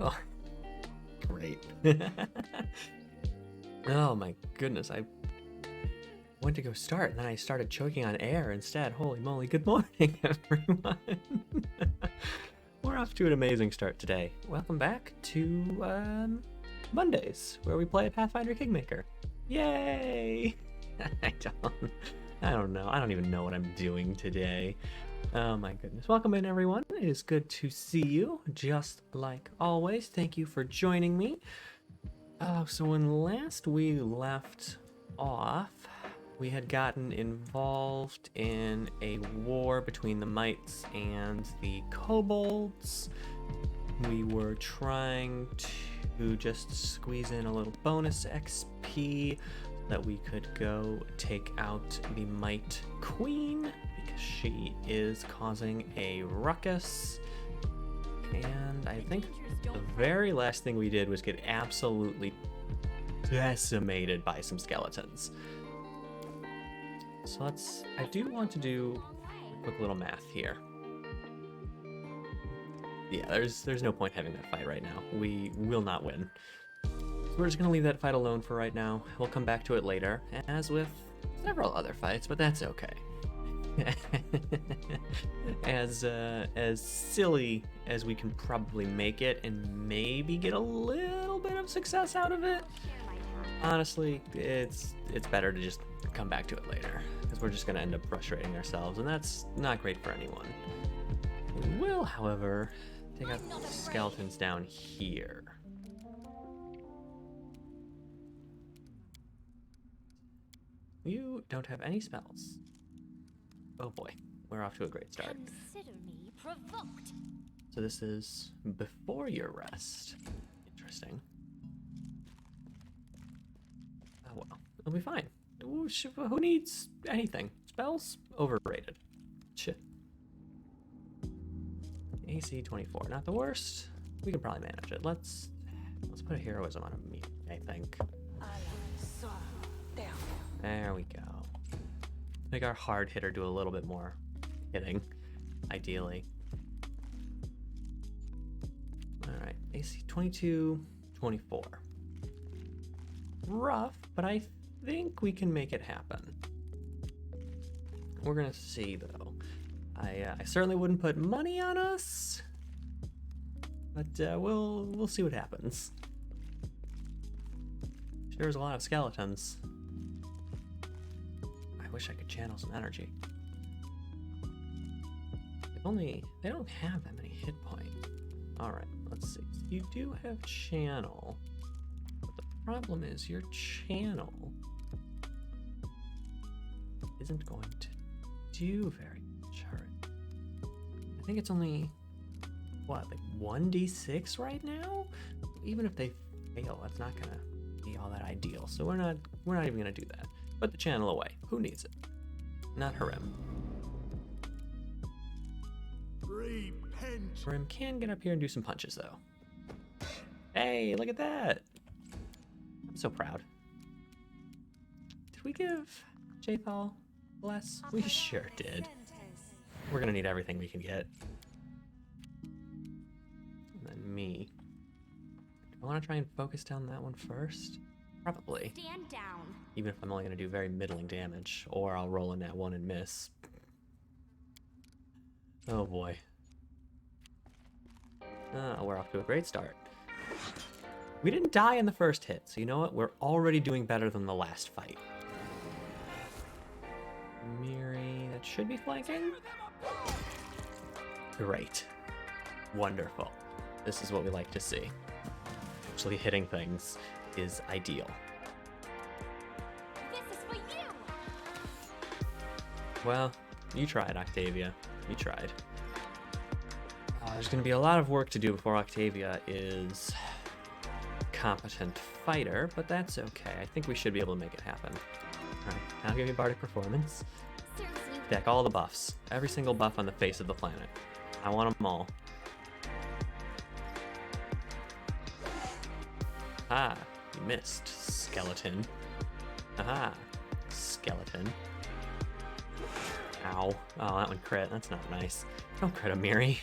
Oh, great. Oh my goodness, I went to go start and then I started choking on air instead. Holy moly, good morning, everyone. We're off to an amazing start today. Welcome back to Mondays, where we play Pathfinder Kingmaker. Yay! I don't know. I don't even know what I'm doing today. Oh my goodness. Welcome in, everyone. It is good to see you, just like always. Thank you for joining me. So when last we left off, we had gotten involved in a war between the mites and the kobolds. We were trying to just squeeze in a little bonus XP so that we could go take out the mite queen because she is causing a ruckus. And I think the very last thing we did was get absolutely decimated by some skeletons. So I do want to do a quick little math here. Yeah, there's no point having that fight right now. We will not win. So we're just gonna leave that fight alone for right now. We'll come back to it later, as with several other fights, but that's okay. As silly as we can probably make it and maybe get a little bit of success out of it, honestly, it's better to just come back to it later, because we're just going to end up frustrating ourselves, and that's not great for anyone. We will, however, take out the skeletons down here. You don't have any spells. Oh boy, we're off to a great start. Consider me provoked. So this is before your rest. Interesting. Oh well, it'll be fine. Who needs anything? Spells? Overrated. Shit. AC 24, not the worst. We can probably manage it. Let's put a heroism on me, I think. There we go. Make our hard hitter do a little bit more hitting, ideally. All right, AC 22, 24. Rough, but I think we can make it happen. We're gonna see though. I certainly wouldn't put money on us, but we'll see what happens. Sure is a lot of skeletons. I wish I could channel some energy. They don't have that many hit points. All right, let's see. You do have channel. Problem is your channel isn't going to do very much hurt. I think it's only what, like 1d6 right now? Even if they fail, that's not gonna be all that ideal. So we're not even gonna do that. Put the channel away. Who needs it? Not Harim. Harim can get up here and do some punches though. Hey, look at that! I'm so proud. Did we give Jathal bless? We sure did. We're gonna need everything we can get. And then me. Do I want to try and focus down that one first? Probably. Stand down. Even if I'm only gonna do very middling damage, or I'll roll in that one and miss. Oh boy. We're off to a great start. We didn't die in the first hit, so you know what? We're already doing better than the last fight. Miri, that should be flanking. Great. Wonderful. This is what we like to see. Actually hitting things is ideal. This is for you. Well, you tried, Octavia. You tried. There's going to be a lot of work to do before Octavia is competent fighter, but that's okay. I think we should be able to make it happen. Alright, now give me Bardic Performance. Deck all the buffs. Every single buff on the face of the planet. I want them all. Ah, you missed, skeleton. Aha, skeleton. Ow. Oh, that one crit. That's not nice. Don't crit a Miri.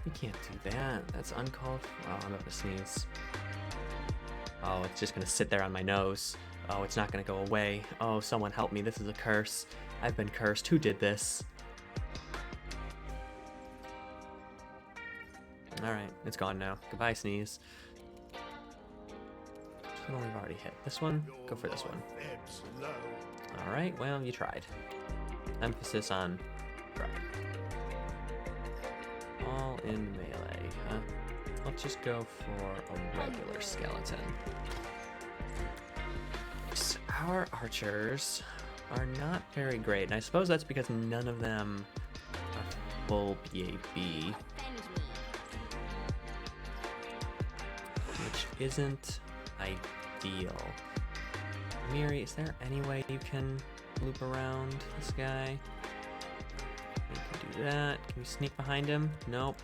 You can't do that. That's uncalled for. Oh, I'm about to sneeze. Oh, it's just gonna sit there on my nose. Oh, it's not gonna go away. Oh, someone help me. This is a curse. I've been cursed. Who did this? Alright, it's gone now. Goodbye, sneeze. Which one we've already hit? This one? Go for this one. Alright, well, you tried. Emphasis on try. All in melee, huh? Let's just go for a regular skeleton. Our archers are not very great, and I suppose that's because none of them are full BAB, which isn't ideal. Miri, is there any way you can loop around this guy? You can do that. Can we sneak behind him? Nope.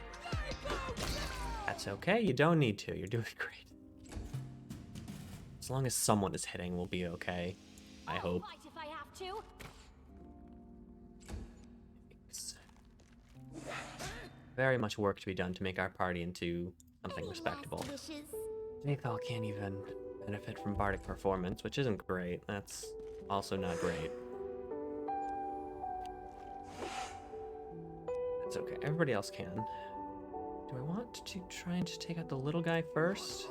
That's okay, you don't need to. You're doing great. As long as someone is hitting, we'll be okay. I hope. Fight if I have to. It's very much work to be done to make our party into something respectable. Nathal can't even benefit from bardic performance, which isn't great. That's also not great. That's okay. Everybody else can. Do I want to try and just take out the little guy first?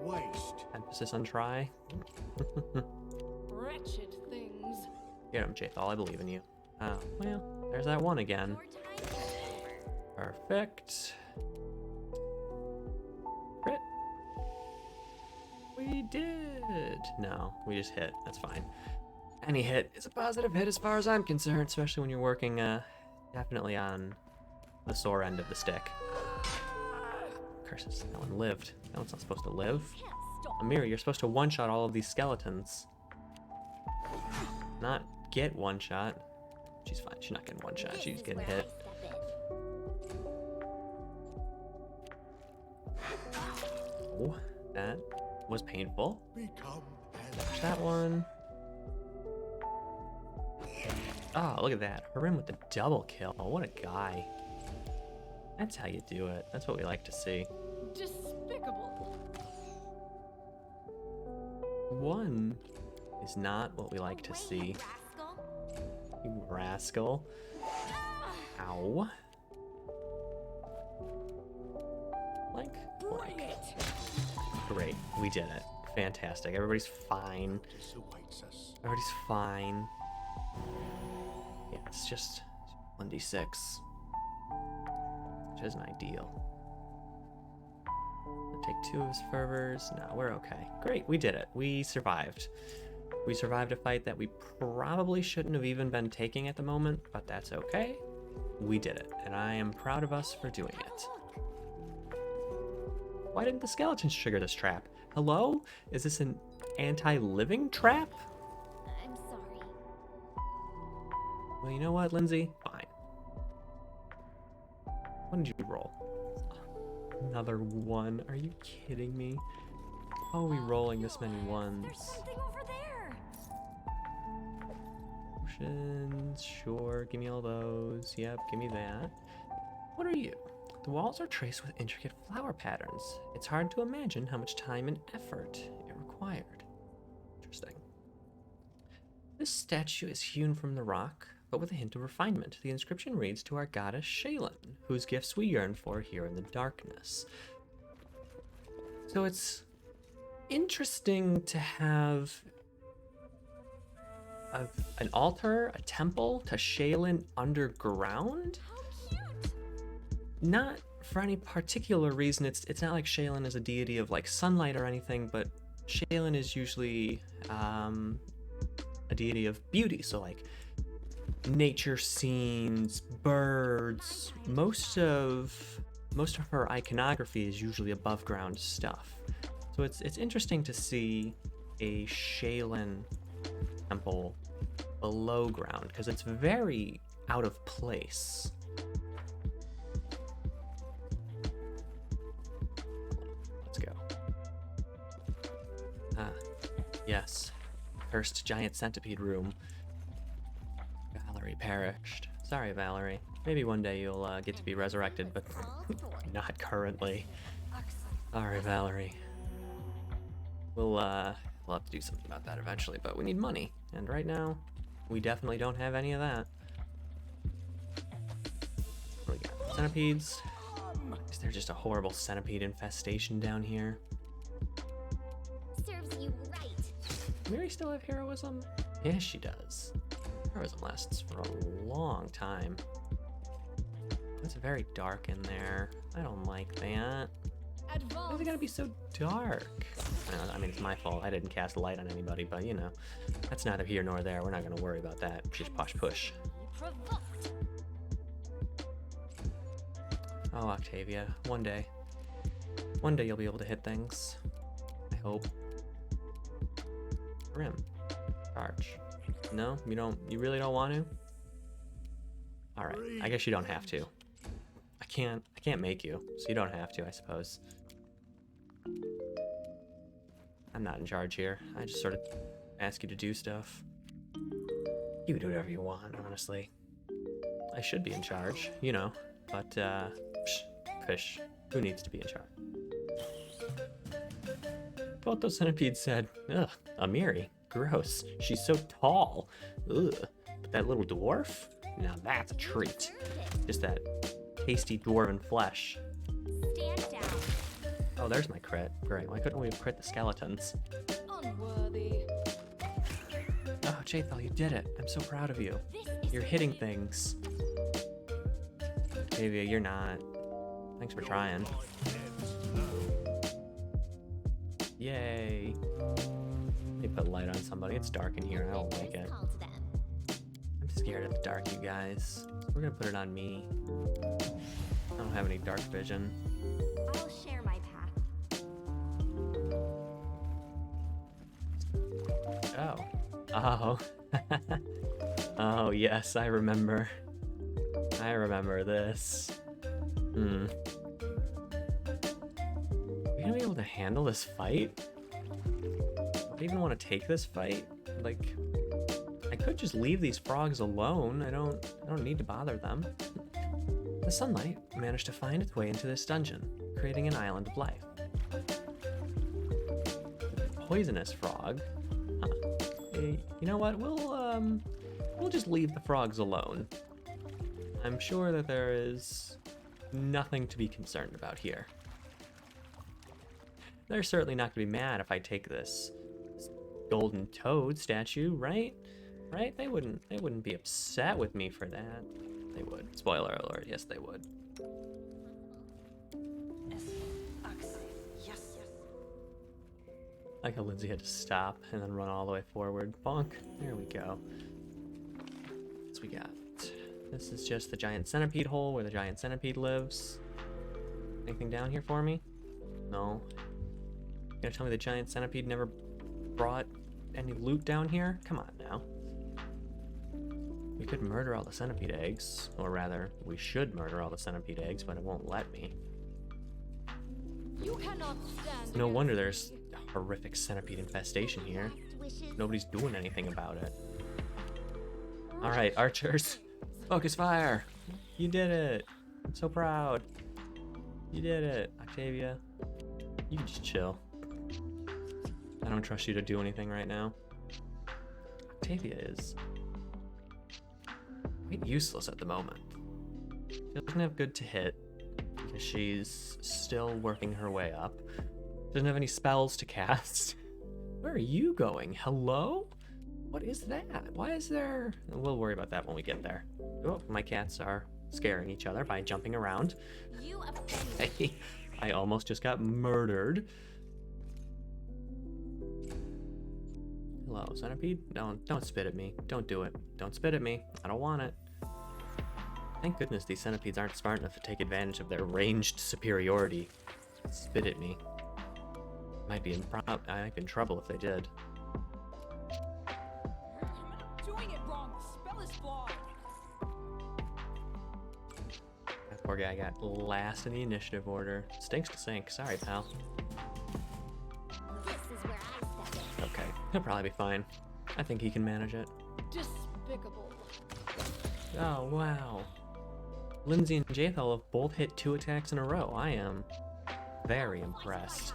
Waste. Emphasis on try. Wretched things. Get him, Jathal. I believe in you. Oh, well, there's that one again. Perfect. Crit. We did. No, we just hit. That's fine. Any hit is a positive hit as far as I'm concerned, especially when you're working definitely on the sore end of the stick. Curses, that one lived. That one's not supposed to live. Amira, you're supposed to one-shot all of these skeletons. Not get one-shot. She's fine. She's not getting one-shot. She's getting hit. Oh, that was painful. Dodge that one. Oh, look at that. Harim with the double kill. What a guy. That's how you do it. That's what we like to see. Despicable. One is not what we like to see. You rascal. Ow. Like. Great. We did it. Fantastic. Everybody's fine. Everybody's fine. Yeah, it's just 1d6. Which isn't ideal. Take 2 of his fervors. No, we're okay. Great, we did it. We survived. We survived a fight that we probably shouldn't have even been taking at the moment, but that's okay. We did it, and I am proud of us for doing it. Why didn't the skeletons trigger this trap? Hello? Is this an anti-living trap? I'm sorry. Well, you know what, Lindsay? Fine. What did you roll? Another 1. Are you kidding me? How are we rolling this many ones? There's something over there. Potions, sure. Give me all those. Yep, give me that. What are you? The walls are traced with intricate flower patterns. It's hard to imagine how much time and effort it required. Interesting. This statue is hewn from the rock, but with a hint of refinement. The inscription reads, "To our goddess Shaylin, whose gifts we yearn for here in the darkness." So it's interesting to have an altar, a temple to Shaylin underground. How cute. Not for any particular reason. It's not like Shaylin is a deity of like sunlight or anything, but Shaylin is usually a deity of beauty. So like nature scenes, birds. Most of her iconography is usually above ground stuff. So it's interesting to see a Shaylin temple below ground because it's very out of place. Let's go. Ah, yes. Cursed giant centipede room. Valerie perished. Sorry, Valerie. Maybe one day you'll get to be resurrected, but not currently. Alright, Valerie. We'll have to do something about that eventually, but we need money. And right now, we definitely don't have any of that. What do we got? Centipedes? Is there just a horrible centipede infestation down here? Serves you right. Mary still have heroism? Yeah, she does. Heroism lasts for a long time. It's very dark in there. I don't like that. Why is it gotta be so dark? I mean, it's my fault. I didn't cast light on anybody, but you know, that's neither here nor there. We're not gonna worry about that. Just posh push. Provoked. Oh, Octavia, one day. One day you'll be able to hit things. I hope. Rim. Charge. No? You really don't want to? Alright, I guess you don't have to. I can't make you, so you don't have to, I suppose. I'm not in charge here. I just sort of ask you to do stuff. You can do whatever you want, honestly. I should be in charge, you know, but, Kush, who needs to be in charge? Both those centipedes said, ugh, Amiri, gross, she's so tall, ugh, but that little dwarf? Now that's a treat. Just that tasty dwarven flesh. Stand down. Oh, there's my crit. Great, why couldn't we have crit the skeletons? Unworthy. Oh, Chathel, you did it. I'm so proud of you. This is You're hitting things. Octavia, you're not. Thanks for trying. Yay. Let me put light on somebody. It's dark in here. I don't like it. call to them. I'm scared of the dark, you guys. We're gonna put it on me. I don't have any dark vision. I'll share my path. Oh. Oh. Oh, yes, I remember. I remember this. Are we gonna be able to handle this fight? Do I even want to take this fight? Like, I could just leave these frogs alone. I don't need to bother them. The sunlight managed to find its way into this dungeon, creating an island of life. Poisonous frog. Huh. You know what? We'll just leave the frogs alone. I'm sure that there is nothing to be concerned about here. They're certainly not going to be mad if I take this golden toad statue, right? Right? They wouldn't be upset with me for that. They would. Spoiler alert, yes they would. Like how Lindsay had to stop and then run all the way forward. Bonk. There we go. What's we got? This is just the giant centipede hole where the giant centipede lives. Anything down here for me? No. You gonna tell me the giant centipede never brought any loot down here? Come on now. We could murder all the centipede eggs, or rather, we should murder all the centipede eggs, but it won't let me. You cannot stand. No wonder against there's me. a horrific centipede infestation here. Wishes. Nobody's doing anything about it. Alright, archers. Focus fire! You did it! I'm so proud. You did it, Octavia. You can just chill. I don't trust you to do anything right now. Octavia is quite useless at the moment. She doesn't have good to hit because she's still working her way up. Doesn't have any spells to cast. Where are you going? Hello? What is that? Why is there... We'll worry about that when we get there. Oh, my cats are scaring each other by jumping around. You offended. Hey, I almost just got murdered. Hello, centipede? Don't spit at me. Don't do it. Don't spit at me. I don't want it. Thank goodness these centipedes aren't smart enough to take advantage of their ranged superiority. Spit at me. Might be in trouble if they did. Doing it wrong. The spell is flawed. That poor guy got last in the initiative order. Stinks to sink. Sorry, pal. This is where I step in. Okay, he'll probably be fine. I think he can manage it. Despicable. Oh, wow. Lindsay and Jathel have both hit 2 attacks in a row. I am very impressed.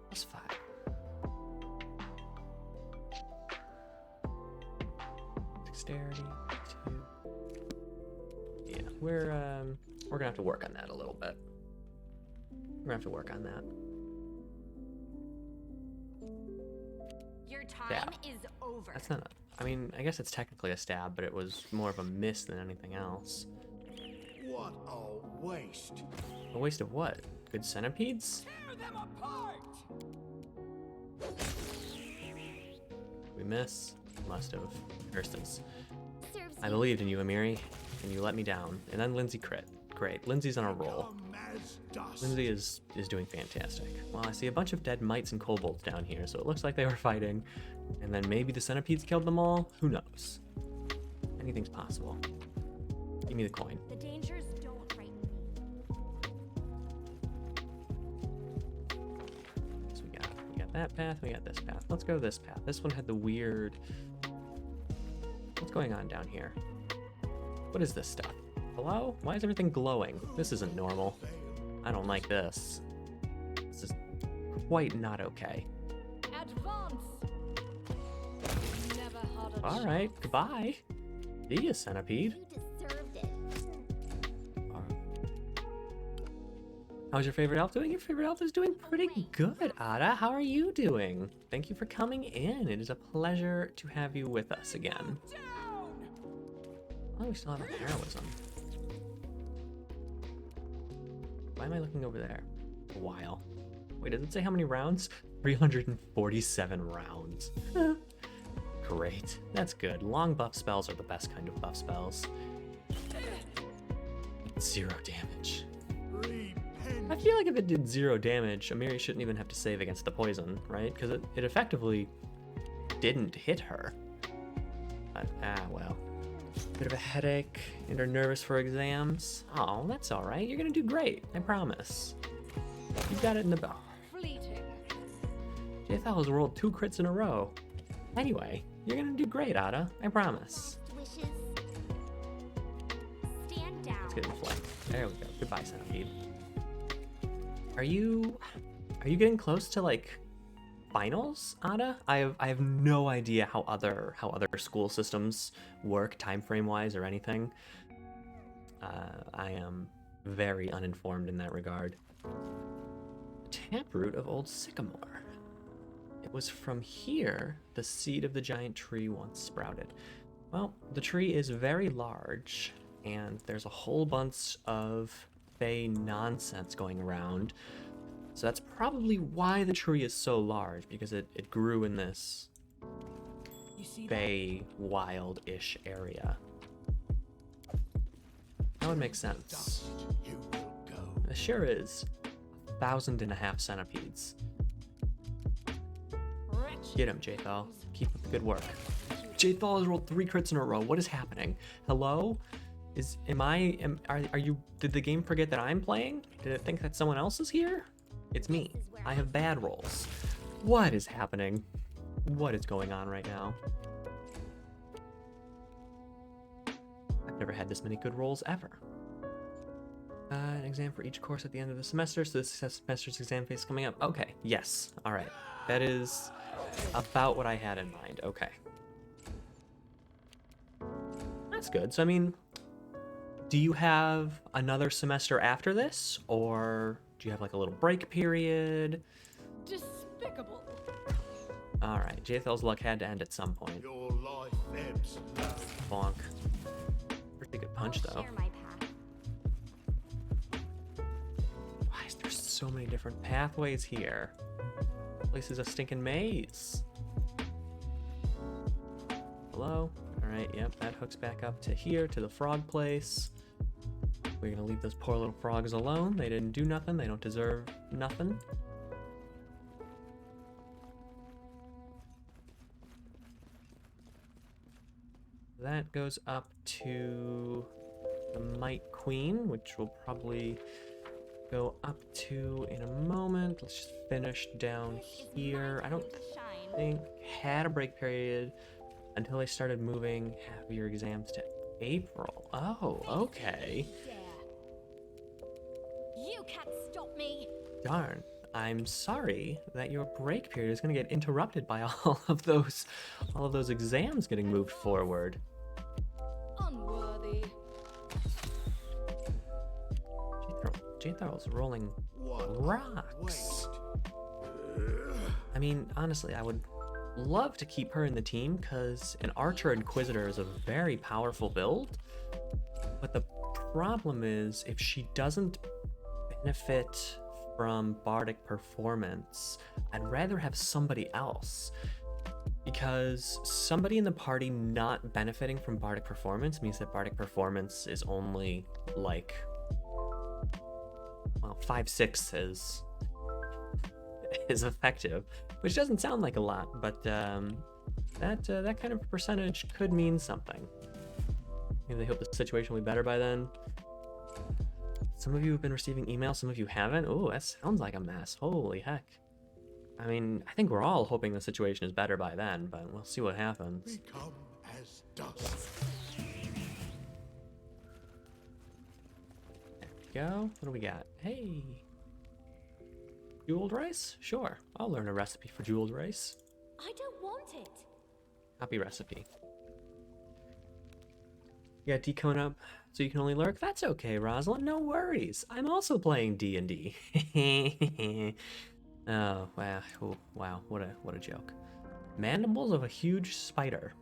Plus 5. Dexterity 2. Yeah, we're gonna have to work on that a little bit. We're gonna have to work on that. Your time Stab. is over. That's not. I mean, I guess it's technically a stab, but it was more of a miss than anything else. What a waste. A waste of what? Good centipedes? Tear them apart! We miss. Must have. Kirsten's. Serves I you. believed in you, Amiri, and you let me down. And then Lindsay crit. Great. Lindsay's on a roll. Come as dust. Lindsay is doing fantastic. Well, I see a bunch of dead mites and kobolds down here, so it looks like they were fighting. And then maybe the centipedes killed them all? Who knows? Anything's possible. Give me the coin. The dangers don't frighten me. So we got that path, we got this path. Let's go this path. This one had the weird... What's going on down here? What is this stuff? Hello? Why is everything glowing? This isn't normal. I don't like this. This is quite not okay. Advance. Never had a All right, goodbye. See ya, centipede. You deserved it. How's your favorite elf doing? Your favorite elf is doing pretty good, Ada. How are you doing? Thank you for coming in. It is a pleasure to have you with us again. Down! Oh, we still have a heroism. Why am I looking over there? A while. Wait, does it say how many rounds? 347 rounds. Great. That's good. Long buff spells are the best kind of buff spells. 0 damage. I feel like if it did 0 damage, Amiri shouldn't even have to save against the poison, right? Because it effectively didn't hit her. But, well. Bit of a headache and are nervous for exams. Oh, that's all right. You're gonna do great. I promise. You've got it in the bag. fleeting. Jathal has rolled 2 crits in a row. Anyway, you're gonna do great, Ada. I promise. Last wishes. Stand down. Let's get in the flank. There we go. Goodbye, centipede. Are you getting close to like finals, Ada? I have no idea how other school systems work time frame wise or anything. I am very uninformed in that regard. Taproot of Old Sycamore. It was from here the seed of the giant tree once sprouted. Well, the tree is very large, and there's a whole bunch of Fey nonsense going around. So that's probably why the tree is so large, because it grew in this You see that? Fey wild-ish area. That would make sense. Dust you will go. It sure is. 1,500 centipedes. Wretched. Get him, Jathal. Keep up the good work. Jathal has rolled 3 crits in a row. What is happening? Hello? Are you, did the game forget that I'm playing? Did it think that someone else is here? It's me. I have bad rolls. What is happening? What is going on right now? I've never had this many good rolls ever. An exam for each course at the end of the semester, so this semester's exam phase is coming up. Okay, yes, all right. That is about what I had in mind. Okay. That's good. So, I mean, do you have another semester after this, or do you have like a little break period? Despicable. All right, Jathal's luck had to end at some point. Your life ebbs. Bonk. Pretty good punch, I'll though. share my path. Why is there so many different pathways here? Place is a stinking maze. Hello? All right, yep, that hooks back up to here, to the frog place. We're gonna leave those poor little frogs alone. They didn't do nothing. They don't deserve nothing. That goes up to the Mite Queen, which we'll probably go up to in a moment. Let's just finish down This is here. my I don't time to shine. think had a break period. until they started moving half of your exams to April. Oh, okay. Dare. You can't stop me. Darn. I'm sorry that your break period is going to get interrupted by all of those exams getting moved forward. Unworthy. Jatharl's rolling What a rocks. waste. I mean, honestly, I would love to keep her in the team because an Archer Inquisitor is a very powerful build. But the problem is, if she doesn't benefit from Bardic Performance, I'd rather have somebody else. Because somebody in the party not benefiting from Bardic Performance means that Bardic Performance is only like, well, 5/6 is effective, which doesn't sound like a lot, but that kind of percentage could mean something. Maybe they hope the situation will be better by then. Some of you have been receiving emails, some of you haven't. Oh, that sounds like a mess. Holy heck. I mean, I think we're all hoping the situation is better by then, but we'll see what happens. Become as dust. There we go. What do we got? Hey. Jeweled rice? Sure. I'll learn a recipe for jeweled rice. I don't want it. Copy recipe. You got D coming up, so you can only lurk? That's okay, Rosalind. No worries. I'm also playing D&D. Oh, wow. Oh, wow. What a joke. Mandibles of a huge spider.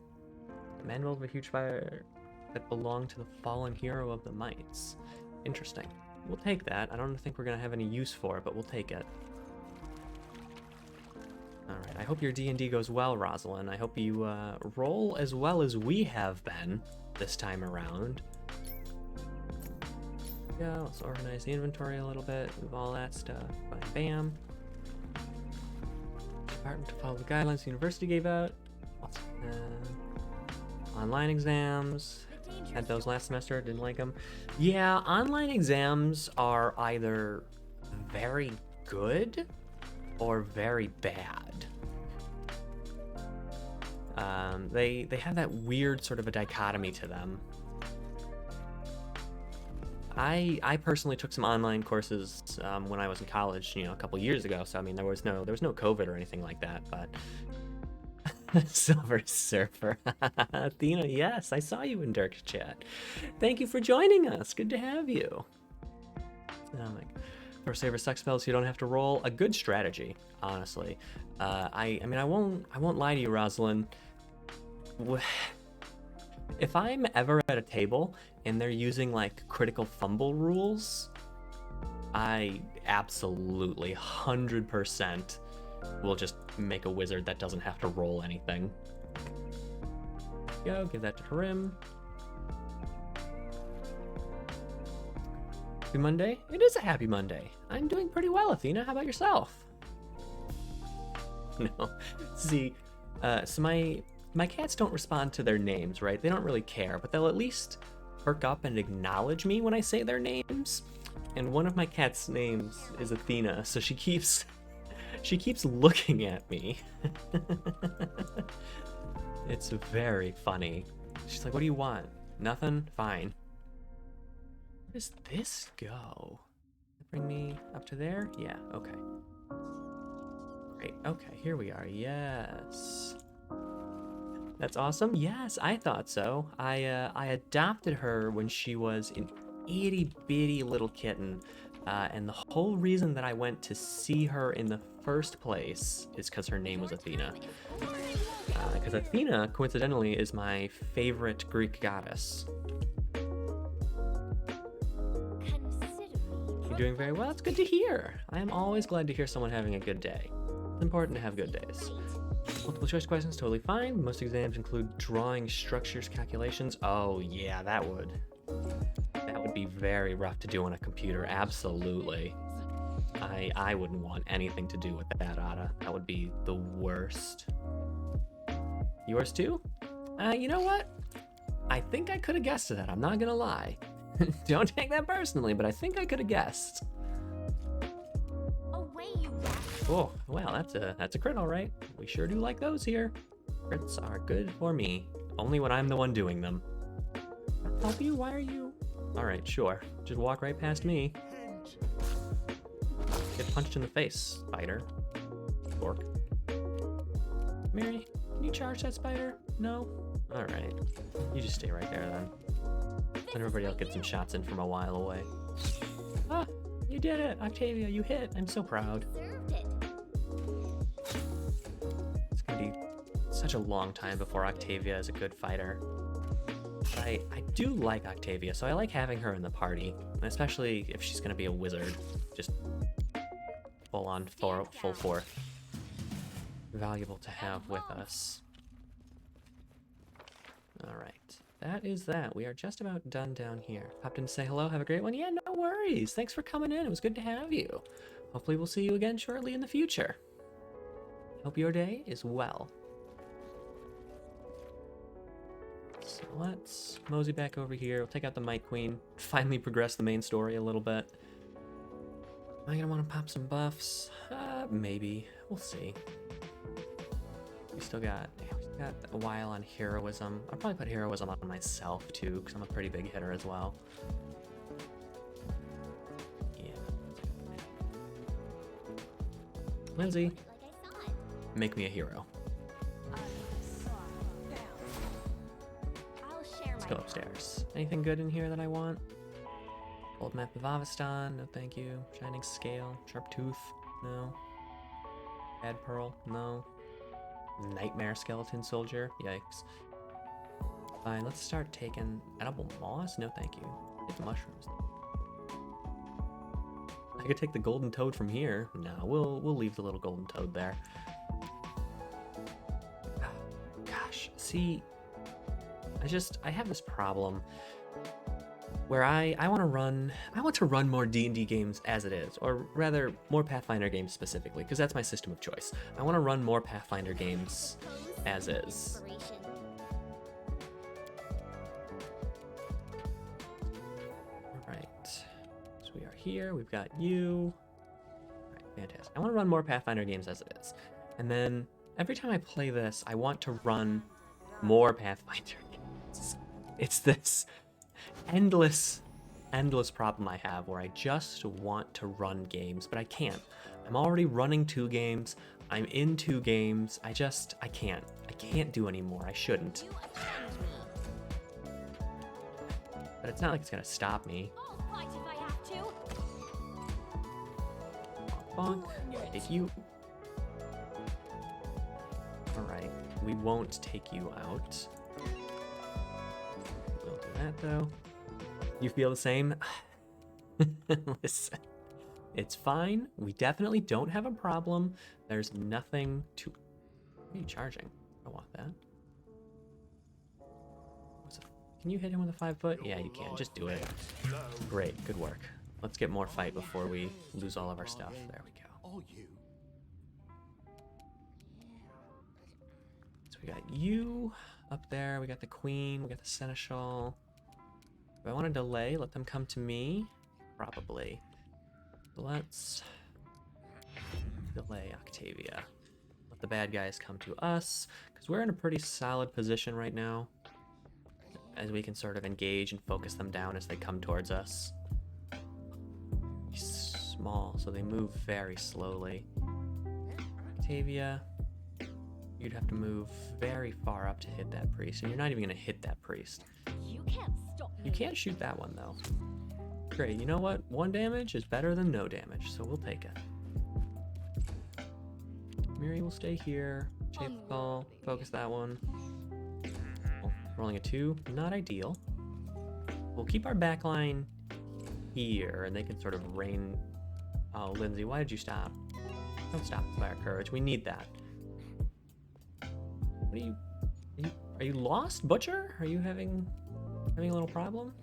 Mandibles of a huge spider that belong to the fallen hero of the mites. Interesting. We'll take that. I don't think we're going to have any use for it, but we'll take it. Alright, I hope your D&D goes well, Rosalind. I hope you roll as well as we have been this time around. Yeah, let's organize the inventory a little bit, move all that stuff. Bam, bam. Department to follow the guidelines the university gave out. Online exams. Had those last semester, didn't like them. Yeah, online exams are either very good or very bad. They have that weird sort of a dichotomy to them. I personally took some online courses when I was in college, a couple years ago. So I mean, there was no COVID or anything like that. But Silver Surfer, Athena, yes, I saw you in Dirk's chat. Thank you for joining us. Good to have you. For saver suck spells, you don't have to roll. A good strategy, honestly. I won't lie to you, Rosalind. If I'm ever at a table and they're using like critical fumble rules, I absolutely 100% will just make a wizard that doesn't have to roll anything. Go, give that to Karim. Happy Monday? It is a happy Monday. I'm doing pretty well, Athena. How about yourself? No. See, so my cats don't respond to their names, right? They don't really care, but they'll at least perk up and acknowledge me when I say their names. And one of my cats' names is Athena, so she keeps looking at me. It's very funny. She's like, "What do you want?" "Nothing? Fine." Where does this go? Bring me up to there? Yeah, okay. Great, okay, here we are, yes. That's awesome, yes, I thought so. I adopted her when she was an itty bitty little kitten. And the whole reason that I went to see her in the first place is because her name was Athena. Because Athena, coincidentally, is my favorite Greek goddess. You're doing very well. It's good to hear. I am always glad to hear someone having a good day. It's important to have good days. Multiple choice questions, totally fine. Most exams include drawing structures, calculations. Oh yeah, that would be very rough to do on a computer. Absolutely. I wouldn't want anything to do with that, Ada. That would be the worst. Yours too? You know what? I think I could have guessed that. I'm not gonna lie. Don't take that personally, but I think I could have guessed. Away, you rat. Oh, well, that's a crit, all right. We sure do like those here. Crits are good for me. Only when I'm the one doing them. Help you? Why are you? Alright, sure. Just walk right past me. Get punched in the face, spider. Dork. Mary, can you charge that spider? No? Alright. You just stay right there then. And everybody else gets some shots in from a while away. Ah! You did it! Octavia, you hit! I'm so proud. Deserved it. It's gonna be such a long time before Octavia is a good fighter. But I do like Octavia, so I like having her in the party. Especially if she's gonna be a wizard. Just full on, full force. Valuable to have with us. Alright. That is that. We are just about done down here. Popped in to say hello. Have a great one. Yeah, no worries. Thanks for coming in. It was good to have you. Hopefully we'll see you again shortly in the future. Hope your day is well. So let's mosey back over here. We'll take out the Might Queen. Finally progress the main story a little bit. Am I gonna want to pop some buffs? Maybe. We'll see. We still got a while on heroism. I'll probably put heroism on myself too, because I'm a pretty big hitter as well. Yeah. Lindsay, Like I saw it. make me a hero. I'll share Let's my go upstairs. Anything good in here that I want? Old map of Aveston, no thank you. Shining Scale, Sharp Tooth, no. Bad Pearl, no. Nightmare Skeleton Soldier, yikes. Fine, let's start taking edible moss. No, thank you. Get the mushrooms. I could take the golden toad from here. No, we'll leave the little golden toad there. Gosh, see, I have this problem where I want to run more D&D games as it is, or rather more Pathfinder games specifically, because that's my system of choice. I want to run more Pathfinder games as is. inspiration. All right, so we are here. We've got you. All right, fantastic. I want to run more Pathfinder games as it is, and then every time I play this, I want to run more Pathfinder games. It's this endless problem I have where I just want to run games, but I can't. I'm already running 2 games. I'm in 2 games. I can't. I can't do anymore. I shouldn't. You offend me. But it's not like it's gonna stop me. I'll fight if I have to. Bonk. If you... Alright, we won't take you out. We'll do that though. You feel the same? Listen, it's fine. We definitely don't have a problem. There's nothing to... What are you charging? I want that. Can you hit him with a 5-foot? Yeah, you can. Just do it. Great, good work. Let's get more fight before we lose all of our stuff. There we go. Or you. So we got you up there. We got the queen. We got the seneschal. Do I want to delay? Let them come to me? Probably. Let's delay Octavia. Let the bad guys come to us, because we're in a pretty solid position right now, as we can sort of engage and focus them down as they come towards us. He's small, so they move very slowly. Octavia, you'd have to move very far up to hit that priest, and you're not even going to hit that priest. You can't stop me. You can't shoot that one, though. Great, you know what? 1 damage is better than no damage, so we'll take it. Miri will stay here. Shape the ball. Focus that one. Oh, rolling a 2. Not ideal. We'll keep our backline here, and they can sort of rain... Oh, Lindsay, why did you stop? Don't stop the fire courage. We need that. What are you... Are you lost, Butcher? Are you having a little problem?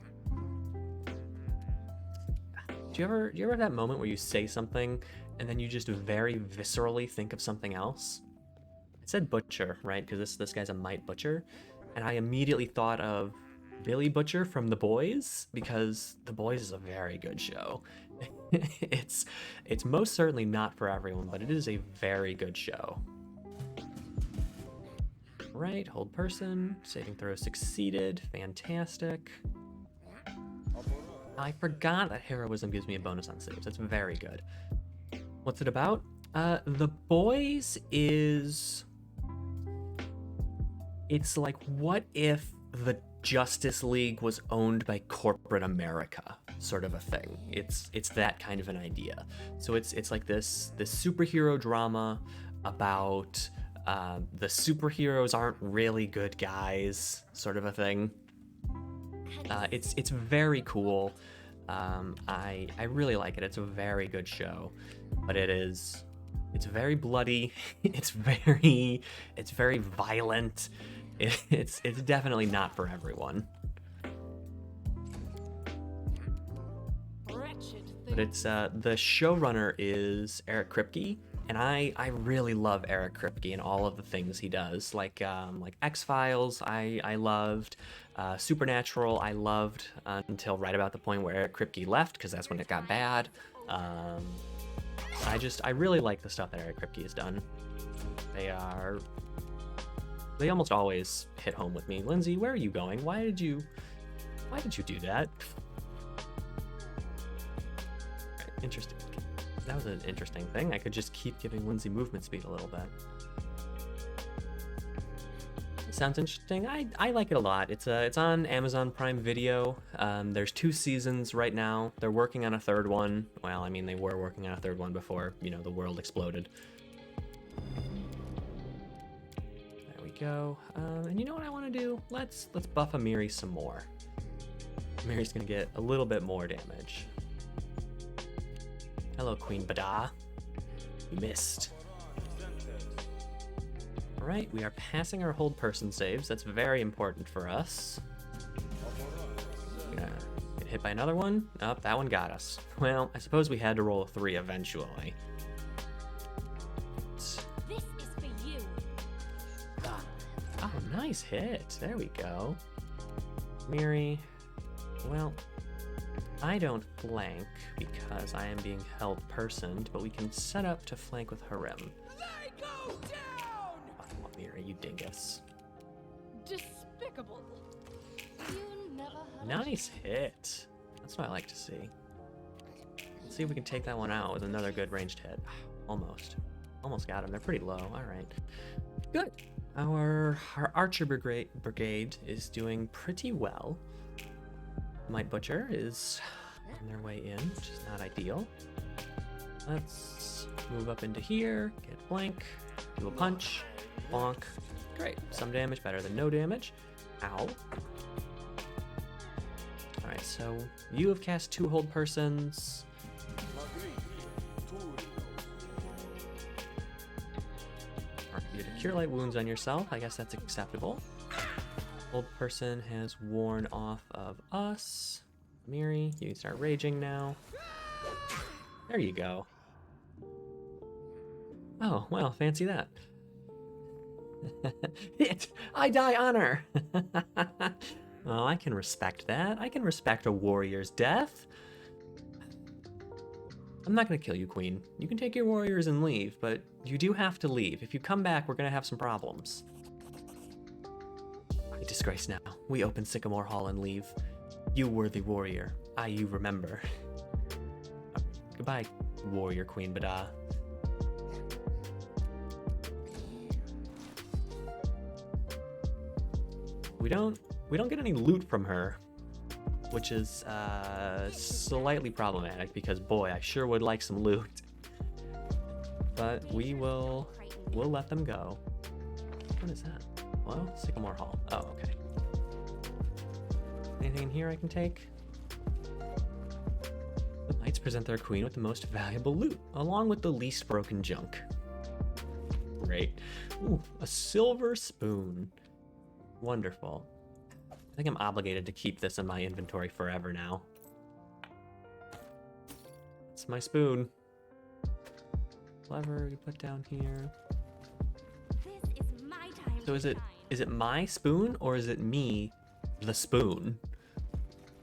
Do you ever have that moment where you say something and then you just very viscerally think of something else? I said Butcher, right? Because this guy's a Might Butcher, and I immediately thought of Billy Butcher from The Boys, because The Boys is a very good show. It's most certainly not for everyone, but it is a very good show. Right, hold person. Saving throw succeeded. Fantastic. I forgot that heroism gives me a bonus on saves. That's very good. What's it about? The Boys is... It's like, what if the Justice League was owned by corporate America, sort of a thing. It's that kind of an idea. So it's like this superhero drama about the superheroes aren't really good guys, sort of a thing. It's very cool. I really like it. It's a very good show, but it's very bloody. It's very violent. It's definitely not for everyone. Wretched But thing. it's the showrunner is Eric Kripke, and I really love Eric Kripke and all of the things he does. Like X-Files, I loved. Supernatural, I loved until right about the point where Eric Kripke left, because that's when it got bad. I really like the stuff that Eric Kripke has done. They almost always hit home with me. Lindsay, where are you going? Why did you do that? Right, interesting. That was an interesting thing. I could just keep giving Lindsay movement speed a little bit. Sounds interesting. I like it a lot. It's on Amazon Prime Video. There's 2 seasons right now. They're working on a 3rd one. Well, I mean, they were working on a 3rd one before, the world exploded. There we go. And you know what I want to do? Let's buff Amiri some more. Amiri's gonna get a little bit more damage. Hello, Queen Bada. You missed. Alright, we are passing our hold person saves. That's very important for us. Gonna get hit by another one. Oh, that one got us. Well, I suppose we had to roll a 3 eventually. This is for you. Oh, nice hit. There we go. Miri. Well, I don't flank because I am being held personed, but we can set up to flank with Harem. They go down! Oh, Miri, you dingus. Despicable. You never had a Nice hit. That's what I like to see. Let's see if we can take that one out with another good ranged hit. Almost. Almost got him. They're pretty low. All right. Good. Our archer brigade is doing pretty well. Might Butcher is on their way in, which is not ideal. Let's move up into here, get flank, do a punch, bonk. Great. Some damage, better than no damage. Ow. Alright, so you have cast 2 hold persons. Mark you to cure light wounds on yourself. I guess that's acceptable. Hold person has worn off of us. Miri, you can start raging now. There you go. Oh, well, fancy that. Hit! I die honor! Well, I can respect that. I can respect a warrior's death. I'm not gonna kill you, Queen. You can take your warriors and leave, but you do have to leave. If you come back, we're gonna have some problems. I disgrace now. We open Sycamore Hall and leave. You worthy warrior. You remember. Goodbye, warrior Queen Bada. We don't get any loot from her, which is slightly problematic because boy, I sure would like some loot. But we'll let them go. What is that? Well, Sycamore Hall. Oh, okay. Anything in here I can take? The knights present their queen with the most valuable loot, along with the least broken junk. Great. Ooh, a silver spoon. Wonderful. I think I'm obligated to keep this in my inventory forever now. It's my spoon. Lever you put down here. This is my time. So to is shine. it my spoon or is it me, the spoon?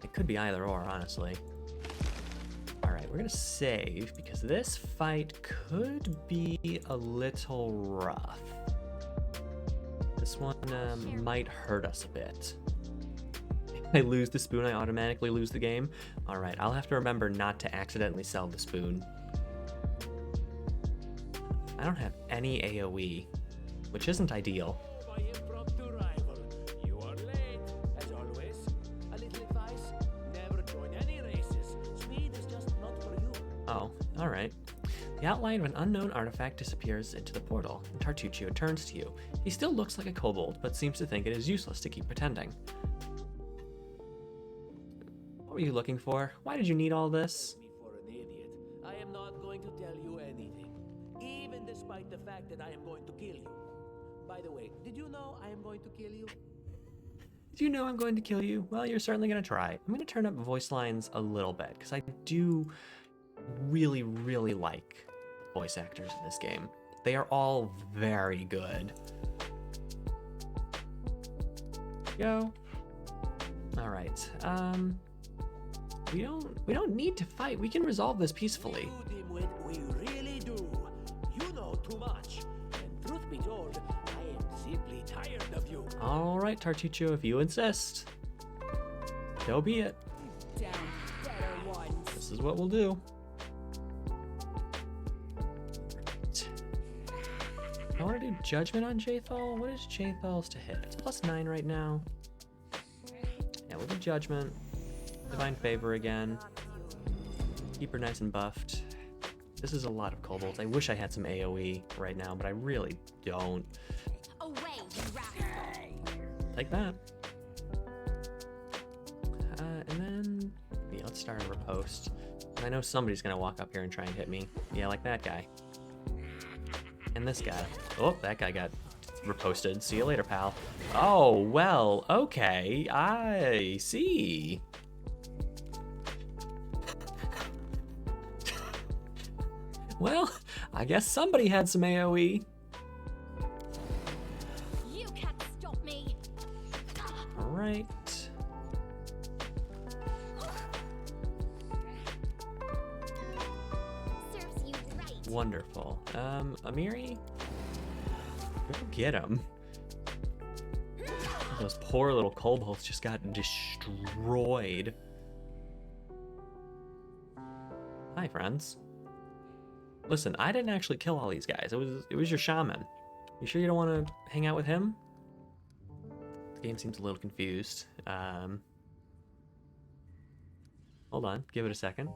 It could be either or, honestly. All right, we're gonna save because this fight could be a little rough. This one might hurt us a bit. If I lose the spoon, I automatically lose the game. All right, I'll have to remember not to accidentally sell the spoon. I don't have any AoE, which isn't ideal. My impromptu rival. You are late, as always. A little advice: never join any races. Speed is just not for you. Oh, all right. The outline of an unknown artifact disappears into the portal, and Tartuccio turns to you. He still looks like a kobold, but seems to think it is useless to keep pretending. What were you looking for? Why did you need all this? Me for an idiot. I am not going to tell you anything, even despite the fact that I am going to kill you. By the way, did you know I am going to kill you? Did you know I'm going to kill you? Well, you're certainly going to try. I'm going to turn up voice lines a little bit, because I do really, really like voice actors in this game. They are all very good. Go. All right. We don't need to fight. We can resolve this peacefully. You, dimwit, we really do. You know too much. And truth be told, I am simply tired of you. All right, Tartuccio, if you insist. So be it. Down better ones. This is what we'll do. I want to do Judgment on Jathal. What is Jathal's to hit? It's +9 right now. Yeah, we'll do Judgment. Divine Favor again. Keep her nice and buffed. This is a lot of kobolds. I wish I had some AoE right now, but I really don't. Away, you rascal. Take that. And then, yeah, let's start a riposte. I know somebody's gonna walk up here and try and hit me. Yeah, like that guy. And this guy. Oh, that guy got riposted. See you later, pal. Oh, well, okay. I see. Well, I guess somebody had some AoE. You can't stop me. All right. Serves you right. Wonderful. Amiri? Go get him. Those poor little kobolds just got destroyed. Hi, friends. Listen, I didn't actually kill all these guys. It was your shaman. You sure you don't want to hang out with him? The game seems a little confused. Hold on, give it a second.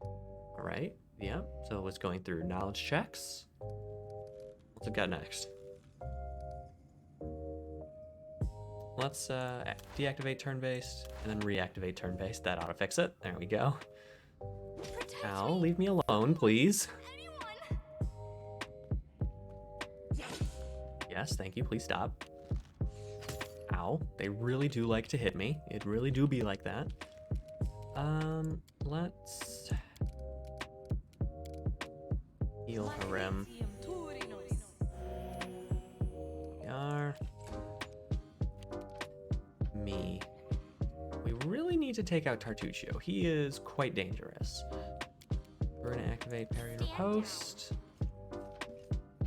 All right, yeah. So it's going through knowledge checks. What's it got next? Let's deactivate turn-based and then reactivate turn-based. That ought to fix it. There we go. Protect Ow, me. leave me alone, please. Anyone. Yes, thank you. Please stop. Ow, they really do like to hit me. It really do be like that. Let's heal Harem. We are me. We really need to take out Tartuccio. He is quite dangerous. We're gonna activate Parry and Riposte.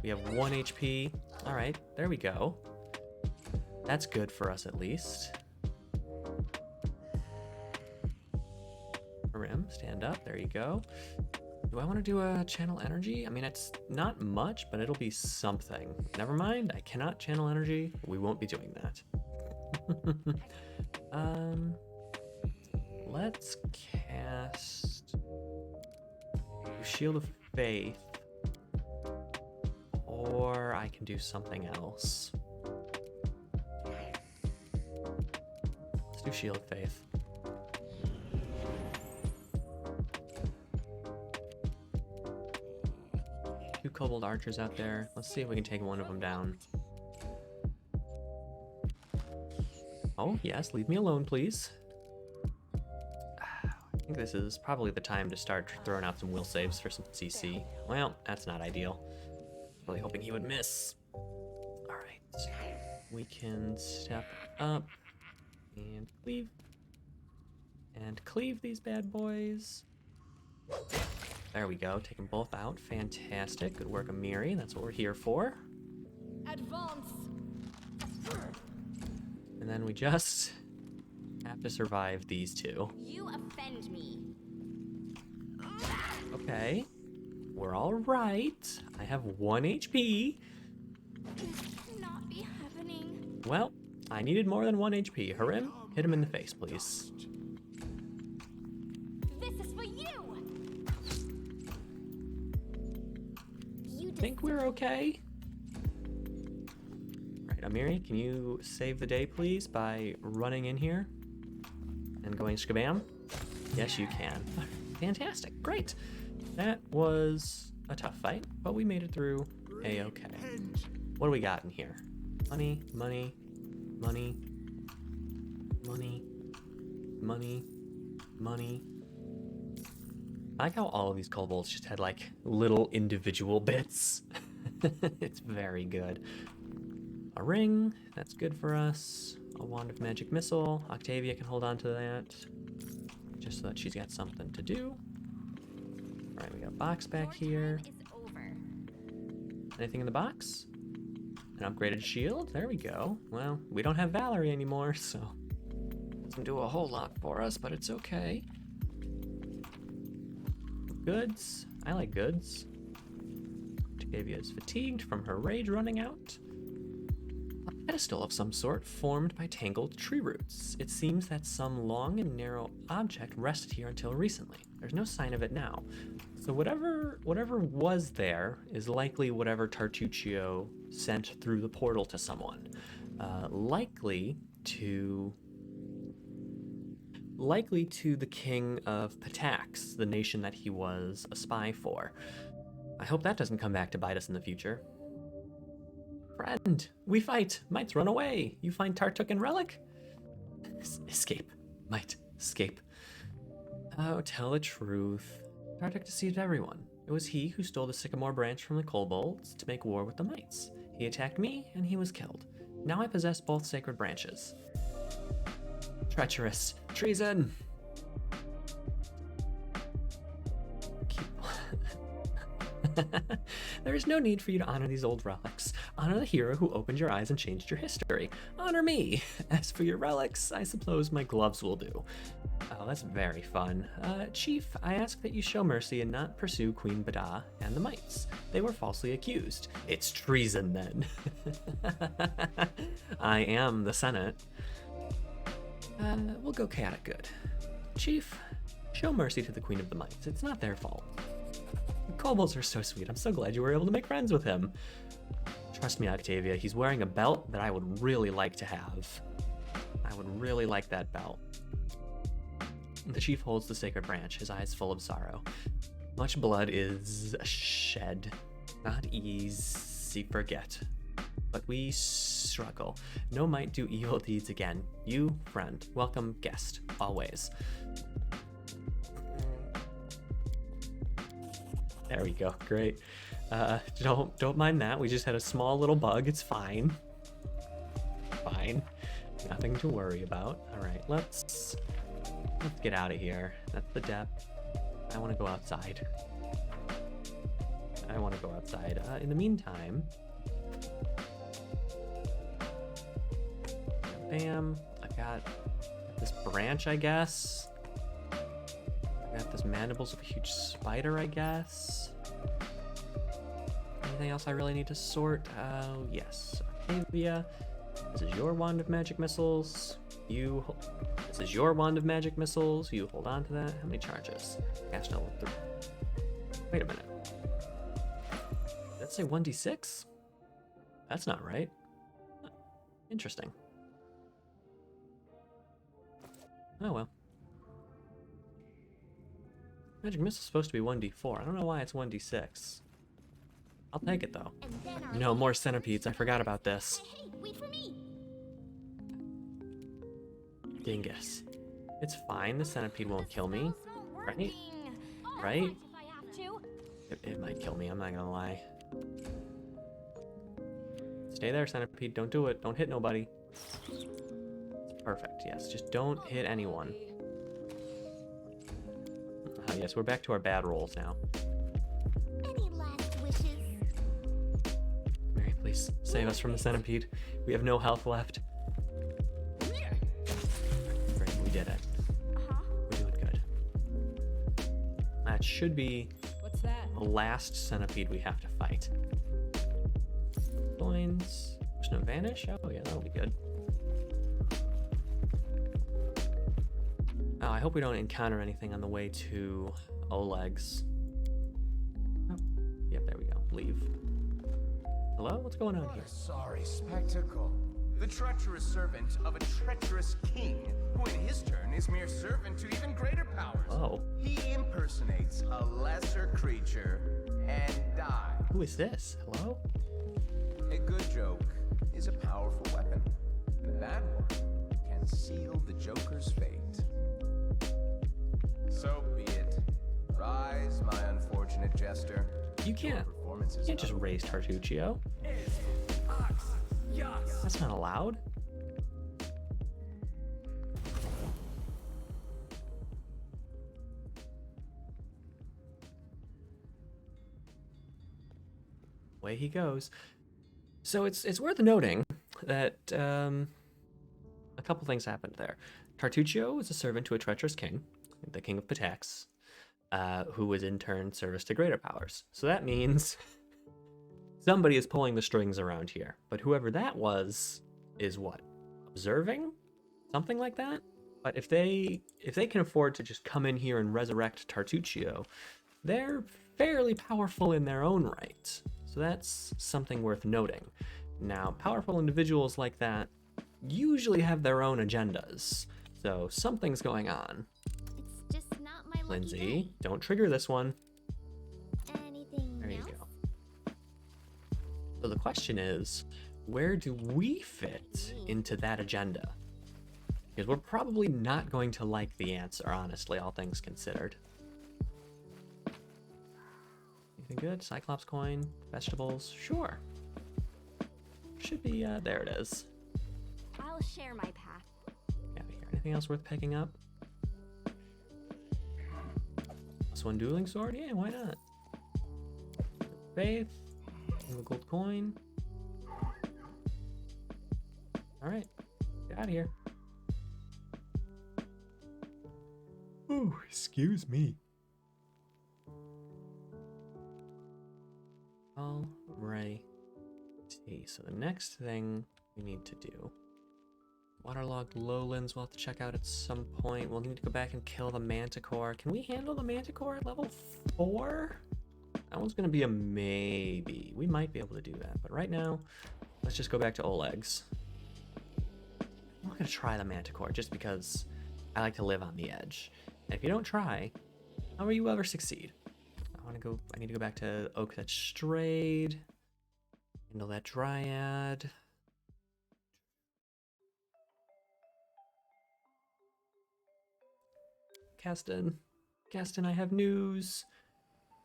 We have 1 HP. All right, there we go. That's good for us at least. Rim, stand up. There you go. Do I want to do a channel energy? I mean, it's not much, but it'll be something. Never mind. I cannot channel energy. We won't be doing that. Let's cast Shield of Faith, or I can do something else. Let's do Shield of Faith. Two kobold archers out there. Let's see if we can take one of them down. Oh, yes, leave me alone, please. I think this is probably the time to start throwing out some will saves for some CC. Well, that's not ideal. Really hoping he would miss. All right. We can step up and cleave. And cleave these bad boys. There we go. Take them both out. Fantastic. Good work, Amiri. That's what we're here for. Advance. And then we just have to survive these two. You offend me. Okay. We're all right. I have 1 HP. This cannot be happening. Well, I needed more than 1 HP. Harim, hit him in the face, please. This is for you. You Think we're okay? Right, Amiri, can you save the day, please, by running in here and going skabam? Yes, you can. Fantastic, great. That was a tough fight, but we made it through A-okay. What do we got in here? Money, money, money, money, money, money. I like how all of these kobolds just had like little individual bits. It's very good. A ring, that's good for us. A wand of magic missile. Octavia can hold on to that, just so that she's got something to do. All right, we got a box back here. Your time is over. Anything in the box? An upgraded shield? There we go. Well, we don't have Valerie anymore, so doesn't do a whole lot for us, but it's okay. Goods. I like goods. Octavia is fatigued from her rage running out. A pedestal of some sort formed by tangled tree roots. It seems that some long and narrow object rested here until recently. There's no sign of it now. So whatever was there is likely whatever Tartuccio sent through the portal to someone. Likely to the king of Patax, the nation that he was a spy for. I hope that doesn't come back to bite us in the future. Friend, we fight. Might run away. You find Tartuk and Relic? Escape. Might. Escape. Oh, tell the truth. Tartuk deceived everyone. It was he who stole the sycamore branch from the kobolds to make war with the mites. He attacked me, and he was killed. Now I possess both sacred branches. Treacherous. Treason! There is no need for you to honor these old relics. Honor the hero who opened your eyes and changed your history. Honor me! As for your relics, I suppose my gloves will do. Oh, that's very fun. Chief, I ask that you show mercy and not pursue Queen Bada and the mites. They were falsely accused. It's treason, then. I am the Senate. We'll go chaotic good. Chief, show mercy to the Queen of the Mites. It's not their fault. The kobolds are so sweet. I'm so glad you were able to make friends with him. Trust me, Octavia, he's wearing a belt that I would really like to have. I would really like that belt. The chief holds the sacred branch, his eyes full of sorrow. Much blood is shed. Not easy forget. But we struggle. No might do evil deeds again. You, friend, welcome guest, always. There we go, great. Don't mind that. We just had a small little bug. It's fine. Fine. Nothing to worry about. All right, let's get out of here. That's the depth. I want to go outside. In the meantime, bam. I've got this branch, I guess. I got this mandibles of a huge spider, I guess. Anything else I really need to sort? Yes. Octavia, this is your wand of magic missiles. This is your wand of magic missiles. You hold on to that. How many charges? Cast level 3. Wait a minute. Did that say 1d6? That's not right. Huh. Interesting. Oh well. Magic missile's supposed to be 1d4. I don't know why it's 1d6. I'll take it though. And then our No more centipedes. I forgot about this. Hey, wait for me. Dingus. It's fine. The centipede won't kill me. Spell's not Right? working. I'll Right? fight if I have to. It might kill me. I'm not gonna lie. Stay there, centipede. Don't do it. Don't hit nobody. Perfect. Yes. Just don't hit anyone. Yes, we're back to our bad rolls now. Any last wishes? Mary, please save us from the centipede. We have no health left. that should be What's that? the last centipede we have to fight. Coins. There's no vanish. Oh yeah, that'll be good. Oh, I hope we don't encounter anything on the way to Oleg's. Oh, yep, there we go. Leave. Hello? What's going on What here? a sorry spectacle. The treacherous servant of a treacherous king, who in his turn is mere servant to even greater powers. Oh. He impersonates a lesser creature and dies. Who is this? Hello? A good joke is a powerful weapon. The bad one can seal the Joker's fate. So be it. Rise, my unfortunate jester. You can't. Performance You is can't just raise Tartuccio. That's not allowed. Away he goes. So it's worth noting that a couple things happened there. Tartuccio was a servant to a treacherous king, the king of Patax, who was in turn service to greater powers. So that means somebody is pulling the strings around here. But whoever that was is what? Observing? Something like that? But if they can afford to just come in here and resurrect Tartuccio, they're fairly powerful in their own right. So that's something worth noting. Now, powerful individuals like that usually have their own agendas. So something's going on. It's just not my lucky Lindsay, don't trigger this one. day. Anything There you else? go. So the question is, where do we fit into that agenda? Because we're probably not going to like the answer, honestly, all things considered. Anything good? Cyclops coin, vegetables, sure. Should be, there it is. I'll share my path. Out of here. Anything else worth picking up? Plus one dueling sword? Yeah, why not? Faith. A gold coin. Alright. Get out of here. Oh, excuse me. Alright. See, so the next thing we need to do. Waterlogged lowlands we'll have to check out at some point. We'll need to go back and kill the manticore. Can we handle the manticore at level 4? That one's gonna be a maybe. We might be able to do that, but right now, let's just go back to Oleg's. I'm not gonna try the manticore just because I like to live on the edge. And if you don't try, how will you ever succeed? I need to go back to Oak that strayed. Handle that dryad. Caston, I have news.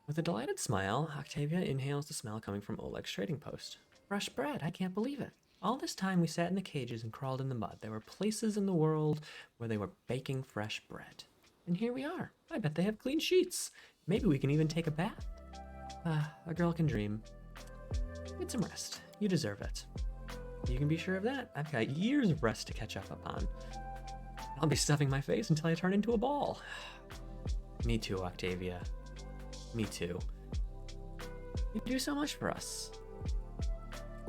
With a delighted smile, Octavia inhales the smell coming from Oleg's trading post. Fresh bread, I can't believe it. All this time we sat in the cages and crawled in the mud. There were places in the world where they were baking fresh bread. And here we are. I bet they have clean sheets. Maybe we can even take a bath. A girl can dream. Get some rest. You deserve it. You can be sure of that. I've got years of rest to catch up upon. I'll be stuffing my face until I turn into a ball. Me too, Octavia. Me too. You do so much for us.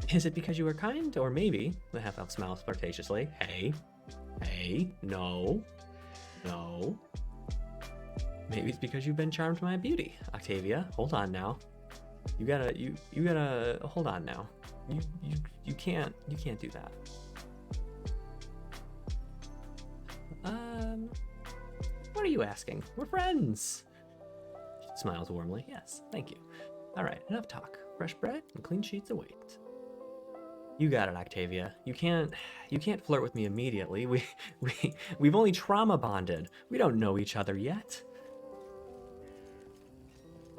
Is it because you were kind? Or maybe, the half-elf smiles flirtatiously. Hey, no. Maybe it's because you've been charmed by my beauty. Octavia, hold on now. You gotta hold on now. You can't do that. What are you asking? We're friends. She smiles warmly. Yes, thank you. All right, enough talk. Fresh bread and clean sheets await. You got it, Octavia. You can't flirt with me immediately. We've only trauma bonded. We don't know each other yet.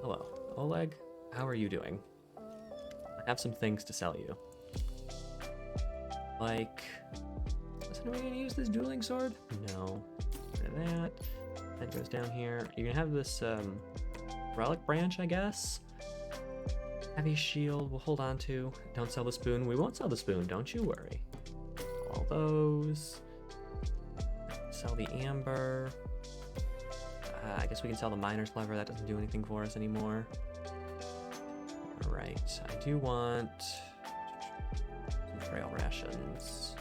Hello, Oleg. How are you doing? I have some things to sell you. Like, is anyone gonna use this dueling sword? No. Rid of that. That goes down here. You're gonna have this relic branch, I guess. Heavy shield, we'll hold on to. Don't sell the spoon. We won't sell the spoon, don't you worry. All those. Sell the amber. I guess we can sell the miner's lever. That doesn't do anything for us anymore. All right, I do want some trail rations.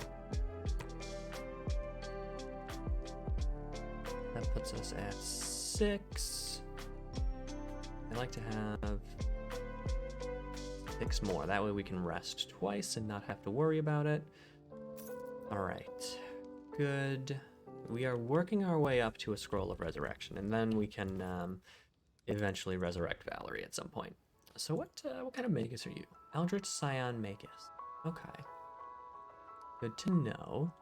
That puts us at 6. I'd like to have 6 more. That way we can rest twice and not have to worry about it. All right, good. We are working our way up to a scroll of resurrection, and then we can eventually resurrect Valerie at some point. So what kind of magus are you? Eldritch Scion Magus. Okay. Good to know.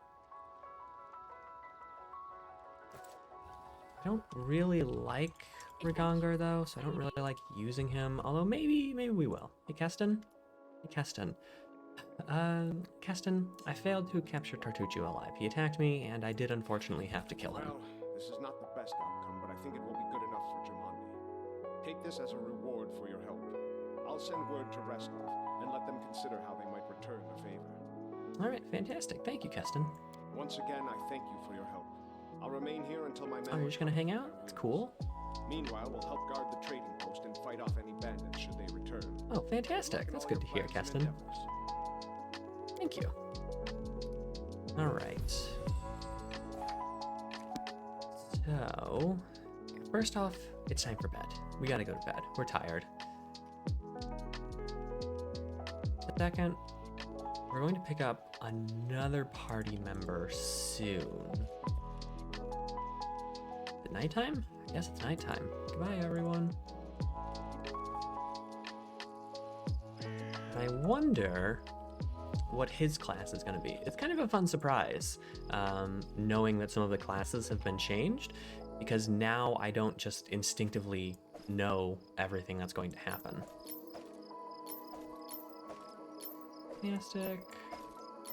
I don't really like Rigongar though, so I don't really like using him. Although maybe we will. Hey Keston? Hey Keston. Keston, I failed to capture Tartuccio alive. He attacked me, and I did unfortunately have to kill him. Well, this is not the best outcome, but I think it will be good enough for Jamandi. Take this as a reward for your help. I'll send word to Reskov and let them consider how they might return the favor. All right, fantastic. Thank you, Keston. Once again, I thank you for your help. I'll remain here until my men. Oh, you're just gonna hang out? That's cool. Meanwhile, we'll help guard the trading post and fight off any bandits should they return. Oh, fantastic. That's good to hear, Keston. Thank you. All right. So, first off, it's time for bed. We gotta go to bed. We're tired. Second, we're going to pick up another party member soon. Is it nighttime? I guess it's nighttime. Goodbye, everyone. I wonder what his class is going to be. It's kind of a fun surprise, knowing that some of the classes have been changed, because now I don't just instinctively know everything that's going to happen. Fantastic.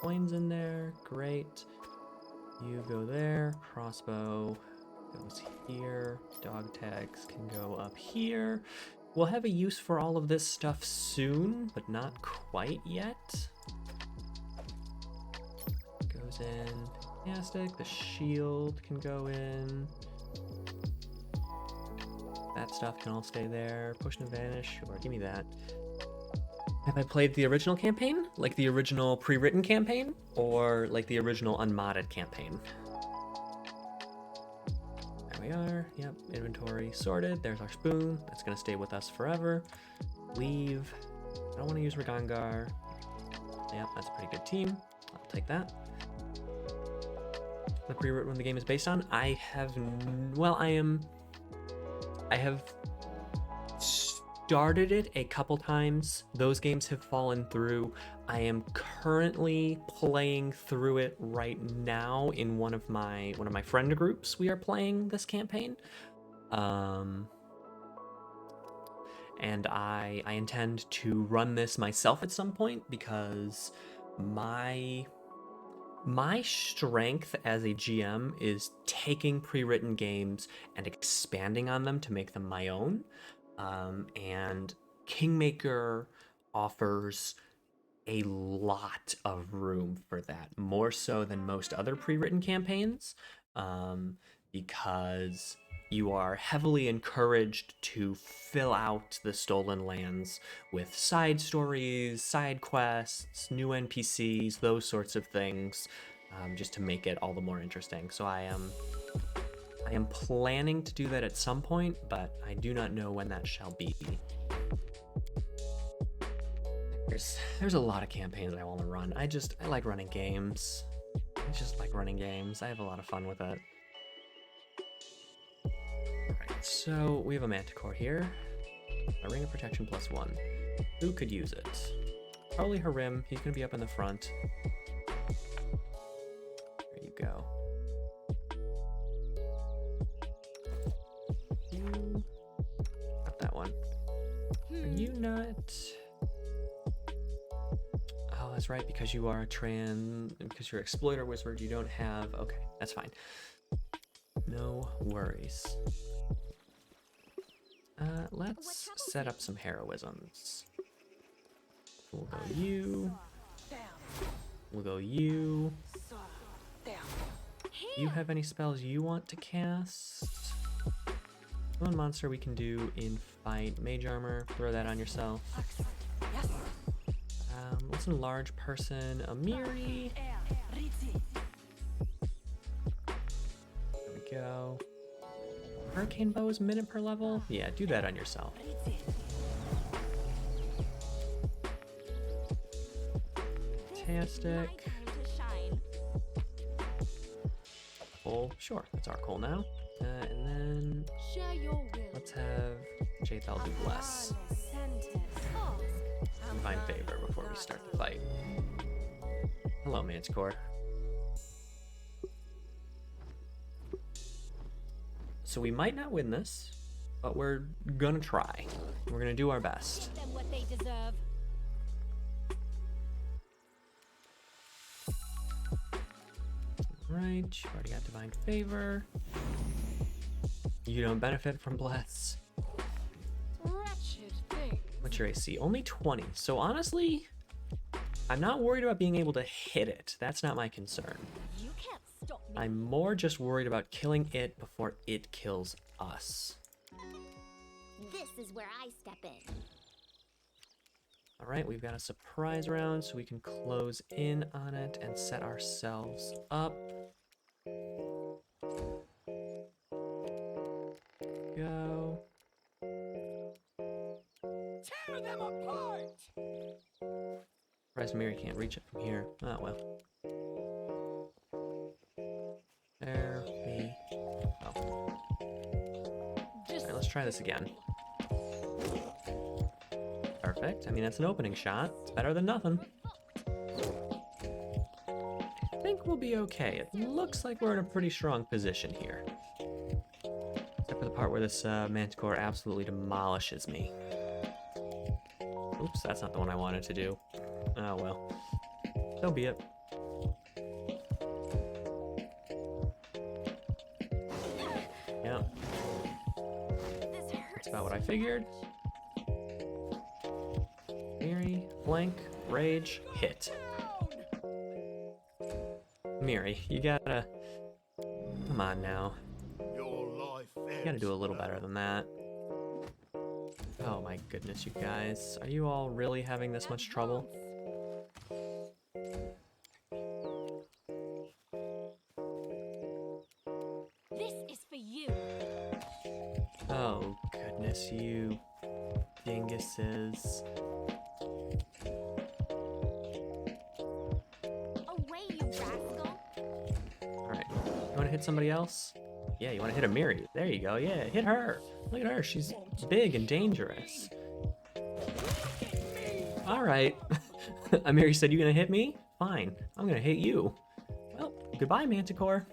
Coins in there. Great. You go there. Crossbow goes here. Dog tags can go up here. We'll have a use for all of this stuff soon, but not quite yet. Goes in. Fantastic. The shield can go in. That stuff can all stay there. Potion of Vanish. Sure, give me that. Have I played the original campaign? Like the original pre-written campaign? Or like the original unmodded campaign? There we are. Yep, inventory sorted. There's our spoon. That's gonna stay with us forever. Leave. I don't want to use Rigongar. Yep, that's a pretty good team. I'll take that. The pre-written one the game is based on? I have started it a couple times. Those games have fallen through. I am currently playing through it right now in one of my friend groups. We are playing this campaign, and I intend to run this myself at some point, because my strength as a GM is taking pre-written games and expanding on them to make them my own. And Kingmaker offers a lot of room for that, more so than most other pre-written campaigns, because you are heavily encouraged to fill out the Stolen Lands with side stories, side quests, new NPCs, those sorts of things, just to make it all the more interesting. So I am planning to do that at some point, but I do not know when that shall be. There's a lot of campaigns I want to run. I like running games. I just like running games. I have a lot of fun with it. Alright, so we have a Manticore here. A Ring of Protection +1. Who could use it? Probably Harim. He's going to be up in the front. There you go. Not that one. Are you not? Oh, that's right, because you are because you're Exploiter Wizard, you don't have, okay, that's fine. No worries. Let's set up some heroisms. We'll go you. We'll go you. You have any spells you want to cast? One monster we can do in fight. Mage armor, throw that on yourself. Let's enlarge person. Amiri. There we go. Hurricane bow is minute per level? Yeah, do that on yourself. Fantastic. My time to shine. Coal. Sure, that's our coal now. And then Share your will. let's have Jathal do bless. And find favor before we start the fight. Hello, Manticore. So we might not win this, but we're gonna try. We're gonna do our best. Give them what they deserve. Right, you already got divine favor. You don't benefit from bless. Wretched thing. What's your AC? Only 20. So honestly, I'm not worried about being able to hit it. That's not my concern. You can't stop me. I'm more just worried about killing it before it kills us. This is where I step in. All right, we've got a surprise round, so we can close in on it and set ourselves up. Go. Tear them apart! Surprised Mary can't reach it from here. Oh well. There we go. All right, let's try this again. Perfect. I mean, that's an opening shot. It's better than nothing. I think we'll be okay. It looks like we're in a pretty strong position here. Except for the part where this Manticore absolutely demolishes me. Oops, that's not the one I wanted to do. Oh well. So be it. Yeah. That's about what I figured. Miri, flank, rage, hit. Miri, you gotta... Come on now. Your life You gotta do a little better than that. Oh my goodness, you guys. Are you all really having this much trouble? This is for you. Oh goodness, you dinguses. Away, you rascal. Alright, you wanna hit somebody else? Yeah, you wanna hit Amiri. There you go, yeah, hit her. Look at her, she's big and dangerous. Alright. Amiri said, you gonna hit me? Fine, I'm gonna hit you. Well, goodbye, Manticore.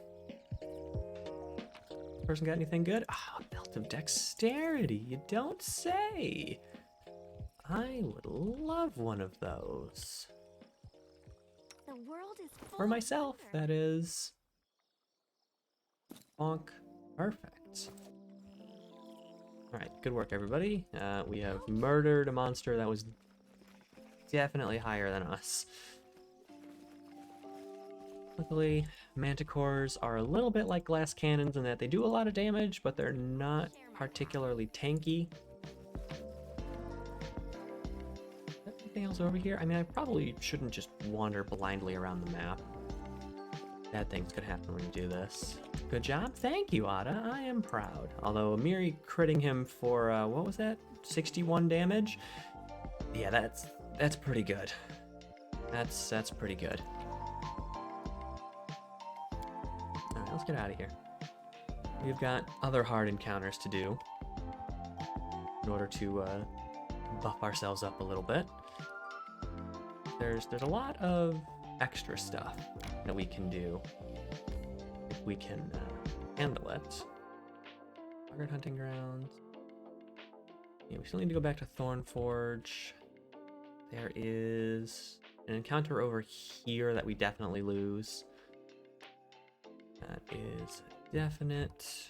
Person got anything good? Ah, a belt of dexterity, you don't say. I would love one of those. The world is full For of myself, wonder. that is. Bonk. Perfect. Alright, good work, everybody. We have murdered a monster that was definitely higher than us. Luckily, manticores are a little bit like glass cannons in that they do a lot of damage, but they're not particularly tanky. Anything else over here? I mean, I probably shouldn't just wander blindly around the map. Bad things could happen when you do this. Good job. Thank you, Ada. I am proud. Although Amiri critting him for, what was that? 61 damage? Yeah, that's pretty good. That's pretty good. Alright, let's get out of here. We've got other hard encounters to do in order to buff ourselves up a little bit. There's a lot of extra stuff that we can do if we can handle it. Target hunting grounds. Yeah, we still need to go back to Thornforge. There is an encounter over here that we definitely lose. That is definite.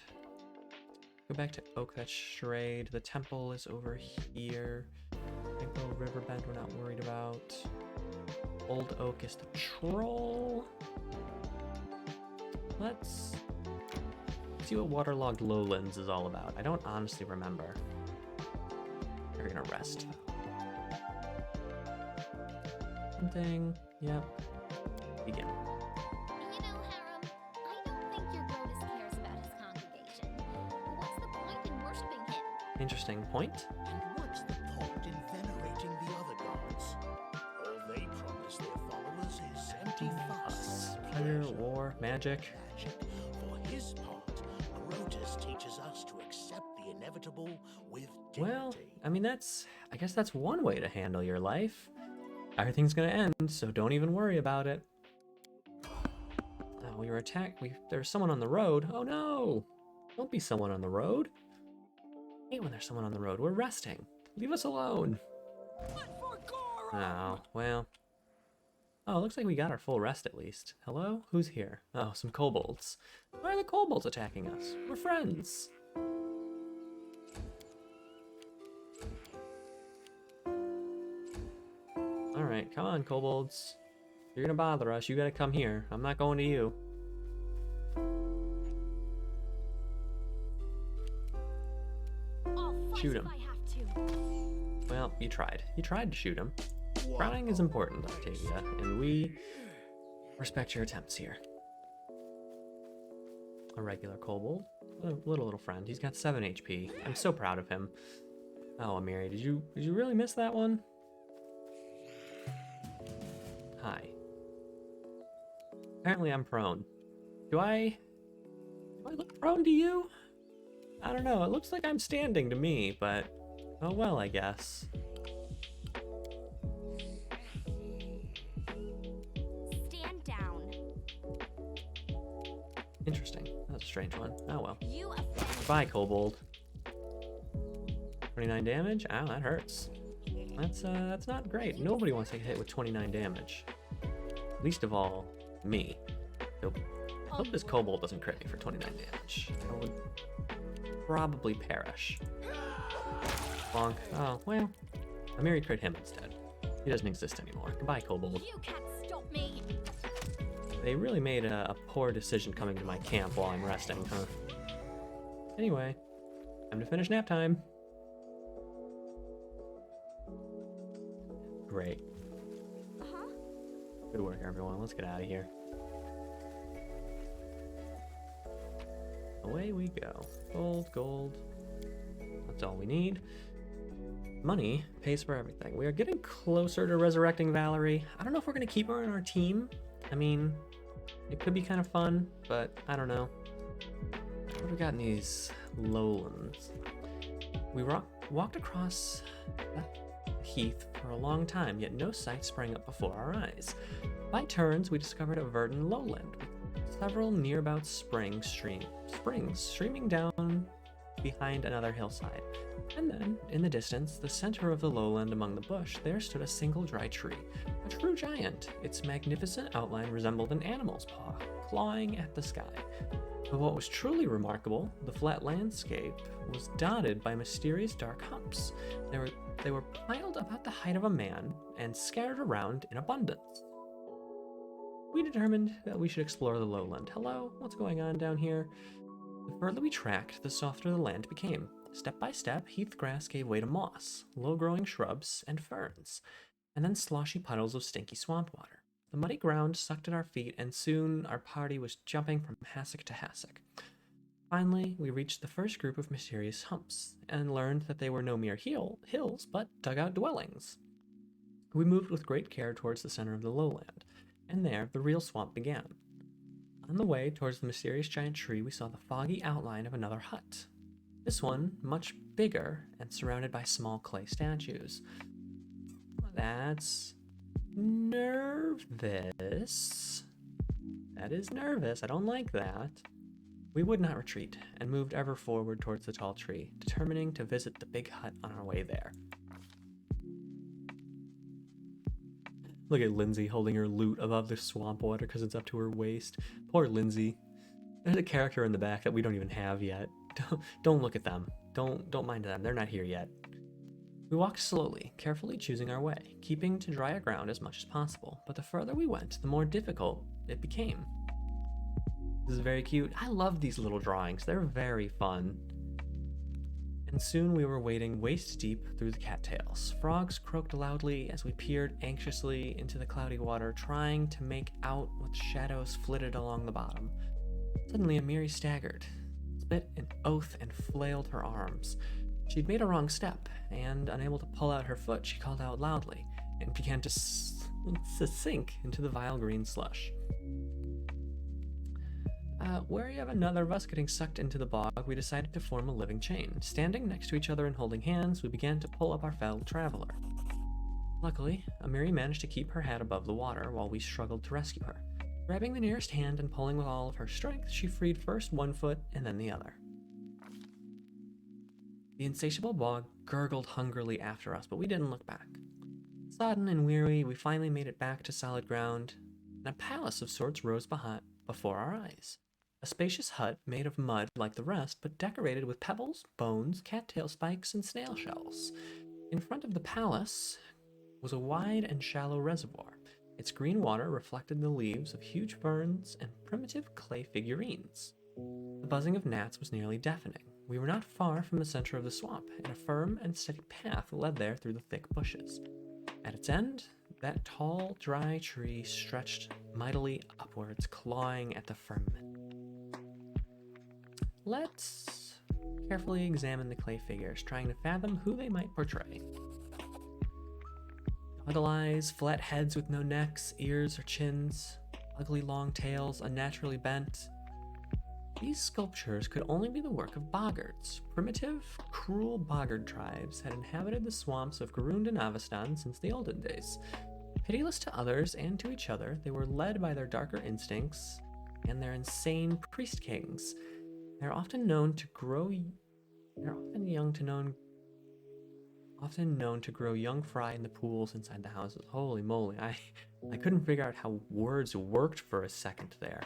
Go back to Oakfetch Shrade. The temple is over here. Rainbow Riverbend we're not worried about. Old Oak is the troll. Let's see what waterlogged lowlands is all about. I don't honestly remember. We're gonna rest. Something. Yep. Begin. You know, Harem, I don't think your Brodus cares about his congregation. What's the point in worshipping him? Interesting point. And what's the point in venerating the other gods? All they promise their followers is empty fuss, Fire, war, magic. magic. For his part, Grotus teaches us to accept the inevitable with dignity. Well, I mean, I guess that's one way to handle your life. Everything's gonna end, so don't even worry about it. We were attacked. There's someone on the road. Oh no! Don't be someone on the road. I hate when there's someone on the road. We're resting. Leave us alone. Oh, well. Oh, it looks like we got our full rest at least. Hello? Who's here? Oh, some kobolds. Why are the kobolds attacking us? We're friends. Alright, come on, kobolds. If you're gonna bother us, you gotta come here. I'm not going to you. I'll fight Shoot if him. I have to. Well, you tried. You tried to shoot him. Trying is important, Octavia, and we respect your attempts here. A regular kobold. A little friend. He's got 7 HP. I'm so proud of him. Oh, Amiri, did you really miss that one? Hi. Apparently I'm prone. Do I look prone to you? I don't know. It looks like I'm standing to me, but oh well, I guess. Stand down. Interesting. That's a strange one. Oh well. You offend. Bye, kobold. 29 damage? Ow, that hurts. That's not great. Nobody wants to get hit with 29 damage. Least of all, me. I hope this kobold doesn't crit me for 29 damage. I would probably perish. Bonk. Oh, well. Amiri crit him instead. He doesn't exist anymore. Goodbye, kobold. You can't stop me. They really made a poor decision coming to my camp while I'm resting, huh? Anyway, time to finish nap time. Great. Huh? Good work, everyone. Let's get out of here. Away we go. Gold. That's all we need. Money pays for everything. We are getting closer to resurrecting Valerie. I don't know if we're going to keep her on our team. I mean, it could be kind of fun, but I don't know. What have we got in these lowlands? We walked across the heath for a long time, yet no sight sprang up before our eyes. By turns, we discovered a verdant lowland with several nearby springs streaming down behind another hillside. And then, in the distance, the center of the lowland among the bush, there stood a single dry tree, a true giant. Its magnificent outline resembled an animal's paw, clawing at the sky. But what was truly remarkable, the flat landscape was dotted by mysterious dark humps. They were piled about the height of a man and scattered around in abundance. We determined that we should explore the lowland. Hello, what's going on down here? The further we tracked, the softer the land became. Step by step, heath grass gave way to moss, low-growing shrubs, and ferns, and then sloshy puddles of stinky swamp water. The muddy ground sucked at our feet, and soon our party was jumping from hassock to hassock. Finally, we reached the first group of mysterious humps, and learned that they were no mere hills, but dugout dwellings. We moved with great care towards the center of the lowland, and there the real swamp began. On the way towards the mysterious giant tree, we saw the foggy outline of another hut. This one, much bigger and surrounded by small clay statues. That's nervous. That is nervous. I don't like that. We would not retreat and moved ever forward towards the tall tree, determining to visit the big hut on our way there. Look at Lindsay holding her loot above the swamp water because it's up to her waist. Poor Lindsay. There's a character in the back that we don't even have yet. Don't look at them. Don't mind them. They're not here yet. We walked slowly, carefully choosing our way, keeping to drier ground as much as possible. But the further we went, the more difficult it became. This is very cute. I love these little drawings. They're very fun. And soon we were wading waist deep through the cattails. Frogs croaked loudly as we peered anxiously into the cloudy water, trying to make out what shadows flitted along the bottom. Suddenly, Amiri staggered, spit an oath, and flailed her arms. She'd made a wrong step, and unable to pull out her foot, she called out loudly and began to sink into the vile green slush. Wary of another of us getting sucked into the bog, we decided to form a living chain. Standing next to each other and holding hands, we began to pull up our fellow traveler. Luckily, Amiri managed to keep her head above the water while we struggled to rescue her. Grabbing the nearest hand and pulling with all of her strength, she freed first one foot and then the other. The insatiable bog gurgled hungrily after us, but we didn't look back. Sodden and weary, we finally made it back to solid ground, and a palace of sorts rose before our eyes. A spacious hut made of mud like the rest, but decorated with pebbles, bones, cattail spikes, and snail shells. In front of the palace was a wide and shallow reservoir. Its green water reflected the leaves of huge ferns and primitive clay figurines. The buzzing of gnats was nearly deafening. We were not far from the center of the swamp, and a firm and steady path led there through the thick bushes. At its end, that tall, dry tree stretched mightily upwards, clawing at the firmament. Let's carefully examine the clay figures, trying to fathom who they might portray. Goggle eyes, flat heads with no necks, ears, or chins, ugly long tails, unnaturally bent. These sculptures could only be the work of boggards. Primitive, cruel boggard tribes had inhabited the swamps of Garund and Avestan since the olden days. Pitiless to others and to each other, they were led by their darker instincts and their insane priest kings. They're often known to grow young fry in the pools inside the houses. Holy moly, I couldn't figure out how words worked for a second there.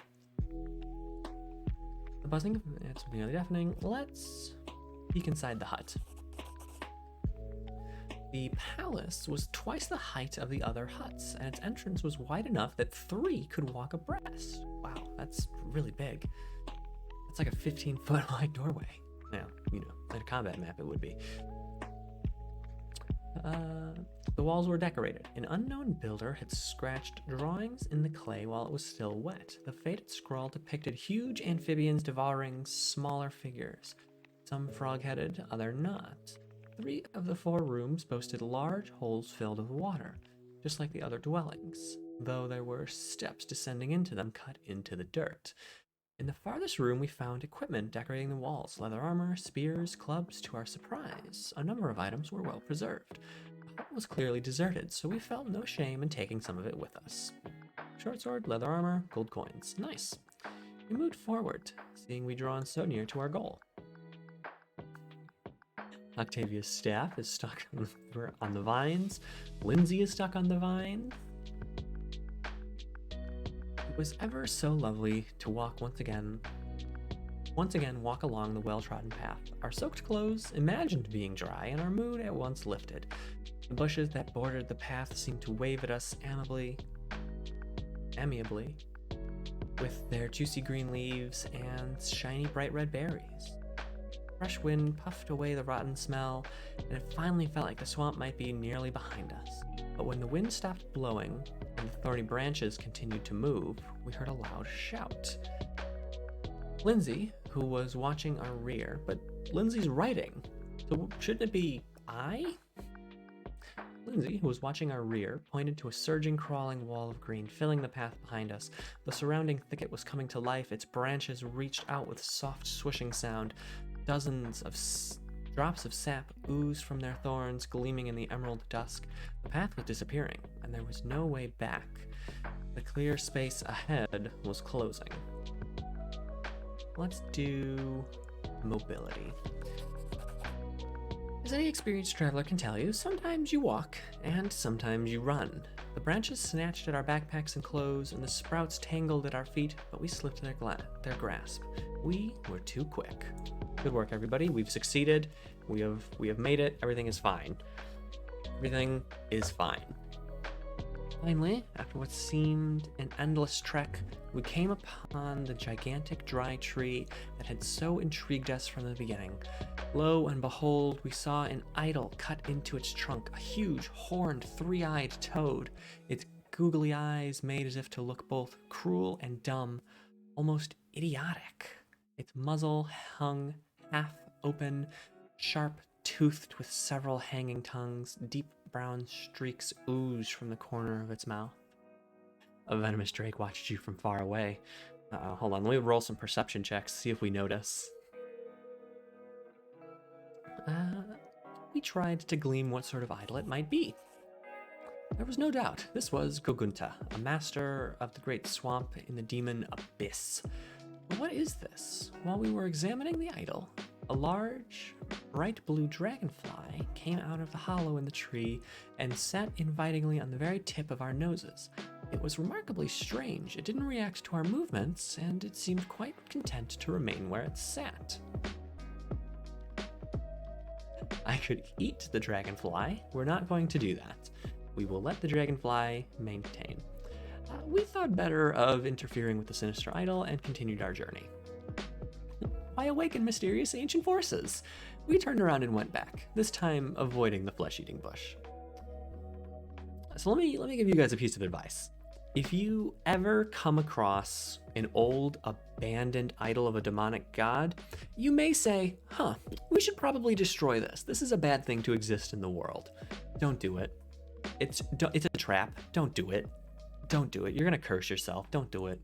The buzzing, it's nearly deafening. Let's peek inside the hut. The palace was twice the height of the other huts, and its entrance was wide enough that 3 could walk abreast. Wow, that's really big. It's like a 15-foot wide doorway. Now, in a combat map it would be. The walls were decorated. An unknown builder had scratched drawings in the clay while it was still wet. The faded scrawl depicted huge amphibians devouring smaller figures, some frog-headed, other not. 3 of the 4 rooms boasted large holes filled with water, just like the other dwellings, though there were steps descending into them cut into the dirt. In the farthest room, we found equipment decorating the walls, leather armor, spears, clubs. To our surprise, a number of items were well preserved. The hut was clearly deserted, so we felt no shame in taking some of it with us. Short sword, leather armor, gold coins. Nice. We moved forward, seeing we drawn so near to our goal. Octavia's staff is stuck on the vines. Lindsay is stuck on the vine. It was ever so lovely to walk once again walk along the well-trodden path. Our soaked clothes imagined being dry, and our mood at once lifted. The bushes that bordered the path seemed to wave at us amiably, with their juicy green leaves and shiny bright red berries. Fresh wind puffed away the rotten smell, and it finally felt like the swamp might be nearly behind us. But when the wind stopped blowing and the thorny branches continued to move, we heard a loud shout. Lindsay, who was watching our rear, but Lindsay's writing, so shouldn't it be I? Lindsay, who was watching our rear, pointed to a surging, crawling wall of green filling the path behind us. The surrounding thicket was coming to life. Its branches reached out with soft swishing sound. Dozens of drops of sap oozed from their thorns, gleaming in the emerald dusk. The path was disappearing, and there was no way back. The clear space ahead was closing. Let's do mobility. As any experienced traveler can tell you, sometimes you walk, and sometimes you run. The branches snatched at our backpacks and clothes, and the sprouts tangled at our feet, but we slipped their grasp. We were too quick. Good work, everybody. We've succeeded. We have made it. Everything is fine. Everything is fine. Finally, after what seemed an endless trek, we came upon the gigantic dry tree that had so intrigued us from the beginning. Lo and behold, we saw an idol cut into its trunk, a huge, horned, three-eyed toad, its googly eyes made as if to look both cruel and dumb, almost idiotic. Its muzzle hung half open, sharp-toothed with several hanging tongues. Deep brown streaks oozed from the corner of its mouth. A venomous drake watched you from far away. Uh-oh, hold on, let me roll some perception checks, see if we notice. We tried to glean what sort of idol it might be. There was no doubt, this was Gogunta, a master of the great swamp in the demon abyss. But what is this? While we were examining the idol, a large, bright blue dragonfly came out of the hollow in the tree and sat invitingly on the very tip of our noses. It was remarkably strange. It didn't react to our movements, and it seemed quite content to remain where it sat. I could eat the dragonfly. We're not going to do that. We will let the dragonfly maintain. We thought better of interfering with the sinister idol and continued our journey. I awakened mysterious ancient forces. We turned around and went back, this time avoiding the flesh-eating bush. So let me give you guys a piece of advice. If you ever come across an old, abandoned idol of a demonic god, you may say, we should probably destroy this. This is a bad thing to exist in the world. Don't do it. It's a trap. Don't do it. Don't do it. You're gonna curse yourself. Don't do it.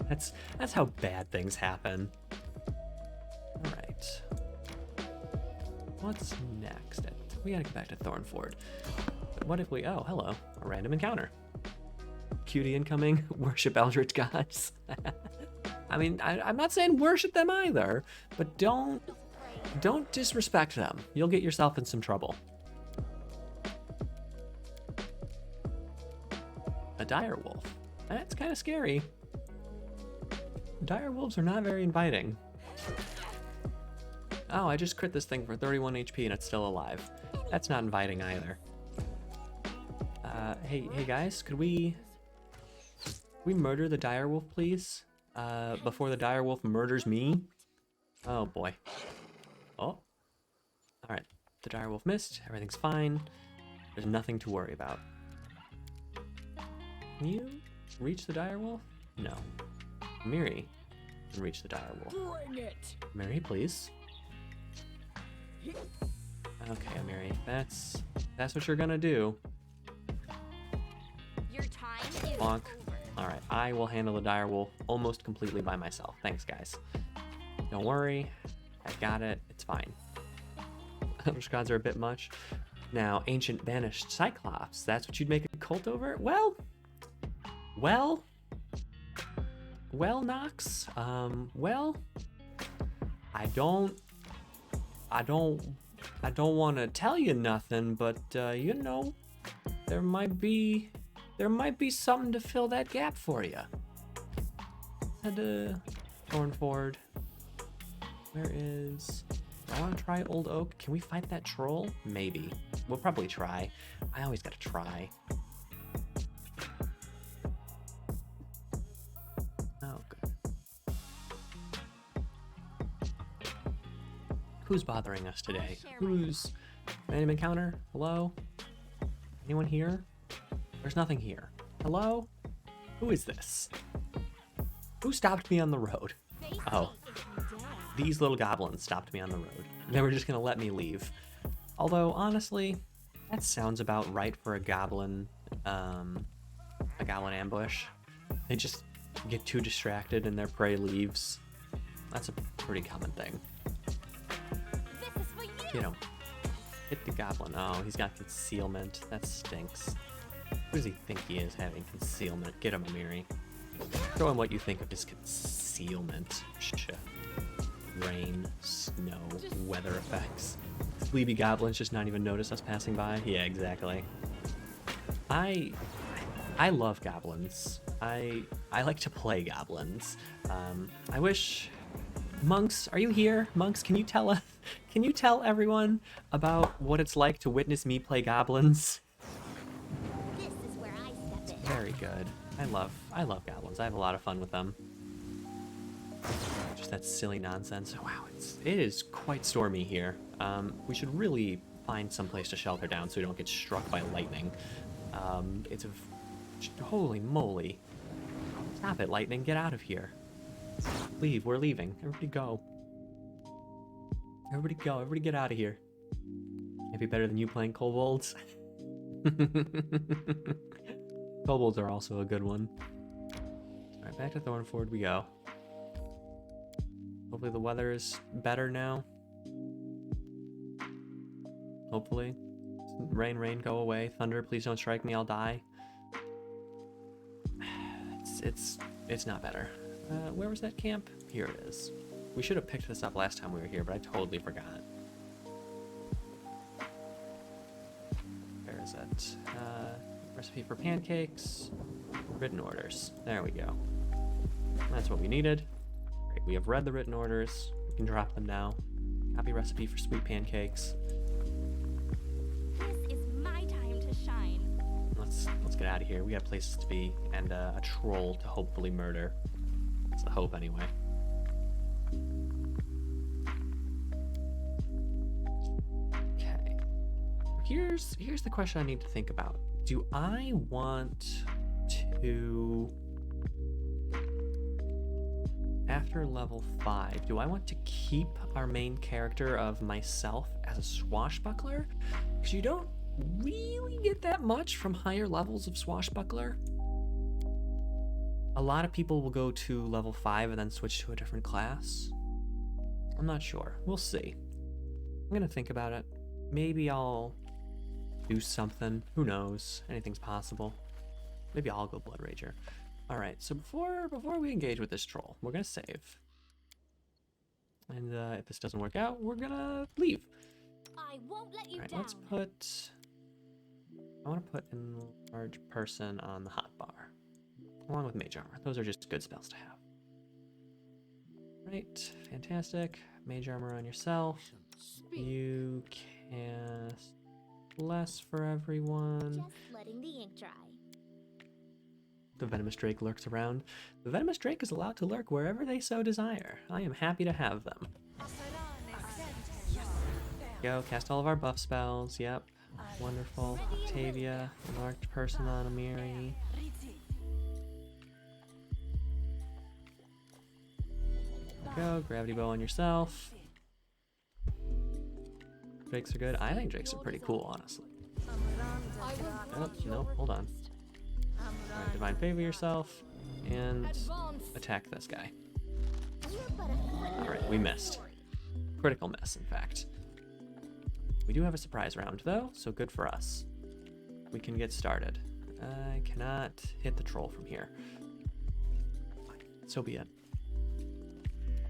That's how bad things happen. All right. What's next? We gotta get back to Thornford. But what if we? Oh, hello. A random encounter. Cutie incoming. Worship eldritch gods. I mean, I'm not saying worship them either, but don't disrespect them. You'll get yourself in some trouble. A dire wolf. That's kind of scary. Dire wolves are not very inviting. Oh, I just crit this thing for 31 HP and it's still alive. That's not inviting either. Hey guys, could we murder the dire wolf, please? Before the dire wolf murders me? Oh boy. Oh. Alright, the dire wolf missed. Everything's fine. There's nothing to worry about. Can you reach the dire wolf? No. Miri can reach the dire wolf. Bring it. Miri, please. Okay, Miri, that's what you're gonna do. Your time is Bonk. over. Alright, I will handle the dire wolf almost completely by myself. Thanks, guys. Don't worry. I got it. It's fine. Eldritch gods are a bit much. Now, ancient banished cyclops. That's what you'd make a cult over? Well, Nox. Well, I don't want to tell you nothing, but you know, there might be something to fill that gap for you. And Thornford. Where is? I want to try Old Oak. Can we fight that troll? Maybe. We'll probably try. I always gotta try. Oh, good. Who's bothering us today? Who's... Random encounter? Hello? Anyone here? There's nothing here. Hello? Who is this? Who stopped me on the road? Oh. These little goblins stopped me on the road. They were just gonna let me leave. Although, honestly, that sounds about right for a goblin ambush. They just get too distracted and their prey leaves. That's a pretty common thing. This is for you. Get him. Hit the goblin. Oh, he's got concealment. That stinks. Who does he think he is having concealment? Get him, Amiri. Show him what you think of his concealment. Rain, snow, weather effects. Sleepy goblins just not even notice us passing by. Yeah, exactly. I love goblins. I like to play goblins. I wish... Monks, are you here? Monks, can you tell everyone about what it's like to witness me play goblins? This is where Very good. I love goblins. I have a lot of fun with them. Just that silly nonsense. Wow, it is quite stormy here. We should really find some place to shelter down so we don't get struck by lightning. Holy moly. Stop it, lightning. Get out of here. Leave. We're leaving. Everybody go. Everybody go. Everybody get out of here. Maybe better than you playing kobolds. Kobolds are also a good one. Alright, back to Thornford we go. Hopefully the weather is better now. Hopefully. Rain, go away. Thunder, please don't strike me, I'll die. It's not better. Where was that camp? Here it is. We should have picked this up last time we were here, but I totally forgot. Where is it? Recipe for pancakes. Written orders. There we go. That's what we needed. Great, we have read the written orders. We can drop them now. Copy recipe for sweet pancakes. This is my time to shine. Let's get out of here. We got places to be and a troll to hopefully murder. That's the hope anyway. Okay. Here's the question I need to think about. Do I want to, after level 5, do I want to keep our main character of myself as a swashbuckler? Because you don't really get that much from higher levels of swashbuckler. A lot of people will go to level 5 and then switch to a different class. I'm not sure. We'll see. I'm gonna think about it. Maybe I'll do something. Who knows? Anything's possible. Maybe I'll go Blood Rager. Alright, so before we engage with this troll, we're gonna save. And if this doesn't work out, we're gonna leave. I won't let you Alright, down. let's put... I want to put Enlarge Person on the hotbar, along with Mage Armor. Those are just good spells to have. Right, fantastic. Mage Armor on yourself. You cast less for everyone. Just letting the ink dry. The Venomous Drake lurks around. The Venomous Drake is allowed to lurk wherever they so desire. I am happy to have them. Go, cast all of our buff spells. Yep. Wonderful. Octavia, Enlarged Person on Amiri. Go, Gravity Bow on yourself. Drakes are good. I think Drakes are pretty cool, honestly. Oh, nope, hold on. Alright, Divine Favor yourself, and attack this guy. Alright, we missed. Critical miss, in fact. We do have a surprise round, though, so good for us. We can get started. I cannot hit the troll from here. Fine, so be it.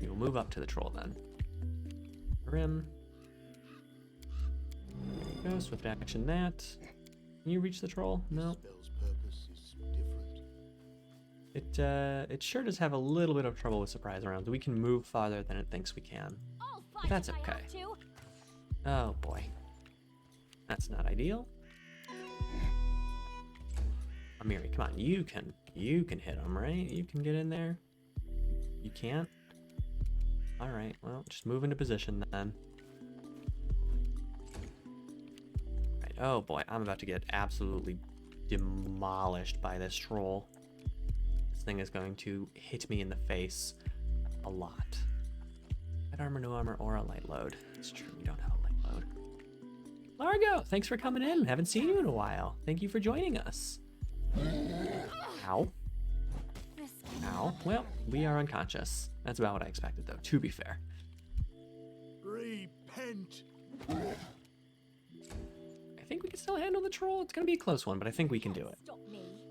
We will move up to the troll, then. Rim. There you go, swift action that. Can you reach the troll? No. Spell's purpose is different. It sure does have a little bit of trouble with surprise rounds. We can move farther than it thinks we can. But that's okay. Oh boy. That's not ideal. Amiri, come on, you can hit him, right? You can get in there. You can't? Alright, well, just move into position then. Right, oh boy, I'm about to get absolutely demolished by this troll. This thing is going to hit me in the face a lot. Light armor, no armor, or a light load. It's true, we don't have a light load. Largo, thanks for coming in. Haven't seen you in a while. Thank you for joining us. Ow. Ow. Well, we are unconscious. That's about what I expected, though, to be fair. Repent. I think we can still handle the troll. It's going to be a close one, but I think we can do it. Stop me.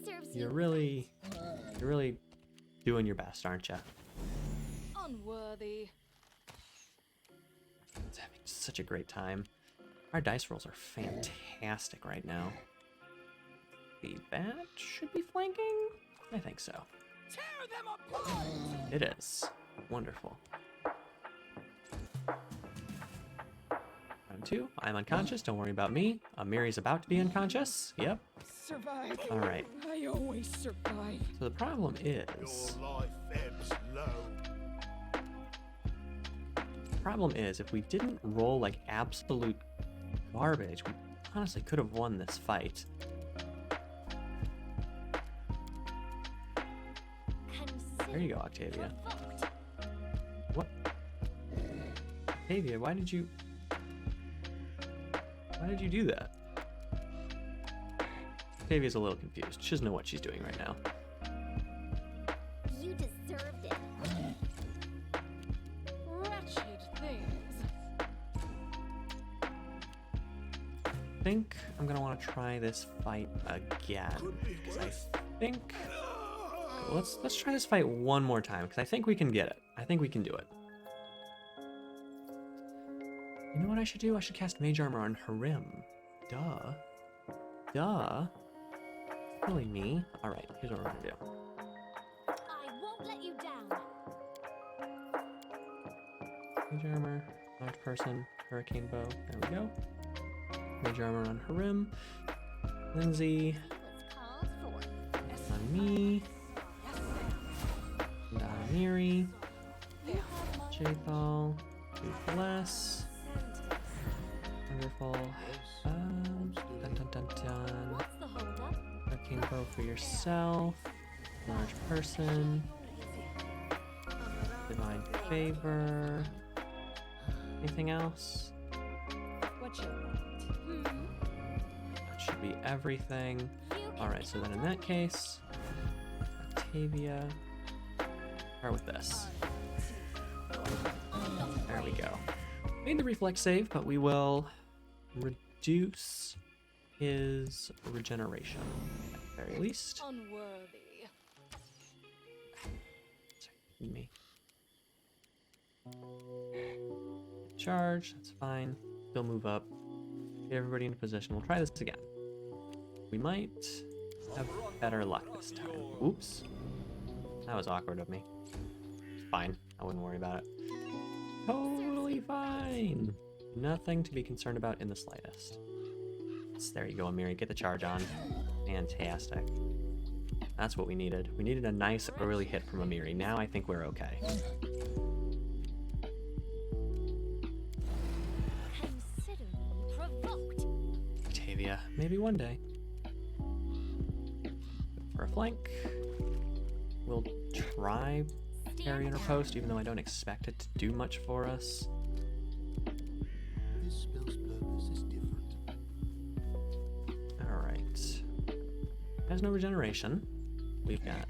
Serves You're you really doing your best, aren't you? Unworthy. It's having such a great time. Our dice rolls are fantastic right now. The bat should be flanking? I think so. Tear them apart! It is. Wonderful. too. I'm unconscious. Don't worry about me. Miri's about to be unconscious. Yep. Survive. All right. I always survive. So the problem is, Your life ebbs low. if we didn't roll like absolute garbage, we honestly could have won this fight. There you go, Octavia. What? Octavia, why did you do that? Octavia's a little confused. She doesn't know what she's doing right now. You deserved it. Wretched things. I think I'm gonna want to try this fight again. Because I think let's try this fight one more time, because I think we can get it. I think we can do it. You know what I should do? I should cast Mage Armor on Harim. Duh. Silly me. Alright, here's what we're gonna do. I won't let you down. Mage Armor, large person, Hurricane Bow. There we go. Mage Armor on Harim. Lindsay. It was called forth. On me. And on Miri. Jathal. Do bless. Wonderful. Dun dun dun dun. What's the holdup? Hurricane Bow for yourself. Large person. Divine Favor. Anything else? What you want? That should be everything. Alright, so then in that case, Octavia. Start with this. There we go. Made the reflex save, but we will reduce his regeneration at the very least. Unworthy. Sorry, me. Charge, that's fine. Still move up. Get everybody into position. We'll try this again. We might have better luck this time. Oops. That was awkward of me. Fine. I wouldn't worry about it. Totally fine. Nothing to be concerned about in the slightest. So there you go, Amiri. Get the charge on. Fantastic. That's what we needed. We needed a nice early hit from Amiri. Now I think we're okay. Consider me provoked. Octavia, maybe one day. For a flank, we'll try parry in her post, even though I don't expect it to do much for us. This spell's purpose is different. Alright. Has no regeneration. We've got...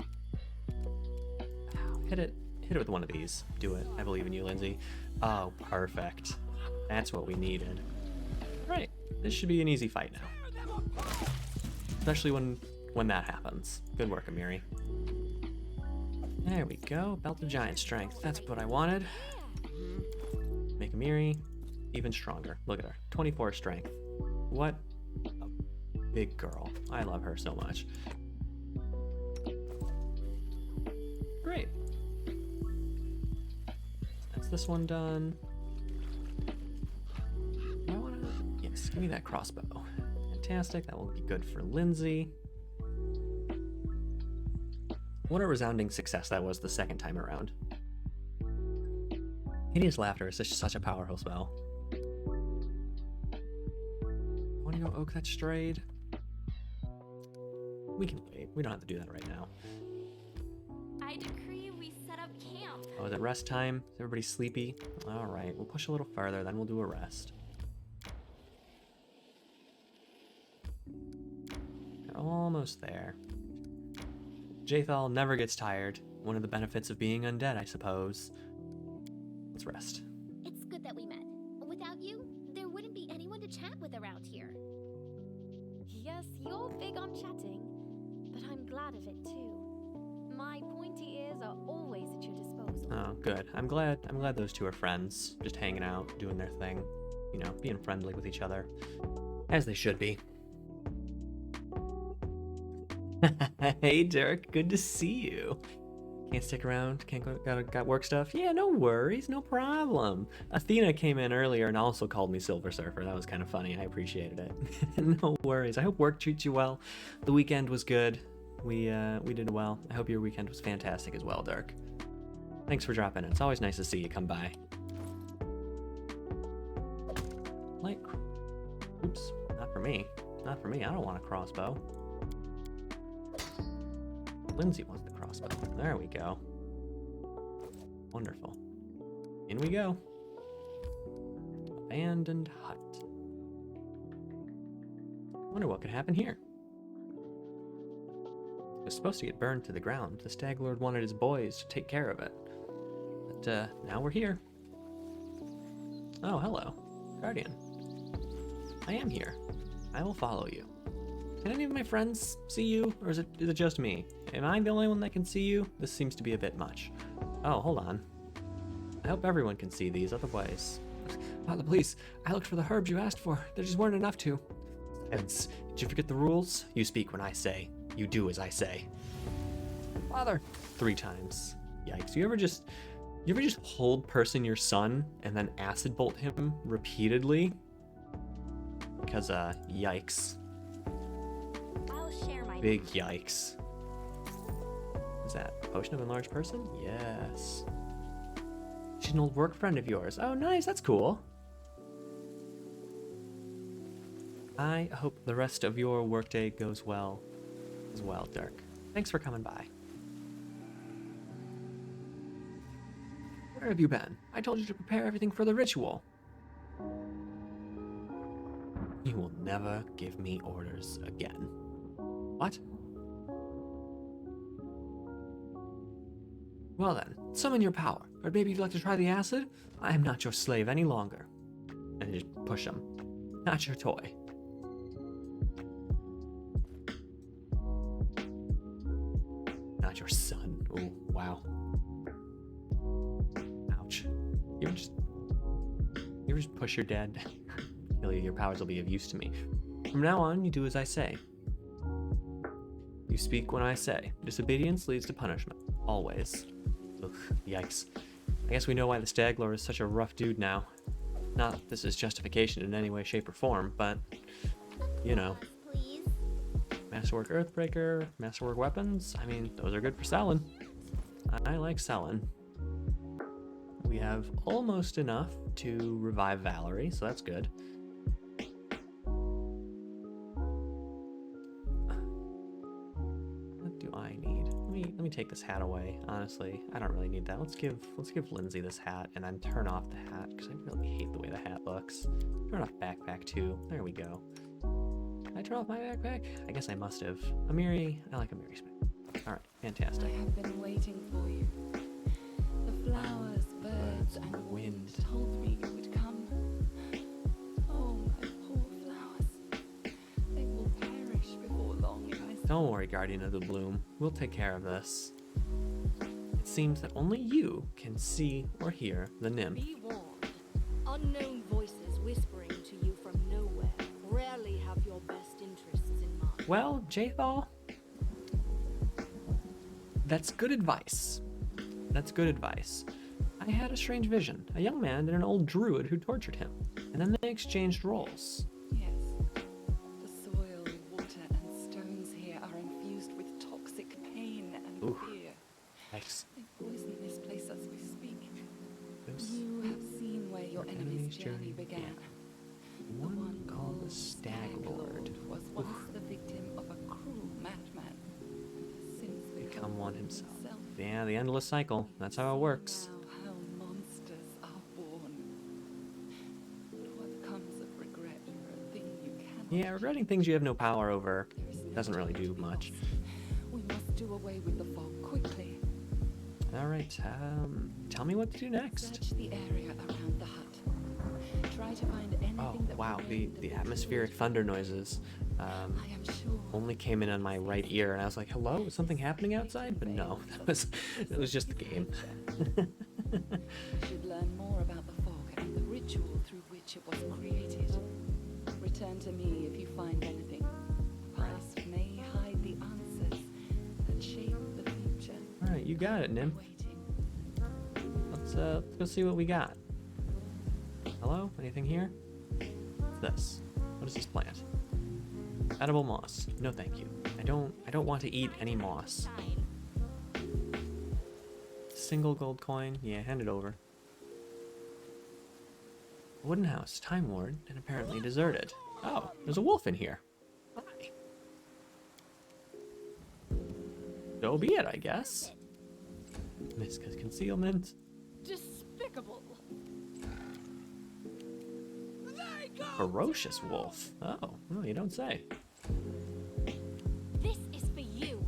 Hit it with one of these. Do it. I believe in you, Lindsay. Oh, perfect. That's what we needed. Right. This should be an easy fight now. Especially when that happens. Good work, Amiri. There we go. Belt of Giant Strength. That's what I wanted. Make Amiri even stronger. Look at her. 24 strength. What a big girl. I love her so much. Great. That's this one done. I want to... Yes, give me that crossbow. Fantastic. That will be good for Lindsay. What a resounding success that was the second time around. Hideous Laughter is such a powerful spell. I want to go Oak that strayed. We can wait. We don't have to do that right now. I decree we set up camp. Oh, is it rest time? Is everybody sleepy? Alright, we'll push a little further, then we'll do a rest. We're almost there. Jathal never gets tired. One of the benefits of being undead, I suppose. Let's rest. It's good that we met. Without you, there wouldn't be anyone to chat with around here. Yes, you're big on chatting, but I'm glad of it too. My pointy ears are always at your disposal. Oh, good. I'm glad those two are friends. Just hanging out, doing their thing. You know, being friendly with each other. As they should be. Hey, Dirk. Good to see you. Can't stick around. Can't go. Got work stuff. Yeah, no worries, no problem. Athena came in earlier and also called me Silver Surfer. That was kind of funny. I appreciated it. No worries. I hope work treats you well. The weekend was good. We did well. I hope your weekend was fantastic as well, Dirk. Thanks for dropping in. It's always nice to see you come by. Like, oops, not for me. Not for me. I don't want a crossbow. Lindsay wants the crossbow. There we go. Wonderful. In we go. Abandoned hut. Wonder what could happen here. It was supposed to get burned to the ground. The Stag Lord wanted his boys to take care of it. But now we're here. Oh, hello. Guardian. I am here. I will follow you. Can any of my friends see you, or is it just me? Am I the only one that can see you? This seems to be a bit much. Oh, hold on. I hope everyone can see these, otherwise... The police. I looked for the herbs you asked for. There just weren't enough to. Heavens, did you forget the rules? You speak when I say. You do as I say. Father. 3 times. Yikes. You ever just hold person your son and then acid bolt him repeatedly? Because, yikes. I'll share my Big yikes. Is that a potion of enlarged person? Yes. She's an old work friend of yours. Oh, nice. That's cool. I hope the rest of your workday goes well as well, Dirk. Thanks for coming by. Where have you been? I told you to prepare everything for the ritual. You will never give me orders again. What? Well then, summon your power. Or maybe you'd like to try the acid? I am not your slave any longer. And just push him. Not your toy. Not your son. Oh, wow. Ouch. You ever just push your dad? Kill you. Your powers will be of use to me. From now on, you do as I say. You speak when I say. Disobedience leads to punishment. Always. Ugh, yikes. I guess we know why the Stag Lord is such a rough dude now. Not that this is justification in any way, shape, or form, but, you know. please. Masterwork Earthbreaker, Masterwork Weapons, I mean, those are good for selling. I like selling. We have almost enough to revive Valerie, so that's good. What do I need? Let me take this hat away. Honestly, I don't really need that. Let's give Lindsay this hat and then turn off the hat because I really hate the way the hat looks. Turn off backpack too. There we go. Did I turn off my backpack? I guess I must have. Amiri, I like Amiri's backpack. All right, fantastic. I have been waiting for you. The flowers, birds, and the wind told me you would come. Oh, my poor flowers. They will perish before long if I... Don't worry, Guardian of the Bloom. We'll take care of this. It seems that only you can see or hear the nymph. Be warned. Unknown voices whispering to you from nowhere rarely have your best interests in mind. Well, Jathal, that's good advice. That's good advice. I had a strange vision. A young man and an old druid who tortured him. And then they exchanged roles. Yes. The soil, water, and stones here are infused with toxic pain and Ooh. fear. Yikes. They poison this place as we speak. This You have seen where your enemy's journey began. The one called the Stag Lord. Was once the victim of a cruel madman. Has since Become one himself. Yeah, the endless cycle. That's how it works. Now how monsters are born. But what comes of regret, you're a thing you cannot. Yeah, regretting things you have no power over There is no doesn't really time do to be much. lost. We must do away with the fog quickly. All right, tell me what to do next. Search the area around the hut. Try to find anything Oh, that wow, remained of the atmospheric thunder noises I am sure. only came in on my right ear, and I was like, hello, is something happening outside? But no, it was just the game. You should learn more about the fog and the ritual through which it was created. Return to me if you find anything. The past may hide the answers that shape the future. All right, you got it, Nim. Waiting. Let's go see what we got. Hello? Anything here? What's this? What is this plant? Edible moss. No, thank you. I don't want to eat any moss. Single gold coin. Yeah, hand it over. Wooden house, time worn, and apparently deserted. Oh, there's a wolf in here. Hi. So be it, I guess. Miska's concealment. Despicable. Ferocious wolf. Oh, well, you don't say. This is for you.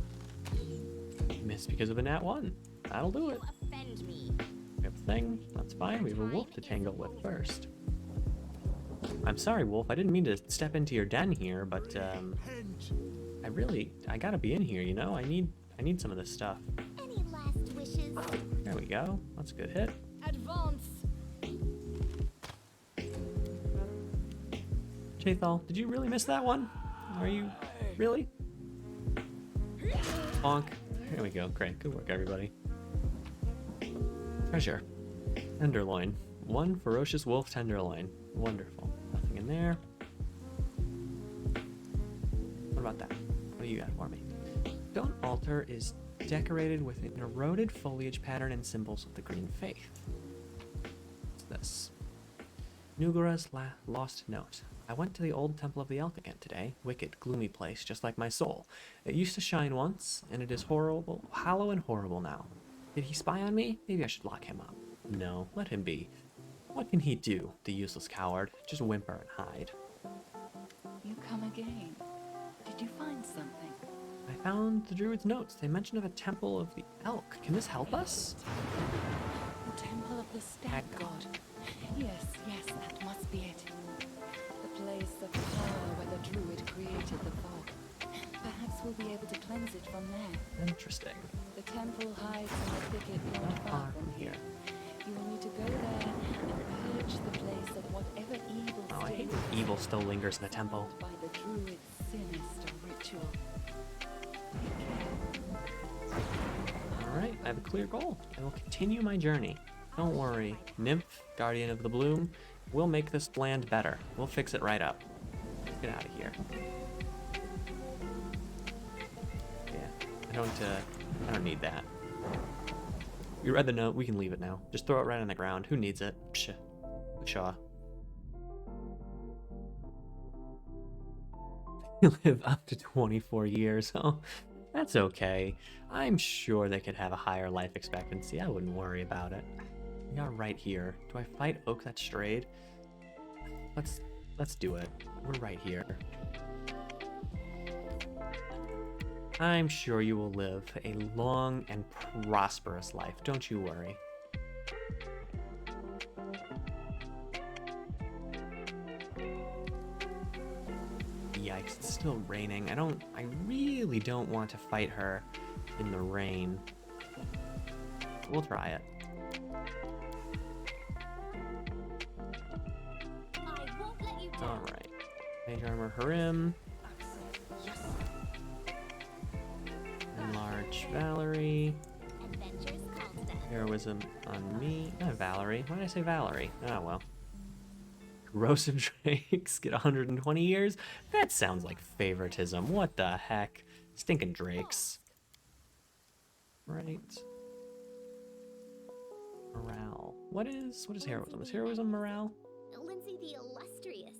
Missed because of a nat 1. That'll do it. You offend me. We have a thing. That's fine. We have a wolf to tangle with first. I'm sorry, wolf. I didn't mean to step into your den here, but I gotta be in here, you know? I need some of this stuff. Any last wishes? There we go. That's a good hit. Advance. Chathal, did you really miss that one? Are you really? Bonk. There we go. Great. Good work, everybody. Treasure. Tenderloin. 1 ferocious wolf tenderloin. Wonderful. Nothing in there. What about that? What do you got for me? Stone altar is decorated with an eroded foliage pattern and symbols of the green faith. What's this? Nugara's lost note. I went to the old temple of the elk again today. Wicked, gloomy place, just like my soul. It used to shine once, and it is horrible, hollow and horrible now. Did he spy on me? Maybe I should lock him up. No, let him be. What can he do, the useless coward? Just whimper and hide. You come again. Did you find something? I found the druid's notes. They mention of a temple of the elk. Can this help us? The temple of the stag god. Yes, that must be it. The place of power where the druid created the fog. Perhaps we'll be able to cleanse it from there. Interesting. The temple hides in the thicket not far from here. You will need to go there and purge the place of whatever evil Oh, I still hate when evil still lingers in the temple. by the druid's sinister ritual. Alright, I have a clear goal. I will continue my journey. Don't worry, Nymph, Guardian of the Bloom, we'll make this land better. We'll fix it right up. Let's get out of here. Yeah, I don't need that. We read the note, we can leave it now. Just throw it right on the ground. Who needs it? Psh. Pshaw. You live up to 24 years. Oh, that's okay. I'm sure they could have a higher life expectancy. I wouldn't worry about it. We are right here. Do I fight Oak that strayed? Let's do it. We're right here. I'm sure you will live a long and prosperous life. Don't you worry. Yikes, it's still raining. I really don't want to fight her in the rain. We'll try it. I won't let you down. Alright. Mage Armor Harim. Enlarge Valerie. Adventures called death. Heroism on me. Not Valerie. Why did I say Valerie? Oh, well. Corrosive Drakes get 120 years? That sounds like favoritism. What the heck? Stinking Drakes. Right. Morale. What is heroism? Is heroism morale? Lindsay the Illustrious.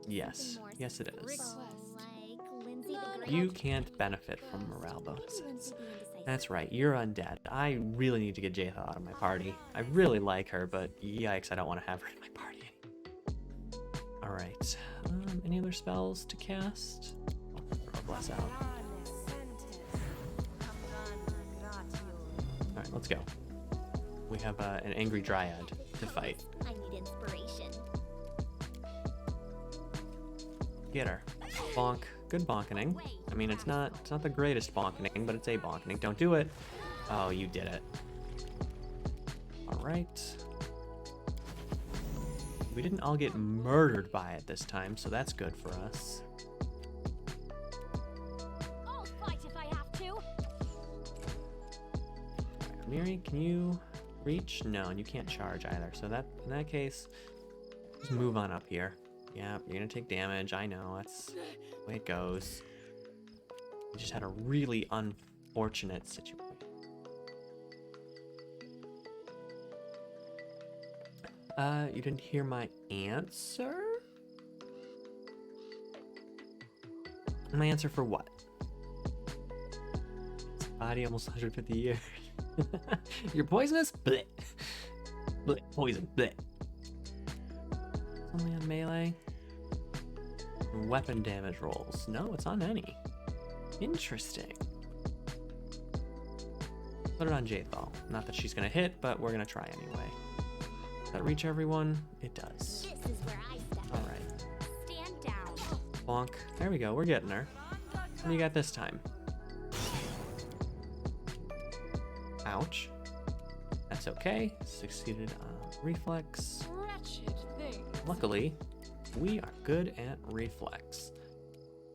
Yes. Something more Yes, it is. so, like Lindsay the Great. You can't benefit from morale bonuses. Lindsay the Indecisive. That's right, you're undead. I really need to get Jatha out of my party. I really like her, but yikes, I don't want to have her in my party anymore. Alright, any other spells to cast? I'll throw a bless out. Alright, let's go. We have an angry dryad to fight. I need inspiration. Get her. Bonk. Good bonkening. I mean, it's not the greatest bonkening, but it's a bonkening. Don't do it. Oh, you did it. Alright. We didn't all get murdered by it this time, so that's good for us. I'll fight if I have to. Alright, Miri, can you reach? No, and you can't charge either. So that in that case, just move on up here. Yeah, you're gonna take damage. I know, that's the way it goes. We just had a really unfortunate situation. You didn't hear my answer? My answer for what? Body almost 150 years. You're poisonous? Blech. Blech. Poison. Blech. Only on melee. Weapon damage rolls. No, it's on any. Interesting. Put it on Jathal. Not that she's gonna hit, but we're gonna try anyway. Does that reach everyone? It does. This is where I step in. Alright. Stand down. Bonk. There we go. We're getting her. What do you got this time? Ouch. That's okay. Succeeded on reflex. Wretched thing. Luckily, we are good at reflex.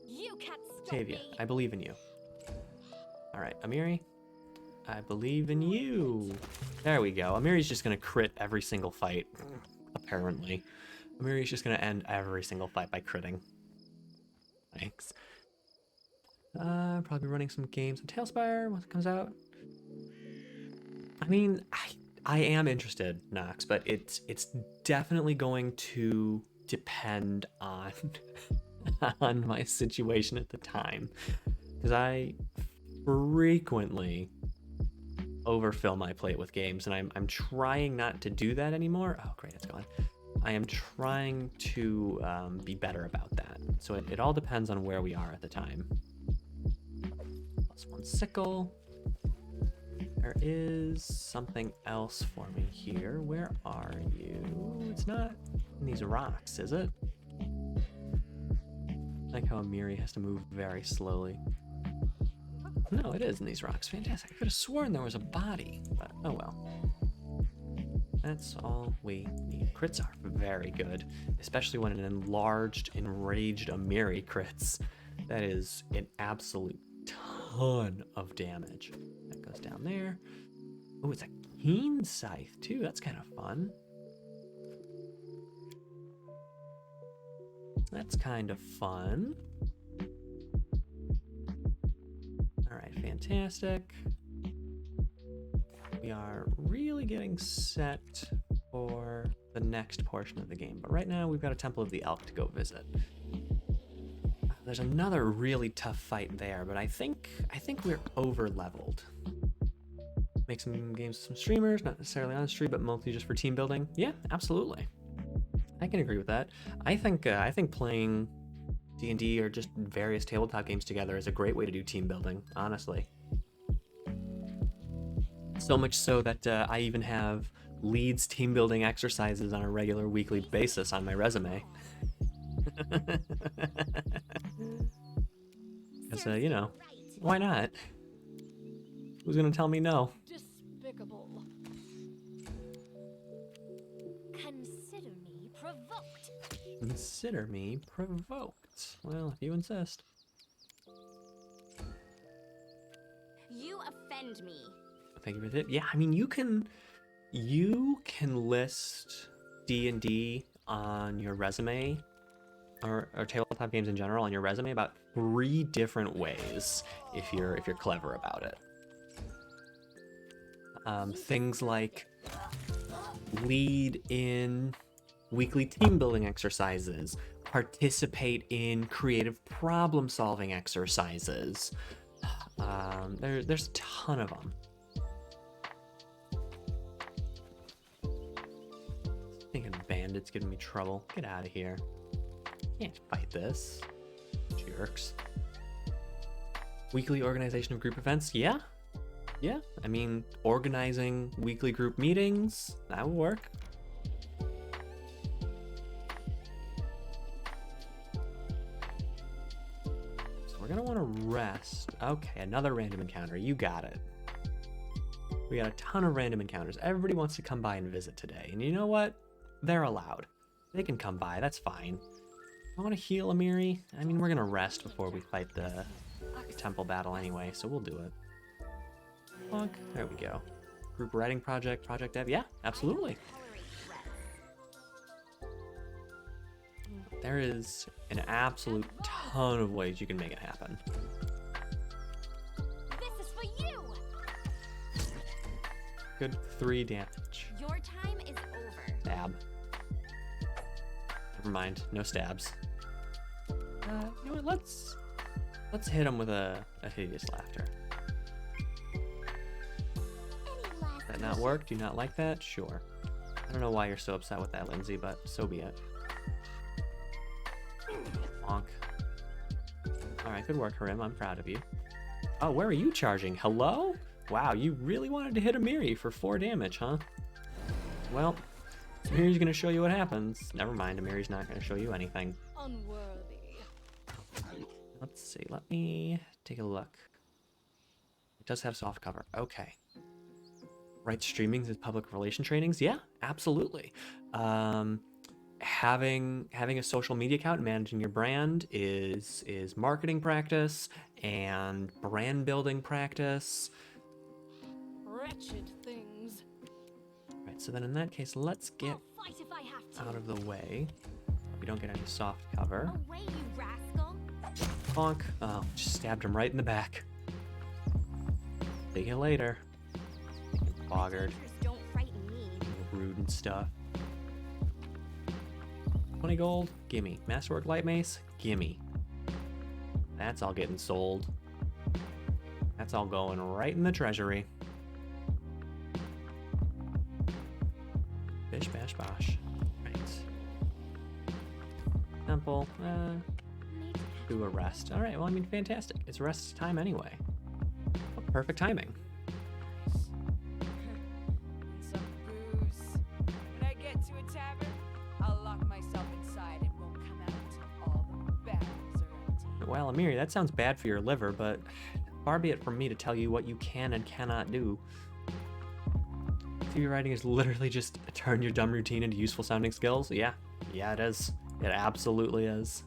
You can't stop Tavia, me. I believe in you. Alright, Amiri, I believe in you. There we go. Amiri's just gonna crit every single fight, apparently. Amiri's just gonna end every single fight by critting. Thanks. Probably running some games on Tailspire once it comes out. I mean, I am interested, Nox, but it's definitely going to depend on on my situation at the time, because I frequently overfill my plate with games, and I'm trying not to do that anymore. Oh great, it's gone. I am trying to be better about that, so it all depends on where we are at the time. +1 sickle. There is something else for me here. Where are you? It's not in these rocks, is it? I like how Amiri has to move very slowly. No, it is in these rocks. Fantastic. I could have sworn there was a body, but oh well. That's all we need. Crits are very good, especially when an enlarged, enraged Amiri crits. That is an absolute ton of damage. That goes down there. Oh, it's a keen scythe too. That's kind of fun. That's kind of fun. All right, fantastic. We are really getting set for the next portion of the game, but right now we've got a Temple of the Elk to go visit. There's another really tough fight there, but I think we're over leveled. Make some games with some streamers, not necessarily on stream, but mostly just for team building. Yeah, absolutely. I can agree with that. I think playing D&D or just various tabletop games together is a great way to do team building, honestly. So much so that I even have Leeds team building exercises on a regular weekly basis on my resume. Because, you know, why not? Who's gonna tell me no? Despicable. Consider me provoked. Consider me provoked. Well, if you insist. You offend me. Thank you for that. Yeah, I mean, you can list D&D on your resume, or tabletop games in general on your resume about 3 different ways if you're clever about it. Things like lead in weekly team building exercises, participate in creative problem solving exercises. There's a ton of them. Thinking bandits giving me trouble. Get out of here. Can't fight this. Jerks. Weekly organization of group events. Yeah. Yeah. I mean, organizing weekly group meetings. That would work. So we're going to want to rest. Okay, another random encounter. You got it. We got a ton of random encounters. Everybody wants to come by and visit today. And you know what? They're allowed. They can come by. That's fine. I want to heal Amiri. I mean, we're going to rest before we fight the temple battle anyway, so we'll do it. Bonk. There we go. group writing project, project dev. Yeah, absolutely. There is an absolute ton of ways you can make it happen. This is for you. Good 3 damage. Your time is over. Stab. Never mind, no stabs. You know what? Let's hit him with a hideous laughter. Any last That not work? Do you not like that? Sure. I don't know why you're so upset with that, Lindsay, but so be it. Bonk. Alright, good work, Harim. I'm proud of you. Oh, where are you charging? Hello? Wow, you really wanted to hit Amiri for 4 damage, huh? Well, Amiri's gonna show you what happens. Never mind, Amiri's not gonna show you anything. Unworthy. Let's see, let me take a look. It does have soft cover. Okay. Right streamings as public relation trainings? Yeah, absolutely. Having a social media account and managing your brand is marketing practice and brand building practice. Wretched things. Right, so then in that case, let's get I'll fight if I have to. out of the way. We don't get any soft cover. Away, you rascal. Bonk. Oh, just stabbed him right in the back. See you later. Boggart. Teachers don't frighten me. Rude and stuff. 20 gold? Gimme. Masterwork Light Mace? Gimme. That's all getting sold. That's all going right in the treasury. Bish bash bosh. Right. Temple. Need to catch Do a rest. Alright, well, I mean, fantastic. It's rest time anyway. Oh, perfect timing. Some booze. When I get to a tavern, I'll lock myself inside and won't come out until all the barrels are empty. Well, Amiri, that sounds bad for your liver, but far be it from me to tell you what you can and cannot do. TV writing is literally just turn your dumb routine into useful sounding skills. Yeah, it is. It absolutely is.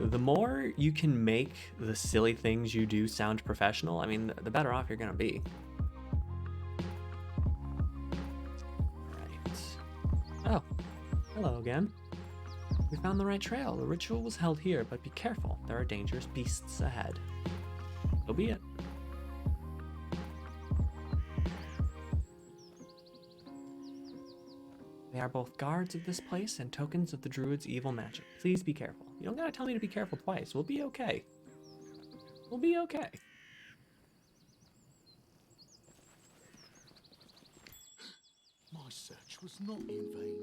The more you can make the silly things you do sound professional, I mean, the better off you're gonna be. Right. Oh, hello again. We found the right trail. The ritual was held here, but be careful. There are dangerous beasts ahead. So be it. They are both guards of this place and tokens of the druid's evil magic. Please be careful. You don't gotta tell me to be careful twice. We'll be okay. We'll be okay. My search was not in vain.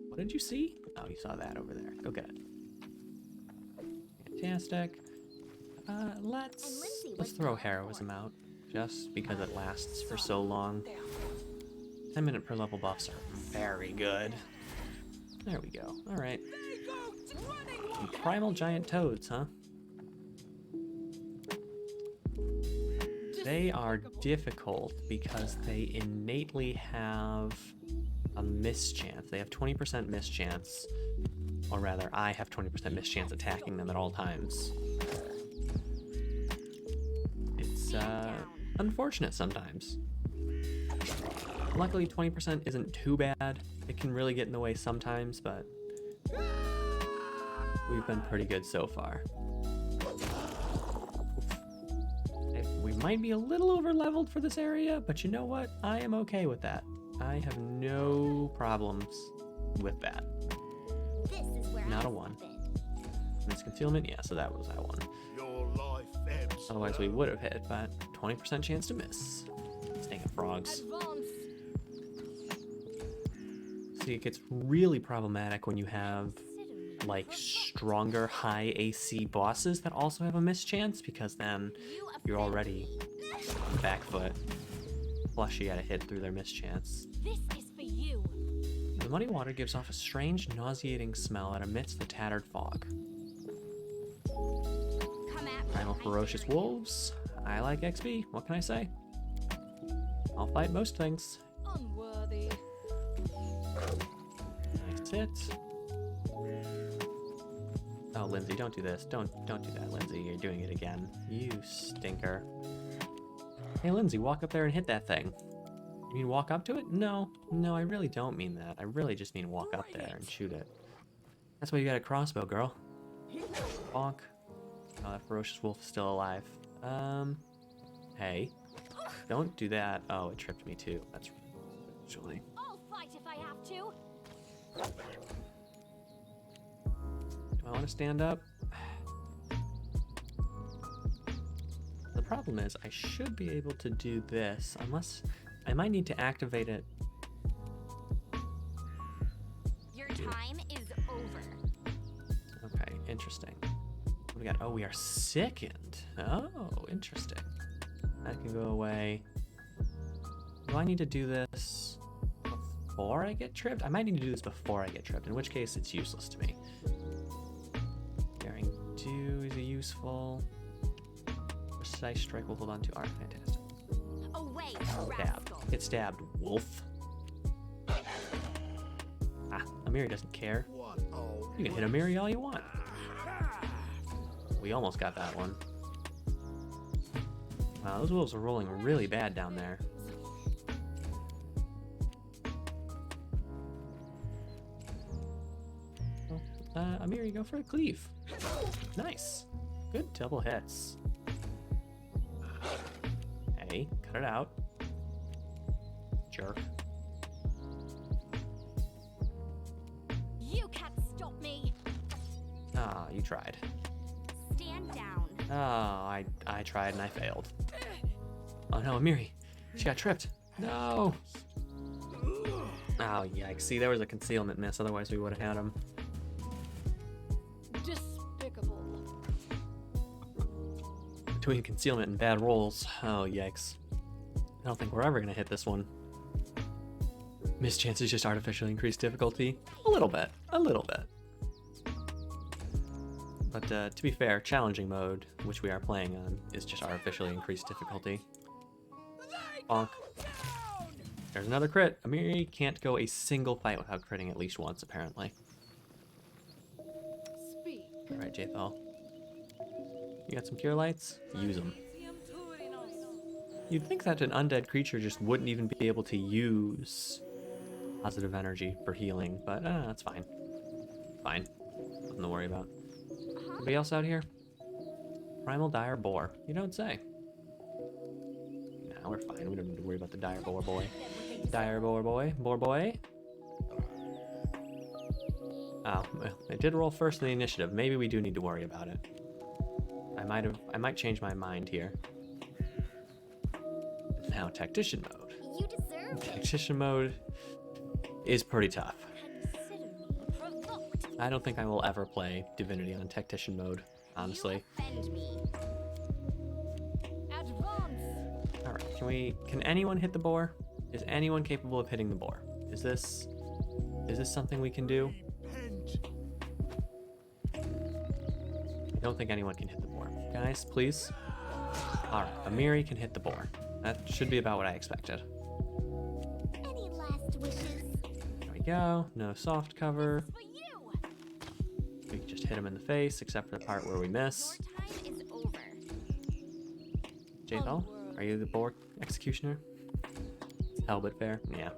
What did you see? Oh, you saw that over there. Go get it. Fantastic. Let's throw heroism out, just because it lasts for so long. 10-minute per level buffs are very good. There we go. All right. Some primal giant toads, huh? They are difficult because they innately have a mischance. They have 20% mischance, or rather, I have 20% mischance attacking them at all times. It's unfortunate sometimes. Luckily, 20% isn't too bad. It can really get in the way sometimes, but we've been pretty good so far. We might be a little over-leveled for this area, but you know what? I am okay with that. I have no problems with that. This is where Not I a 1. been. Miss concealment? Yeah, so that was that one. Your life ebbs. Otherwise, we would have hit, but 20% chance to miss. Stinking frogs. Advance. See, it gets really problematic when you have like stronger high AC bosses that also have a mischance, because then you're already on the back foot. Plus you gotta hit through their mischance. This is for you. The muddy water gives off a strange nauseating smell that emits the tattered fog. Come at me. Primal ferocious wolves. I like XP, what can I say? I'll fight most things. Unworthy. Nice hit. Oh, Lindsay, don't do this. Don't do that, Lindsay. You're doing it again. You stinker. Hey, Lindsay, walk up there and hit that thing. You mean walk up to it? No, I really don't mean that. I really just mean walk up there and shoot it. That's why you got a crossbow, girl. Bonk. Oh, that ferocious wolf is still alive. Hey. Don't do that. Oh, it tripped me too. That's actually. I'll fight if I have to. Do I want to stand up? The problem is I should be able to do this, unless I might need to activate it. Your time is over. Okay, interesting. What do we got? Oh, we are sickened. Oh, interesting. That can go away. Do I need to do this before I get tripped? I might need to do this before I get tripped, in which case it's useless to me. Daring do is a useful. Precise strike will hold on to art. Fantastic. Away, Stab. rascal. Get stabbed, wolf. Ah, Amiri doesn't care. You can hit Amiri all you want. We almost got that one. Wow, those wolves are rolling really bad down there. Amiri, go for a cleave. Nice. Good double hits. Hey, cut it out. Jerk. You can't stop me. Ah, you tried. Stand down. Oh, I tried and I failed. Oh no, Amiri. She got tripped. No. Oh, yikes. See, there was a concealment miss, otherwise we would have had him. Despicable. Between concealment and bad rolls. Oh, yikes. I don't think we're ever going to hit this one. Miss chances just artificially increase difficulty. A little bit. A little bit. But to be fair, challenging mode, which we are playing on, is just artificially increased difficulty. Bonk. There's another crit. Amiri can't go a single fight without critting at least once, apparently. Speak. Alright, Jathal. You got some cure lights? Use them. You'd think that an undead creature just wouldn't even be able to use positive energy for healing, but that's fine. Fine. Nothing to worry about. Anybody else out here? Primal dire boar. You don't say. Nah, we're fine. We don't need to worry about the dire boar boy. Dire boar boy. Boar boy. Oh, well, it did roll first in the initiative. Maybe we do need to worry about it. I might change my mind here. Now, tactician mode. You deserve it. Tactician mode is pretty tough. Consider me provoked. I don't think I will ever play Divinity on tactician mode, honestly. You offend me. Advance. Alright, can anyone hit the boar? Is anyone capable of hitting the boar? Is this something we can do? I don't think anyone can hit the boar. Guys, please. Alright, Amiri can hit the boar. That should be about what I expected. Any last wishes? There we go. No soft cover. For you. We can just hit him in the face, except for the part where we miss. Your time is over. Jathal, are you the boar executioner? Hell but fair. Yeah.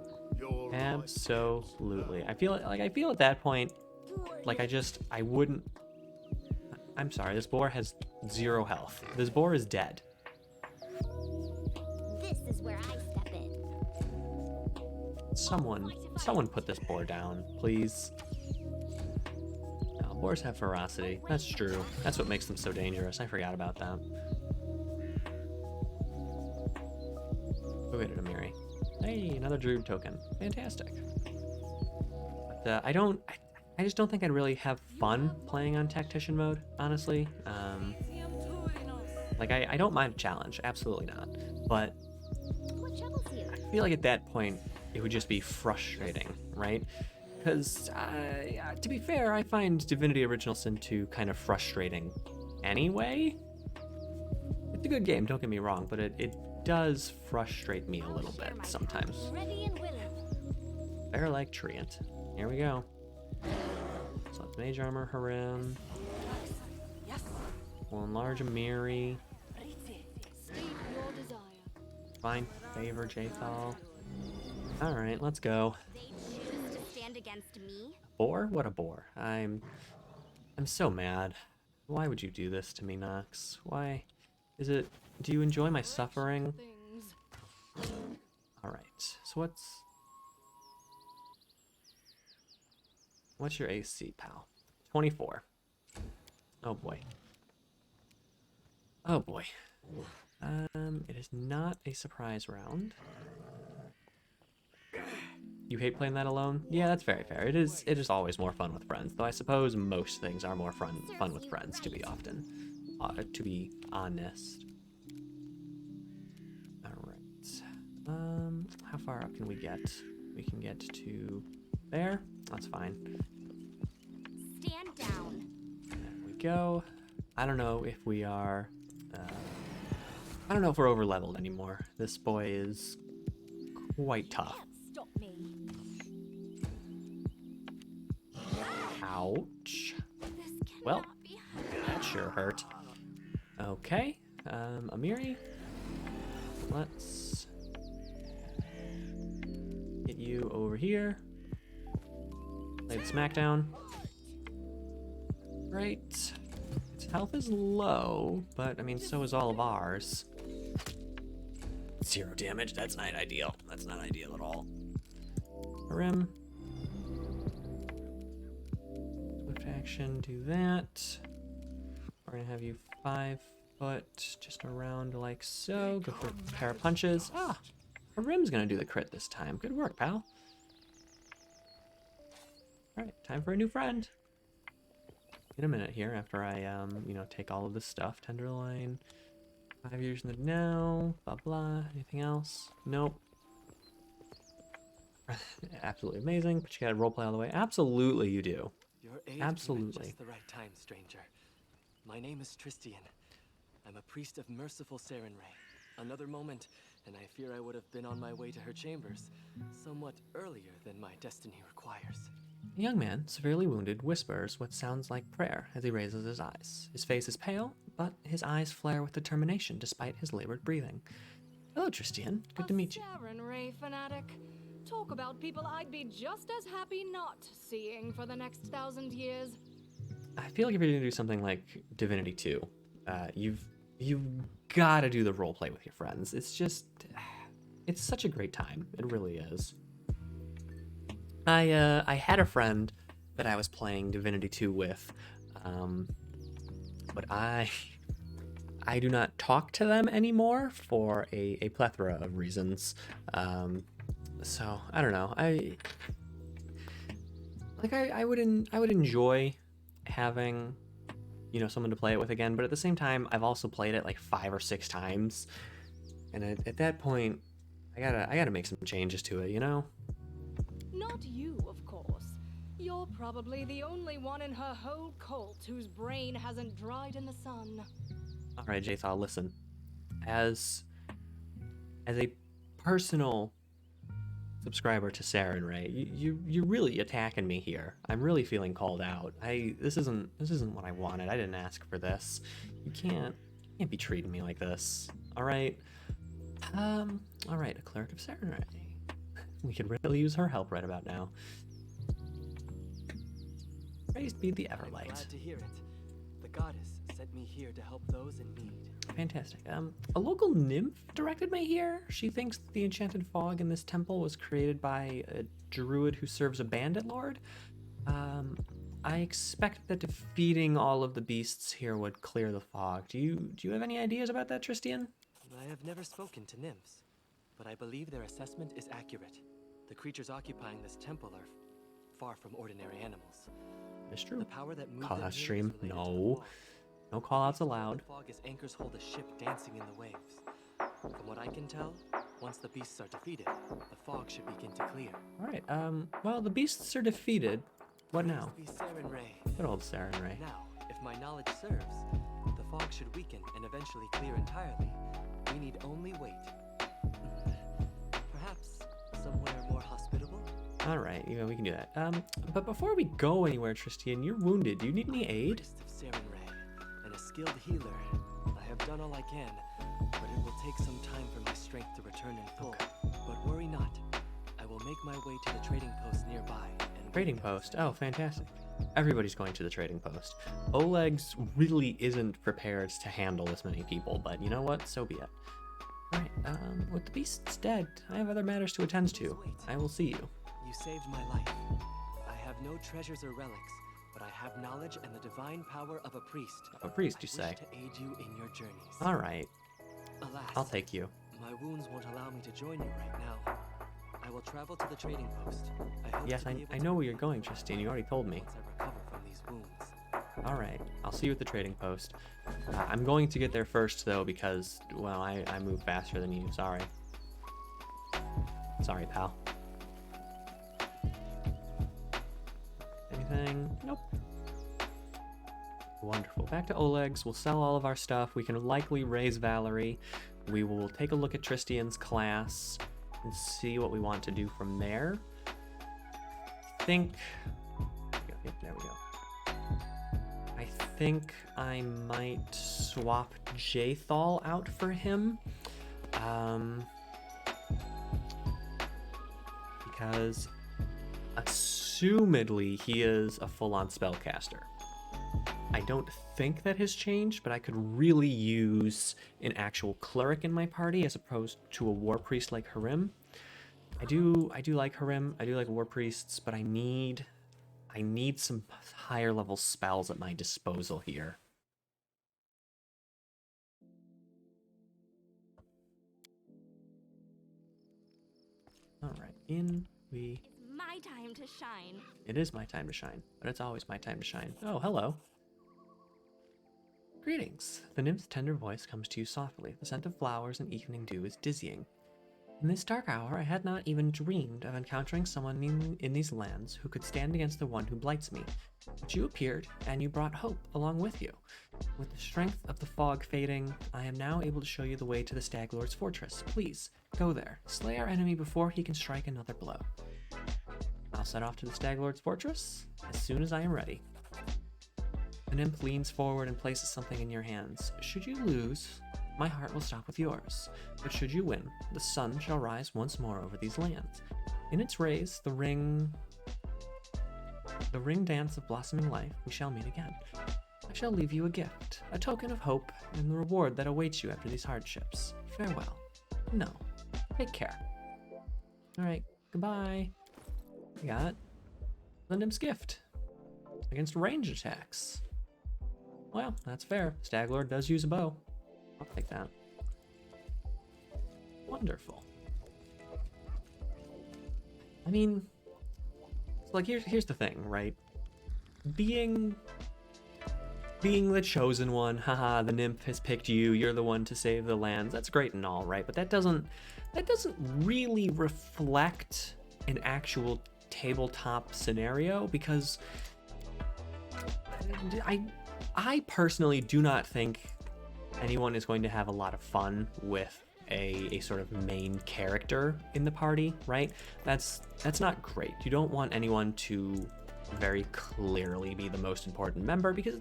Absolutely. I feel at that point, like I wouldn't. I'm sorry. This boar has 0 health. This boar is dead. This is where I step in. Someone put this boar down, please. No, boars have ferocity. That's true. That's what makes them so dangerous. I forgot about that. Go get it, Amiri. Hey, another druid token. Fantastic. But I just don't think I'd really have fun playing on tactician mode, honestly. Like I don't mind a challenge, absolutely not. But What troubles you? I feel like at that point it would just be frustrating, right? Because to be fair, I find Divinity Original Sin 2 kind of frustrating anyway. It's a good game, don't get me wrong, but it does frustrate me a little bit sometimes. Ready and willing. Fair like Treant. Here we go. So that's Mage Armor, Harim. We'll enlarge Amiri. Speak your desire. Fine. Favor Jathal. Alright, let's go. They choose to stand against me? Bore? What a bore. I'm so mad. Why would you do this to me, Nox? Why? Do you enjoy my suffering? Things. Alright, so what's your AC, pal? 24. Oh boy. Oh boy. It is not a surprise round. You hate playing that alone? Yeah, that's very fair. It is always more fun with friends, though I suppose most things are more fun with friends, to be honest. Alright. How far up can we get? We can get to there. That's fine. Stand down. There we go. I don't know if we are... I don't know if we're over leveled anymore. This boy is quite tough. Can't stop me. Ouch. This cannot Well, be. that sure hurt. Okay, Amiri, let's get you over here. Lay the smackdown. Great. Its health is low, but I mean, so is all of ours. 0 damage, that's not ideal. That's not ideal at all. Rim. Swift action, do that. We're gonna have you 5 foot just around like so. Go for a pair of punches. Ah, Rim's gonna do the crit this time. Good work, pal. Alright, time for a new friend. In a minute here after I, take all of this stuff. Tenderloin. 5 years in the now. Blah, blah. Anything else? Nope. Absolutely amazing. But you gotta roleplay all the way. Absolutely you do. Your aid Absolutely. came at just the right time, stranger. My name is Tristian. I'm a priest of merciful Sarenrae. Another moment, and I fear I would have been on my way to her chambers, somewhat earlier than my destiny requires. The young man, severely wounded, whispers what sounds like prayer as he raises his eyes. His face is pale, but his eyes flare with determination despite his labored breathing. Hello, Tristian. Good to meet you. Sarenrae fanatic. Talk about people I'd be just as happy not seeing for the next 1,000 years. I feel like if you're gonna do something like Divinity 2, you've gotta do the roleplay with your friends. It's such a great time. It really is. I had a friend that I was playing Divinity 2 with, but I do not talk to them anymore for a plethora of reasons. So I don't know. I would enjoy having someone to play it with again, but at the same time I've also played it like 5 or 6 times, and at that point I gotta make some changes to it, Not you, of course. You're probably the only one in her whole cult whose brain hasn't dried in the sun. All right, Jathal, listen. As a personal subscriber to Sarenrae, you're really attacking me here. I'm really feeling called out. This isn't what I wanted. I didn't ask for this. You can't be treating me like this. All right. All right, a cleric of Sarenrae. We could really use her help right about now. Praised be the I'm Everlight. glad to hear it. The goddess sent me here to help those in need. Fantastic. A local nymph directed me here. She thinks that the enchanted fog in this temple was created by a druid who serves a bandit lord. I expect that defeating all of the beasts here would clear the fog. Do you have any ideas about that, Tristian? I have never spoken to nymphs, but I believe their assessment is accurate. The creatures occupying this temple are far from ordinary animals. It's true. The power that moves Call them out here is stream. related to the No. fog. No call-outs allowed. The fog as anchors hold a ship dancing in the waves. From what I can tell, once the beasts are defeated, the fog should begin to clear. All right. Well, the beasts are defeated. What now? Praised be Sarenrae. Good old Sarenrae. Now, if my knowledge serves, the fog should weaken and eventually clear entirely. We need only wait. Perhaps somewhere more hospitable? All right. We can do that. But before we go anywhere, Tristian, you're wounded. Do you need any aid? Priest of Sarenrae and a skilled healer. I have done all I can, but it will take some time for my strength to return in full. But worry not. I will make my way to the trading post nearby. And Trading post. Oh, fantastic. Everybody's going to the trading post. Oleg's really isn't prepared to handle this many people, but you know what? So be it. Alright, with the beasts dead, I have other matters to attend to. I will see you. You saved my life. I have no treasures or relics, but I have knowledge and the divine power of a priest. Of a priest, you I say? wish to aid you in your journeys. Alright, Alas, I'll take you. my wounds won't allow me to join you right now. I will travel to the trading post. I hope Yes, to be able I to know where you're going, Tristan. You already told me. once I recover from these wounds. Alright, I'll see you at the trading post. I'm going to get there first, though, because, well, I move faster than you. Sorry. Sorry, pal. Anything? Nope. Wonderful. Back to Oleg's. We'll sell all of our stuff. We can likely raise Valerie. We will take a look at Tristian's class and see what we want to do from there. I think... Yep, there we go. I think I might swap Jathal out for him. Because assumedly he is a full-on spellcaster. I don't think that has changed, but I could really use an actual cleric in my party as opposed to a war priest like Harim. I do like Harim. I do like war priests, but I need some higher level spells at my disposal here. All right, in we. It's my time to shine. It is my time to shine, but it's always my time to shine. Oh, hello. Greetings. The nymph's tender voice comes to you softly. The scent of flowers and evening dew is dizzying. In this dark hour, I had not even dreamed of encountering someone in these lands who could stand against the one who blights me. But you appeared, and you brought hope along with you. With the strength of the fog fading, I am now able to show you the way to the Stag Lord's fortress. Please, go there. Slay our enemy before he can strike another blow. I'll set off to the Stag Lord's fortress as soon as I am ready. The nymph leans forward and places something in your hands. Should you lose, my heart will stop with yours. But should you win, the sun shall rise once more over these lands. In its rays, the ring dance of blossoming life, we shall meet again. I shall leave you a gift, a token of hope, and the reward that awaits you after these hardships. Farewell. No. Take care. Alright, goodbye. I got the nymph's gift. Against ranged attacks. Well, that's fair. Staglord does use a bow. I'll take that. Wonderful. I mean, it's like here's the thing, right? Being the chosen one, haha, the nymph has picked you, you're the one to save the lands. That's great and all, right? But that doesn't really reflect an actual tabletop scenario, because I personally do not think anyone is going to have a lot of fun with a sort of main character in the party, right? That's not great. You don't want anyone to very clearly be the most important member, because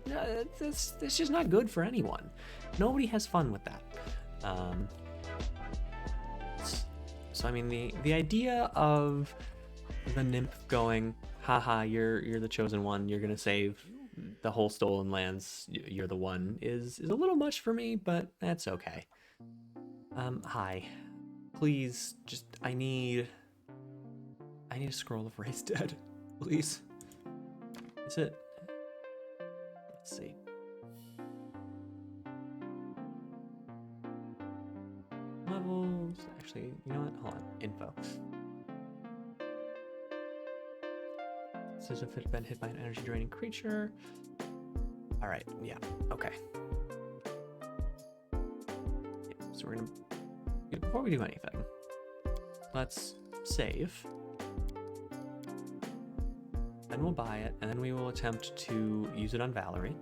it's just not good for anyone. Nobody has fun with that. So I mean, the idea of the nymph going, haha, you're the chosen one, you're gonna save the whole stolen lands, you're the one, is a little much for me, but that's okay. Hi. Please, just, I need a scroll of Raised Dead, please. Is it? Let's see. Levels, actually, you know what? Hold on, info. Says if it's been hit by an energy draining creature. All right, yeah, okay. Yeah, so we're gonna, before we do anything, let's save. Then we'll buy it, and then we will attempt to use it on Valerie.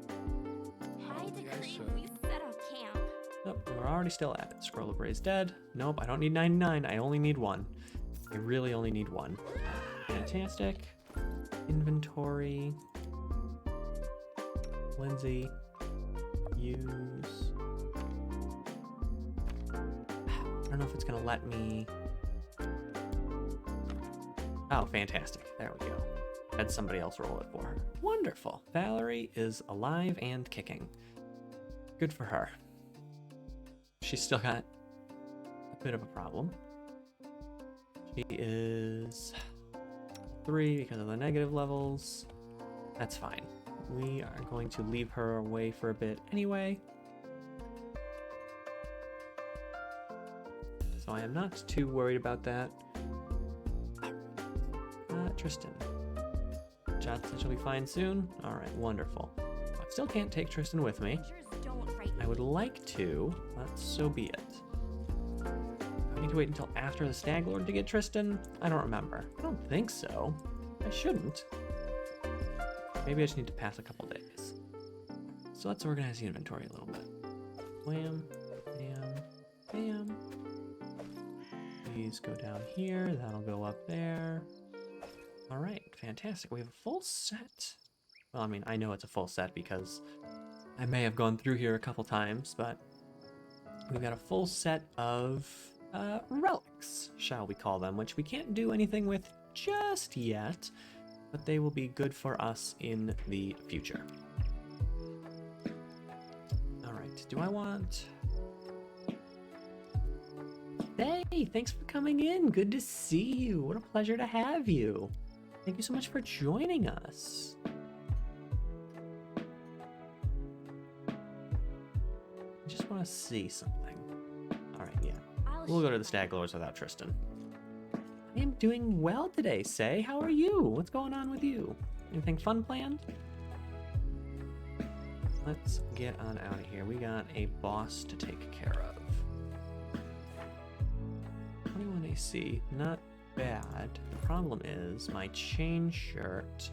I decree we set up camp. Nope, we're already still at it. Scroll of Raised Dead. Nope, I don't need 99, I only need 1. I really only need 1. Fantastic. Inventory. Lindsay. Use. don't know if it's gonna let me. Oh, fantastic. There we go. Had somebody else roll it for her. Wonderful. Valerie is alive and kicking. Good for her. She's still got a bit of a problem. She is 3 because of the negative levels. That's fine. We are going to leave her away for a bit anyway. So I am not too worried about that. Tristan. Jot said she'll be fine soon. All right, wonderful. I still can't take Tristan with me. I would like to, but so be it. Do I need to wait until after the Stag Lord to get Tristan? I don't remember. I don't think so. I shouldn't. Maybe I just need to pass a couple days. So let's organize the inventory a little bit. Wham, bam, bam. These go down here. That'll go up there. All right, fantastic. We have a full set. Well, I mean, I know it's a full set because I may have gone through here a couple times, but we've got a full set of relics, shall we call them, which we can't do anything with just yet, but they will be good for us in the future. All right, do I want... Hey, thanks for coming in. Good to see you. What a pleasure to have you. Thank you so much for joining us. I just want to see something. All right, yeah. We'll go to the Stag Lords without Tristan. I am doing well today, Say. How are you? What's going on with you? Anything fun planned? Let's get on out of here. We got a boss to take care of. 21 AC, not bad. The problem is my chain shirt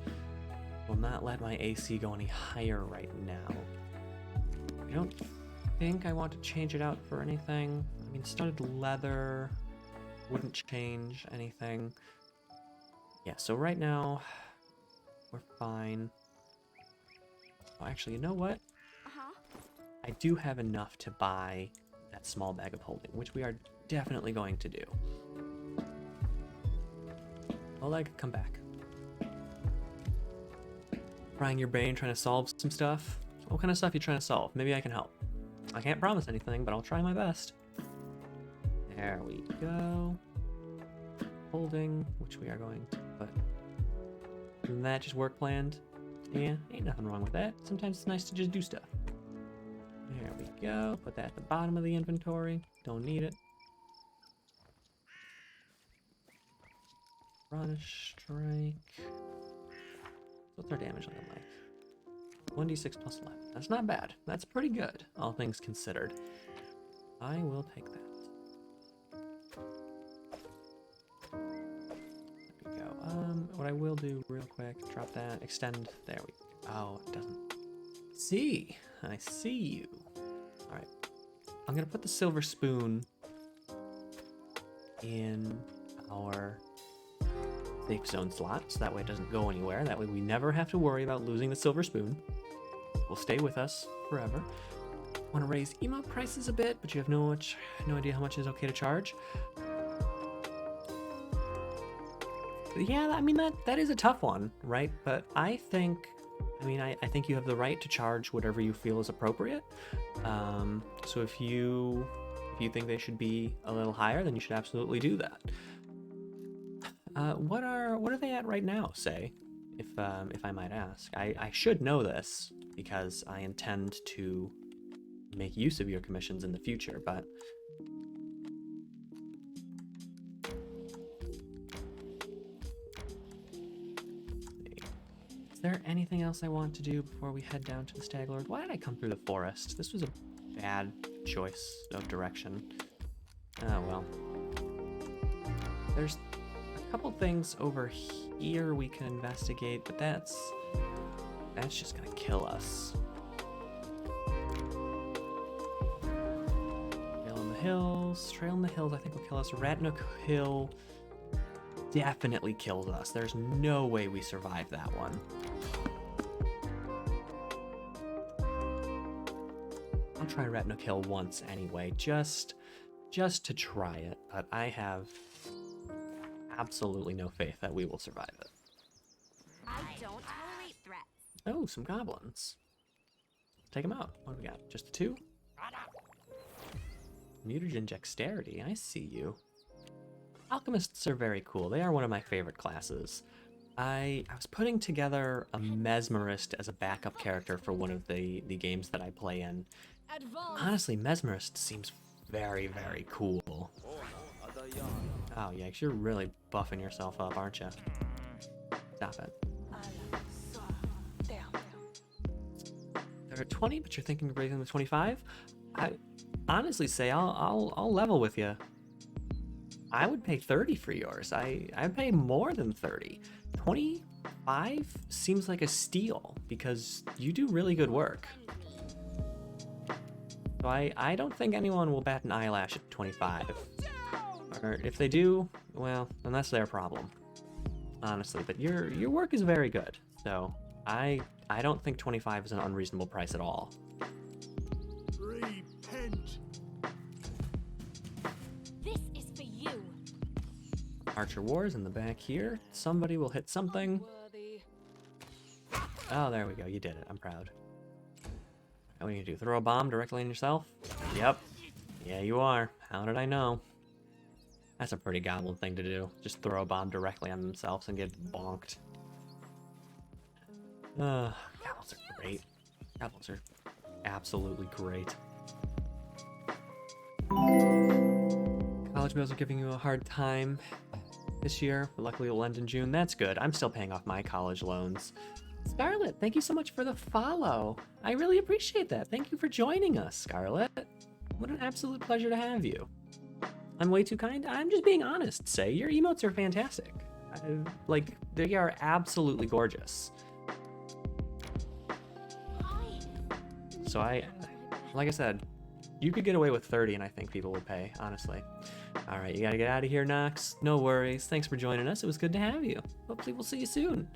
will not let my AC go any higher right now. I don't think I want to change it out for anything. I mean, studded leather wouldn't change anything. Yeah, so right now we're fine. Oh, actually, you know what? I do have enough to buy that small bag of holding, which we are definitely going to do. Well, I could come back. Frying your brain, trying to solve some stuff. What kind of stuff are you trying to solve? Maybe I can help. I can't promise anything, but I'll try my best. There we go. Holding, which we are going to put. Isn't that just work planned? Yeah, ain't nothing wrong with that. Sometimes it's nice to just do stuff. There we go. Put that at the bottom of the inventory. Don't need it. Run a strike. What's our damage looking like? 1d6 plus 11. That's not bad. That's pretty good, all things considered. I will take that. There we go. What I will do real quick, drop that, extend. There we go. Oh, it doesn't. See, I see you. All right. I'm gonna put the silver spoon in our safe zone slot, so that way it doesn't go anywhere. That way we never have to worry about losing the silver spoon. It will stay with us forever. Want to raise emote prices a bit, but you have no idea how much is okay to charge. Yeah, I mean that is a tough one, right? But I think you have the right to charge whatever you feel is appropriate. So if you think they should be a little higher, then you should absolutely do that. What are they at right now, Say, if I might ask? I should know this because I intend to make use of your commissions in the future, but is there anything else I want to do before we head down to the Stag Lord? Why did I come through the forest? This was a bad choice of direction. Oh well. There's a couple things over here we can investigate, but that's just gonna kill us. Trail in the hills I think will kill us. Ratnook Hill definitely kills us. There's no way we survive that one. I'll try Ratnook Hill once anyway, just just to try it, but I have absolutely no faith that we will survive it. I don't tolerate threats. Oh, some goblins. Take them out. What do we got? Just the 2? Mutagen dexterity. I see you. Alchemists are very cool. They are one of my favorite classes. I was putting together a mesmerist as a backup character for one of the games that I play in. Honestly, mesmerist seems very, very cool. Oh, yeah, 'cause you're really buffing yourself up, aren't you? Stop it. They're at 20, but you're thinking of raising them to 25? I honestly say I'll level with you. I would pay 30 for yours. I'd pay more than 30. 25 seems like a steal because you do really good work. So I don't think anyone will bat an eyelash at 25. Or if they do, well, then that's their problem. Honestly, but your work is very good. So I don't think 25 is an unreasonable price at all. Repent. This is for you. Archer Wars in the back here. Somebody will hit something. Oh, there we go. You did it. I'm proud. What are you gonna do? Throw a bomb directly on yourself? Yep. Yeah, you are. How did I know? That's a pretty goblin thing to do. Just throw a bomb directly on themselves and get bonked. Goblins are great. Goblins are absolutely great. College bills are giving you a hard time this year, but luckily it'll end in June. That's good. I'm still paying off my college loans. Scarlett, thank you so much for the follow. I really appreciate that. Thank you for joining us, Scarlett. What an absolute pleasure to have you. I'm way too kind. I'm just being honest. Say your emotes are fantastic. Like, they are absolutely gorgeous. So like I said, you could get away with 30 and I think people would pay, honestly. All right, you gotta get out of here, Nox. No worries. Thanks for joining us. It was good to have you. Hopefully we'll see you soon.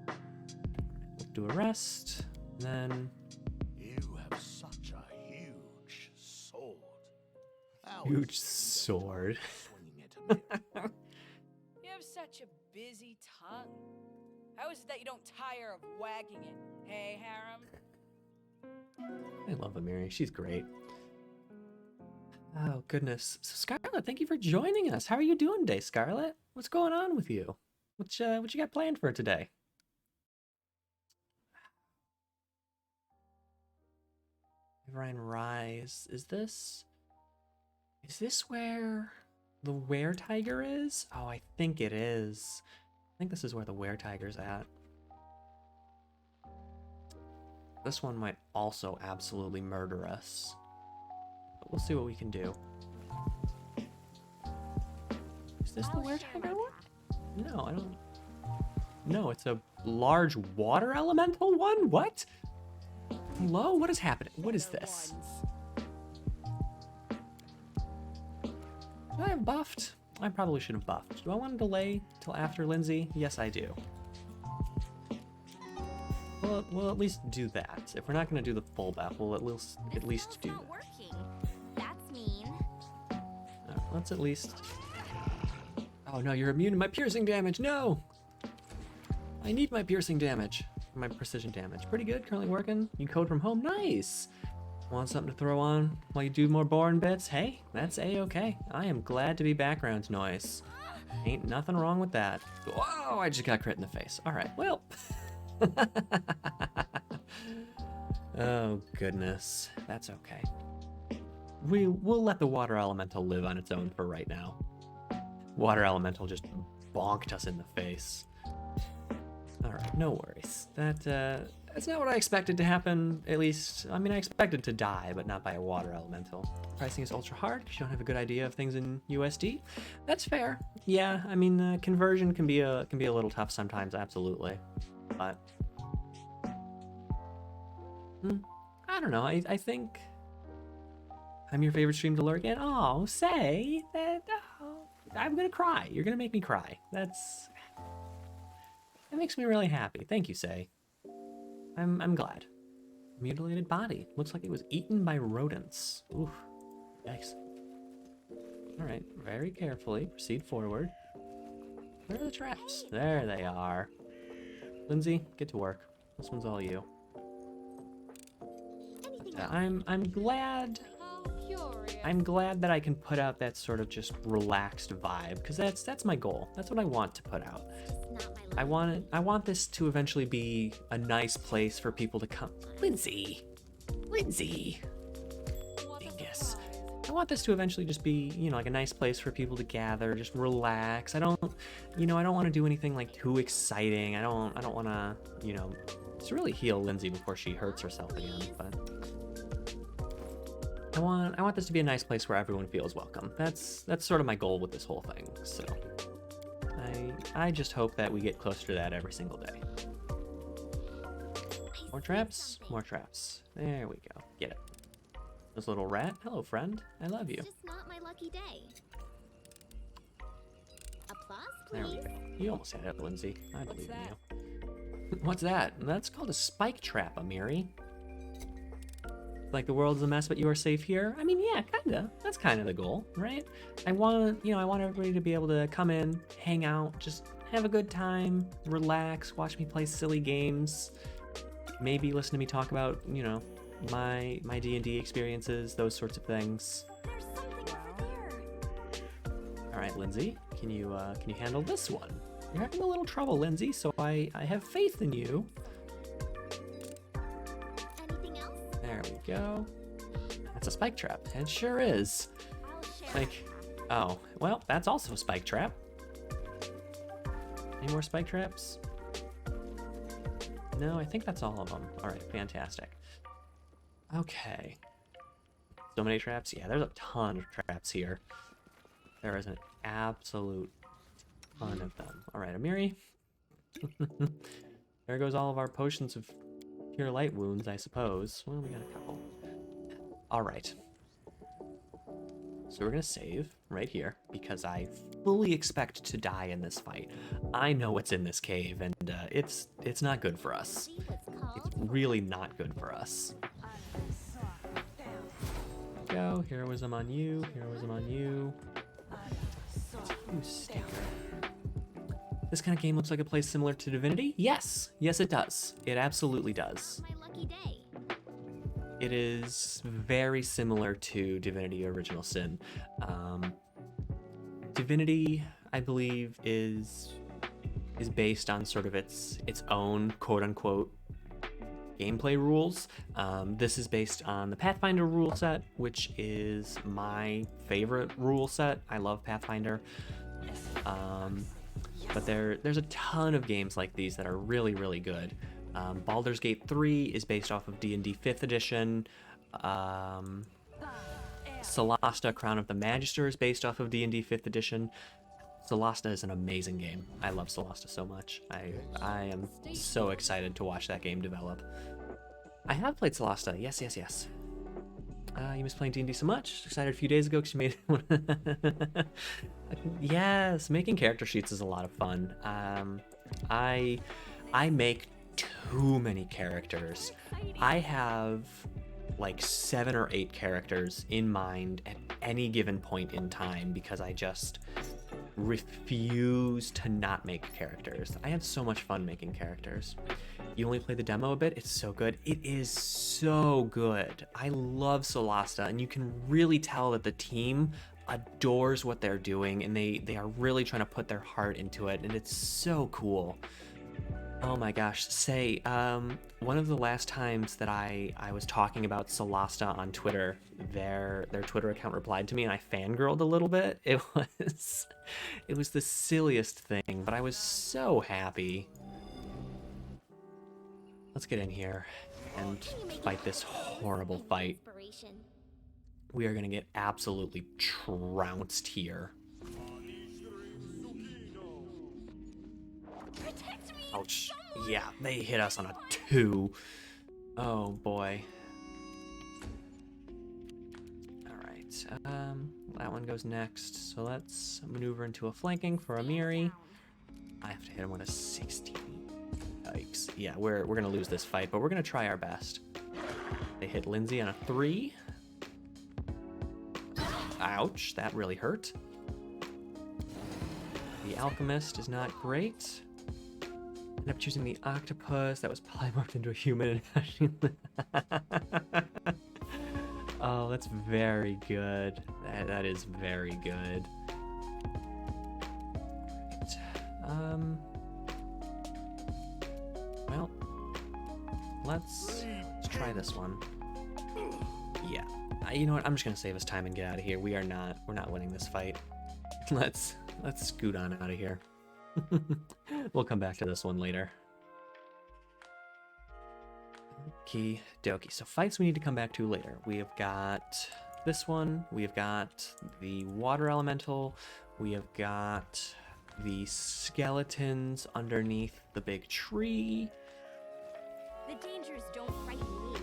We'll do a rest, then... You have such a huge sword. Huge sword. Swinging it a bit. You have such a busy tongue. How is it that you don't tire of wagging it? Hey, Harem? I love Amiri. She's great. Oh, goodness. So, Scarlett, thank you for joining us. How are you doing today, Scarlett? What's going on with you? What you got planned for today? Ryan Rise. Is this where the were-tiger is? Oh, I think it is. I think this is where the were-tiger's at. This one might also absolutely murder us. But we'll see what we can do. Is this the were-tiger one? No, I don't... No, it's a large water elemental one? What? Hello? What is happening? What is this? Do I have buffed? I probably should have buffed. Do I want to delay till after Lindsay? Yes, I do. We'll at least do that. If we're not going to do the full buff, we'll at least do that. Working. That's mean. Let's at least... Oh no, you're immune to my piercing damage. No! I need my piercing damage. My precision damage. Pretty good. Currently working. You code from home. Nice! Want something to throw on while you do more boring bits? Hey, that's a-okay. I am glad to be background noise. Ain't nothing wrong with that. Whoa, I just got crit in the face. Alright, well... Oh, goodness. That's okay. We'll let the water elemental live on its own for right now. Water elemental just bonked us in the face. Alright, no worries. That's not what I expected to happen, at least. I mean, I expected to die, but not by a water elemental. Pricing is ultra hard because you don't have a good idea of things in USD. That's fair. Yeah, I mean, conversion can be a little tough sometimes, absolutely. But I don't know. I think I'm your favorite stream to lurk in. Oh, say that. Oh, I'm gonna cry. You're gonna make me cry. That makes me really happy. Thank you, Say. I'm glad. Mutilated body. Looks like it was eaten by rodents. Oof. Yikes. All right, very carefully proceed forward. Where are the traps? There they are. Lindsay, get to work. This one's all you. I'm glad. How curious. I'm glad that I can put out that sort of just relaxed vibe, because that's my goal. That's what I want to put out. I want this to eventually be a nice place for people to come. Lindsay. Dingus. I want this to eventually just be, you know, like a nice place for people to gather, just relax. I don't want to do anything like too exciting. I don't want to, you know, just really heal Lindsay before she hurts herself again. But I want this to be a nice place where everyone feels welcome. That's sort of my goal with this whole thing. So I just hope that we get closer to that every single day. More traps, more traps. There we go. Get it. This little rat. Hello, friend. I love you. It's just not my lucky day. Applause, There we please. go. You almost had it, Lindsay. I believe in that? you. What's that? That's called a spike trap, Amiri. Like the world's a mess, but you are safe here? I mean, yeah, kinda. That's kind of the goal, right? I want everybody to be able to come in, hang out, just have a good time, relax, watch me play silly games, maybe listen to me talk about, you know, my D&D experiences, those sorts of things. There's something over there. All right, Lindsay, can you handle this one? You're having a little trouble, Lindsay, so I have faith in you. Anything else? There we go. That's a spike trap. It sure is. I'll share. Like, oh, well, that's also a spike trap. Any more spike traps? No, I think that's all of them. All right, fantastic. Okay. So many traps? Yeah, there's a ton of traps here. There is an absolute ton of them. All right, Amiri. There goes all of our potions of pure light wounds, I suppose. Well, we got a couple. All right. So we're gonna save right here because I fully expect to die in this fight. I know what's in this cave, and it's not good for us. See what's called? It's really not good for us. Go, heroism on you, heroism on you. You stay there. This kind of game looks like a place similar to Divinity? Yes, yes it does. It absolutely does. My lucky day. It is very similar to Divinity Original Sin. Divinity, I believe, is based on sort of its own quote-unquote gameplay rules. This is based on the Pathfinder rule set, which is my favorite rule set. I love Pathfinder. But there's a ton of games like these that are really, really good. Baldur's Gate 3 is based off of D&D 5th edition. Solasta Crown of the Magister is based off of D&D 5th edition. Solasta is an amazing game. I love Solasta so much. I am so excited to watch that game develop. I have played Solasta. Yes. You miss playing D&D so much. Excited a few days ago because you made Yes, making character sheets is a lot of fun. I make too many characters. I have like 7 or 8 characters in mind at any given point in time because I just refuse to not make characters. I have so much fun making characters. You only play the demo a bit? It's so good. It is so good. I love Solasta, and you can really tell that the team adores what they're doing, and they are really trying to put their heart into it, and it's so cool. Oh my gosh, one of the last times that I was talking about Solasta on Twitter, their Twitter account replied to me and I fangirled a little bit. It was the silliest thing, but I was so happy. Let's get in here and fight this horrible fight. We are gonna get absolutely trounced here. Ouch. Yeah, they hit us on a 2. Oh boy. Alright, that one goes next. So let's maneuver into a flanking for Amiri. I have to hit him with a 16. Yikes. Yeah, we're gonna lose this fight, but we're gonna try our best. They hit Lindsay on a 3. Ouch, that really hurt. The alchemist is not great. Ended up choosing the octopus. That was polymorphed into a human. Oh, that's very good. That is very good. Right. Well, let's try this one. Yeah. You know what? I'm just gonna save us time and get out of here. We're not winning this fight. Let's scoot on out of here. We'll come back to this one later. Okie dokie. So fights we need to come back to later. We have got this one. We have got the water elemental. We have got the skeletons underneath the big tree. The dangers don't frighten me.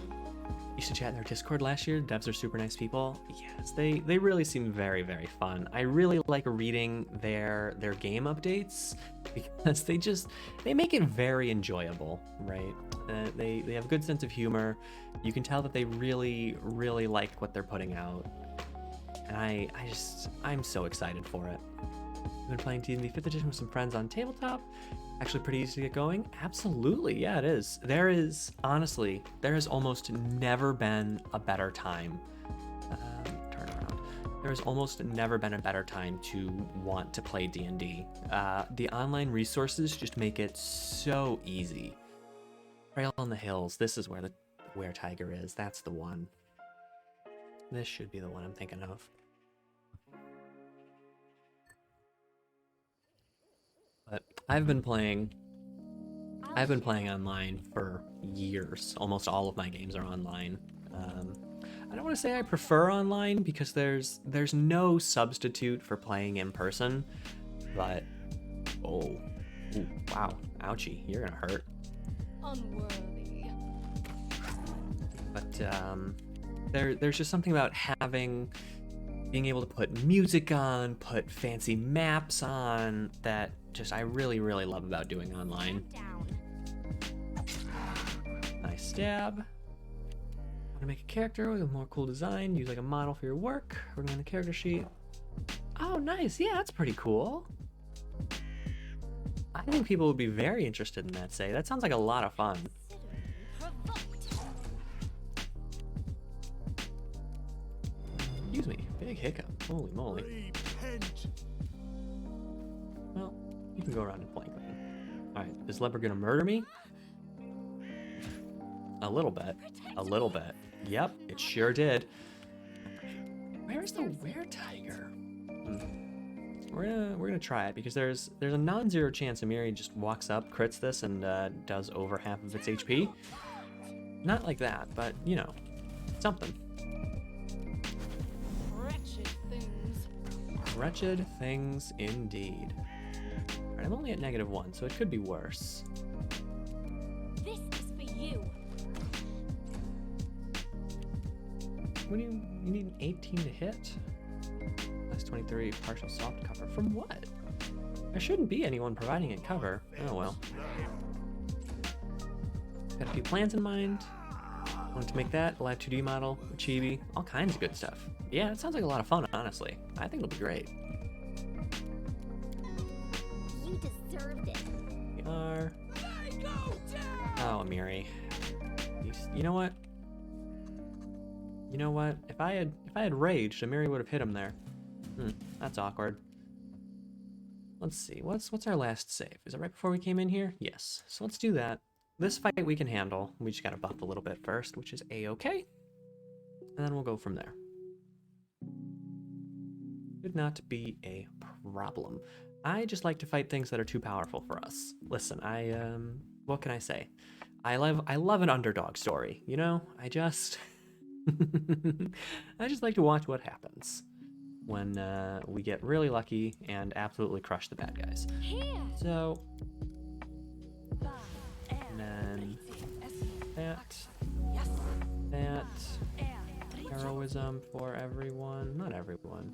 Used to chat in their Discord last year. Devs are super nice people. Yes, they really seem very, very fun. I really like reading their game updates because they make it very enjoyable, right? They have a good sense of humor. You can tell that they really, really like what they're putting out. And I'm so excited for it. I've been playing D&D 5th edition with some friends on tabletop. Actually pretty easy to get going. Absolutely, yeah, it is. There has almost never been a better time. Turn around. There has almost never been a better time to want to play D&D. The online resources just make it so easy. Trail on the Hills. This is where the Were-Tiger is. That's the one. This should be the one I'm thinking of. But I've been playing online for years. Almost all of my games are online. I don't want to say I prefer online because there's no substitute for playing in person. But ooh, wow, ouchie, you're gonna hurt. Unworthy. But there's just something about being able to put music on, put fancy maps on, that just I really, really love about doing online. Nice stab. Want to make a character with a more cool design, use like a model for your work, working on the character sheet. Oh, nice. Yeah, that's pretty cool. I think people would be very interested in that, say. That sounds like a lot of fun. Excuse me, big hiccup. Holy moly. Well, you can go around and flank then. Alright, is leopard gonna murder me? A little bit. A little bit. Yep, it sure did. Where's the Were-Tiger? We're gonna try it because there's a non-zero chance Amiri just walks up, crits this, and does over half of its HP. Not like that, but you know, something. Wretched things indeed. Alright, I'm only at -1, so it could be worse. This is for you. What do you need an 18 to hit? Plus 23 partial soft cover. From what? There shouldn't be anyone providing it cover. Oh well. Got a few plans in mind. Wanted to make that, a live 2D model, a chibi, all kinds of good stuff. Yeah, it sounds like a lot of fun, honestly. I think it'll be great. You deserved it. We are. Oh, Amiri. You know what? You know what? If I had raged, Amiri would have hit him there. That's awkward. Let's see. What's our last save? Is it right before we came in here? Yes. So let's do that. This fight we can handle. We just gotta buff a little bit first, which is a-okay. And then we'll go from there. Should not be a problem. I just like to fight things that are too powerful for us. Listen, what can I say? I love an underdog story, you know? I just like to watch what happens when we get really lucky and absolutely crush the bad guys. So, and then that heroism for everyone, not everyone.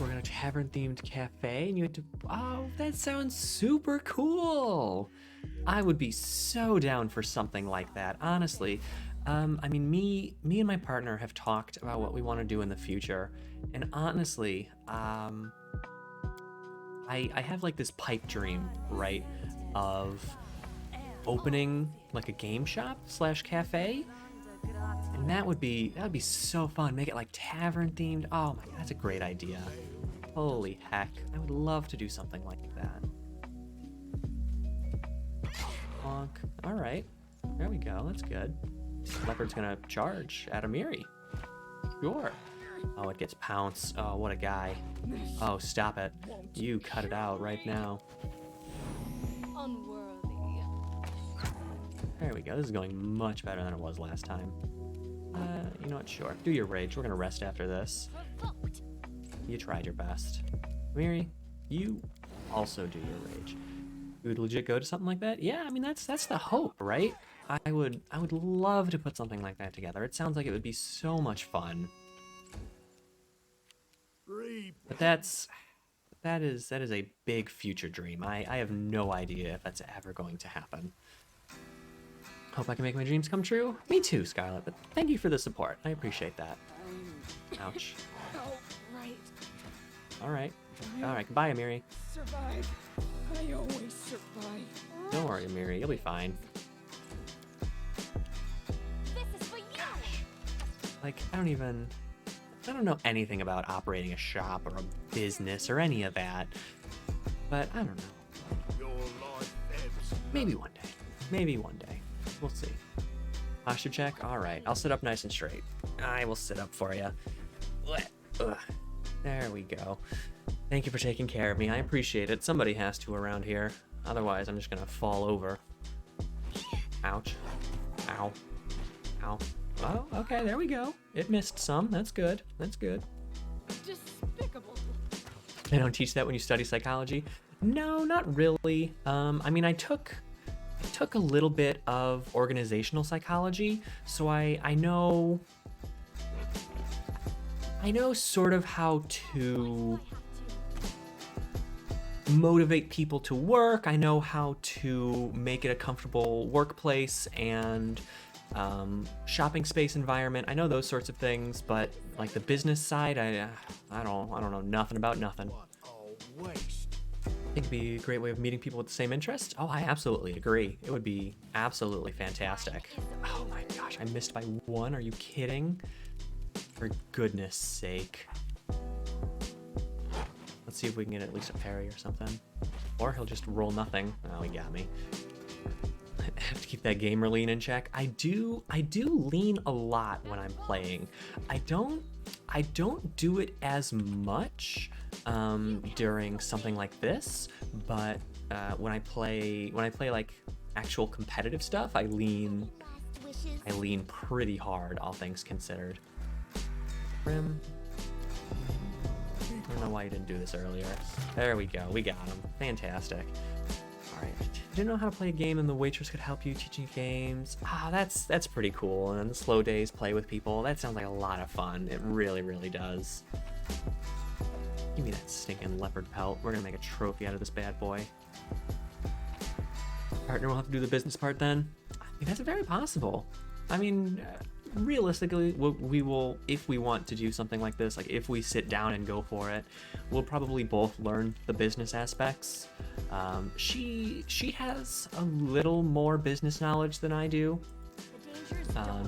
We're in a tavern-themed cafe, and you had to. Oh, that sounds super cool! I would be so down for something like that. Honestly, I mean, me and my partner have talked about what we want to do in the future, and honestly, I have like this pipe dream, right, of opening like a game shop slash cafe, and that would be so fun. Make it like tavern themed. Oh my god, that's a great idea. Holy heck, I would love to do something like that. Bonk. All right, there we go. That's good. Leopard's gonna charge at Amiri. Sure. Oh, it gets pounced. Oh, what a guy. Oh, stop it. You cut it out right now. Unworthy. There we go. This is going much better than it was last time. You know what? Sure. Do your rage. We're gonna rest after this. You tried your best. Amiri, you also do your rage. You would legit go to something like that? Yeah, I mean that's the hope, right? I would love to put something like that together. It sounds like it would be so much fun. But that is a big future dream. I have no idea if that's ever going to happen. Hope I can make my dreams come true. Me too, Scarlet, but thank you for the support. I appreciate that. Ouch. All right. Alright, goodbye, Amiri. Survive. I always survive. Don't worry, Amiri, you'll be fine. This is for you. Like, I don't know anything about operating a shop or a business or any of that. But I don't know. Maybe one day. Maybe one day. We'll see. Posture check? Alright, I'll sit up nice and straight. I will sit up for you. Ugh. There we go. Thank you for taking care of me. I appreciate it. Somebody has to around here. Otherwise, I'm just gonna fall over. Ouch. Ow. Ow. Oh, okay, there we go. It missed some. That's good. That's good. Despicable. They don't teach that when you study psychology? No, not really. I mean, I took a little bit of organizational psychology, so I know sort of how to motivate people to work. I know how to make it a comfortable workplace and shopping space environment. I know those sorts of things, but like the business side, I don't know nothing about nothing. I think it'd be a great way of meeting people with the same interests. Oh, I absolutely agree. It would be absolutely fantastic. Oh my gosh, I missed by one. Are you kidding? For goodness sake. Let's see if we can get at least a parry or something. Or he'll just roll nothing. Oh, he got me. I have to keep that gamer lean in check. I do lean a lot when I'm playing. I don't do it as much during something like this, but when I play like actual competitive stuff, I lean pretty hard, all things considered. Rim. I don't know why you didn't do this earlier. There we go. We got him. Fantastic. All right. Didn't know how to play a game and the waitress could help you teach you games. Ah, that's pretty cool. And on the slow days, play with people. That sounds like a lot of fun. It really, really does. Give me that stinking leopard pelt. We're gonna make a trophy out of this bad boy. Partner will have to do the business part then. I mean, that's very possible. I mean, realistically, we will, if we want to do something like this, like if we sit down and go for it, we'll probably both learn the business aspects. She has a little more business knowledge than I do,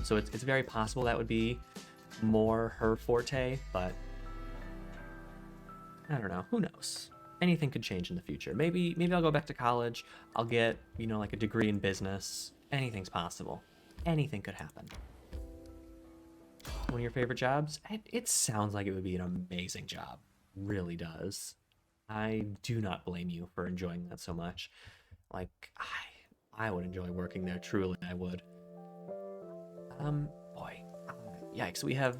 so it's very possible that would be more her forte, but I don't know. Who knows? Anything could change in the future. Maybe I'll go back to college. I'll get, like a degree in business. Anything's possible. Anything could happen. One of your favorite jobs? It sounds like it would be an amazing job. Really does. I do not blame you for enjoying that so much. Like, I would enjoy working there. Truly, I would. Boy. Yikes, we have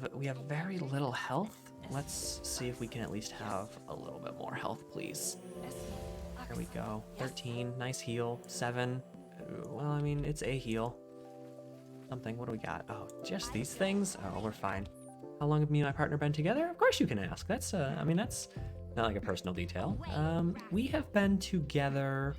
very little health. Let's see if we can at least have a little bit more health, please. There we go. 13, nice heal. 7. Well, I mean, it's a heal. Something. What do we got? Oh, just these things? Oh, we're fine. How long have me and my partner been together? Of course you can ask. That's, I mean, that's not like a personal detail. We have been together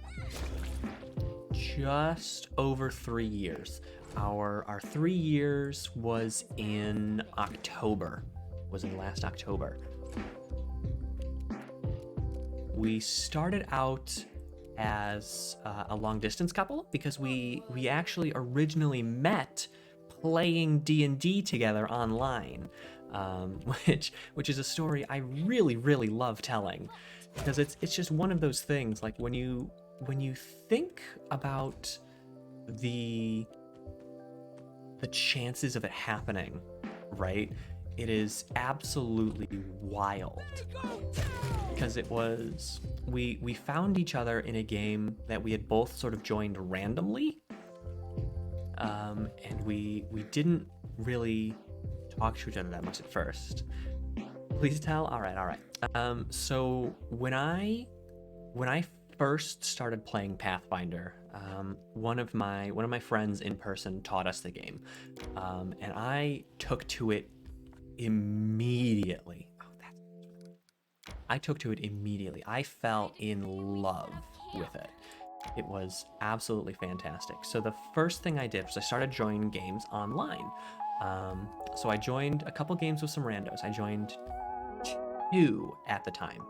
just over 3 years. our 3 years was in October. Was in last October. We started out as a long distance couple because we actually originally met playing D&D together online, which is a story I really love telling, because it's just one of those things, like when you think about the chances of it happening, right? It is absolutely wild, because it was we found each other in a game that we had both sort of joined randomly, and we didn't really talk to each other that much at first. Please tell. All right. So when I first started playing Pathfinder, one of my friends in person taught us the game, and I took to it immediately. I fell in love with it. It was absolutely fantastic. So the first thing I did was I started joining games online. So I joined a couple games with some randos. I joined 2 at the time.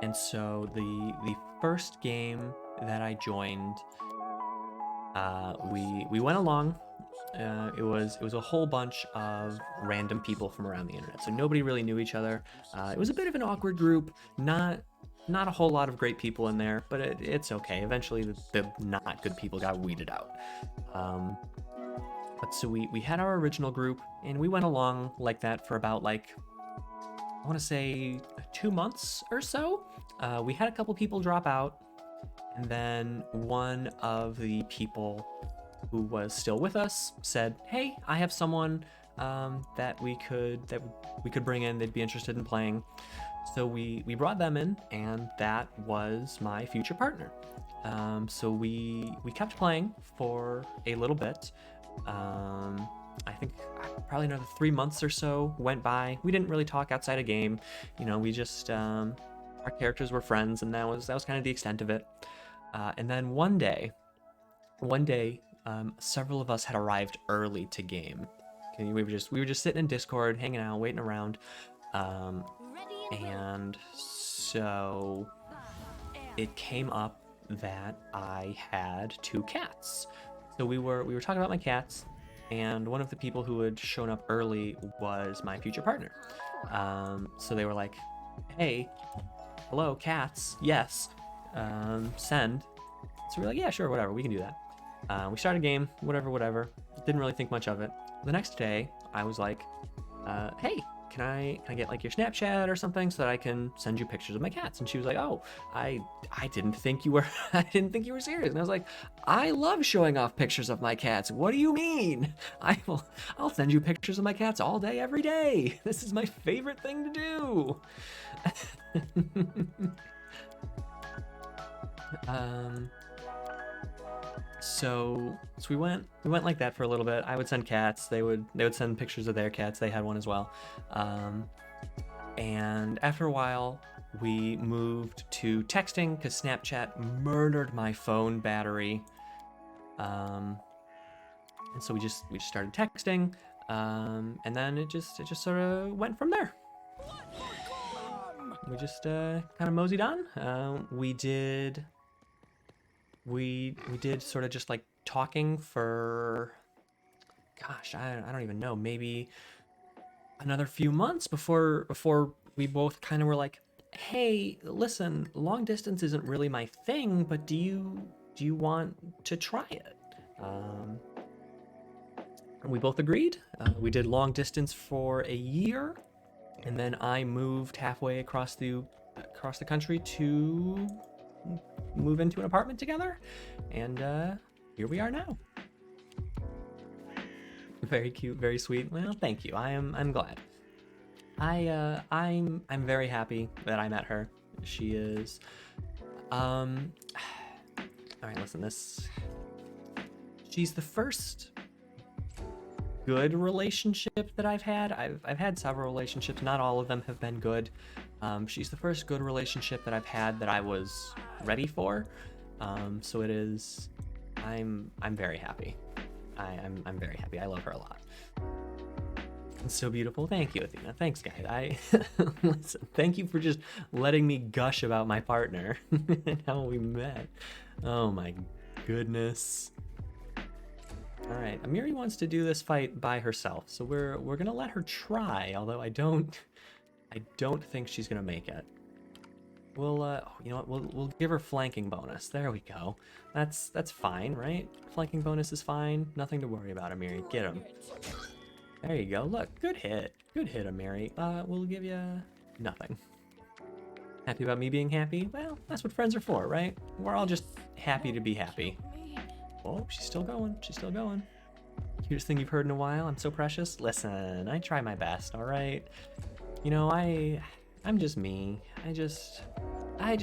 And so the first game that I joined, we went along. It was a whole bunch of random people from around the internet, so nobody really knew each other. It was a bit of an awkward group, not a whole lot of great people in there, but it's okay. Eventually the not good people got weeded out. But so we had our original group, and we went along like that for about, like, I want to say 2 months or so. We had a couple people drop out, and then one of the people who was still with us said, "Hey, I have someone that we could bring in. They'd be interested in playing." So we brought them in, and that was my future partner. So we kept playing for a little bit. I think probably another 3 months or so went by. We didn't really talk outside a game. We just our characters were friends, and that was kind of the extent of it. And then one day, several of us had arrived early to game. Okay, we were just sitting in Discord, hanging out, waiting around, and so it came up that I had 2 cats. So we were talking about my cats, and one of the people who had shown up early was my future partner. So they were like, "Hey, hello, cats. Yes, send." So we're like, "Yeah, sure, whatever, we can do that." We started a game, whatever. Didn't really think much of it. The next day, I was like, "Hey, can I get like your Snapchat or something so that I can send you pictures of my cats?" And she was like, "Oh, I didn't think you were serious." And I was like, "I love showing off pictures of my cats. What do you mean? I'll send you pictures of my cats all day, every day. This is my favorite thing to do." So we went like that for a little bit. I would send cats. They would send pictures of their cats. They had one as well. And after a while, we moved to texting because Snapchat murdered my phone battery. And so we just started texting. And then it just sort of went from there. We just kind of moseyed on. We did sort of just like talking for, gosh, I don't even know, maybe another few months before we both kind of were like, "Hey, listen, long distance isn't really my thing, but do you want to try it?" We both agreed. We did long distance for a year, and then I moved halfway across the country to move into an apartment together, and here we are now. Very cute, very sweet. Well, thank you. I'm glad. I'm very happy that I met her. She is all right, listen, she's the first good relationship that I've had. I've had several relationships, not all of them have been good. She's the first good relationship that I've had that I was ready for. So it is I'm very happy. I'm very happy. I love her a lot. It's so beautiful. Thank you, Athena. Thanks, guys. Listen, thank you for just letting me gush about my partner and how we met. Oh my goodness. All right, Amiri wants to do this fight by herself, so we're gonna let her try. Although I don't think she's gonna make it. We'll you know what? We'll give her flanking bonus. There we go. That's fine, right? Flanking bonus is fine. Nothing to worry about, Amiri. Get him. There you go. Look, good hit. Good hit, Amiri. We'll give you nothing. Happy about me being happy? Well, that's what friends are for, right? We're all just happy to be happy. Oh, she's still going. She's still going. Cutest thing you've heard in a while. I'm so precious. Listen, I try my best, all right? You know, I'm just me. I just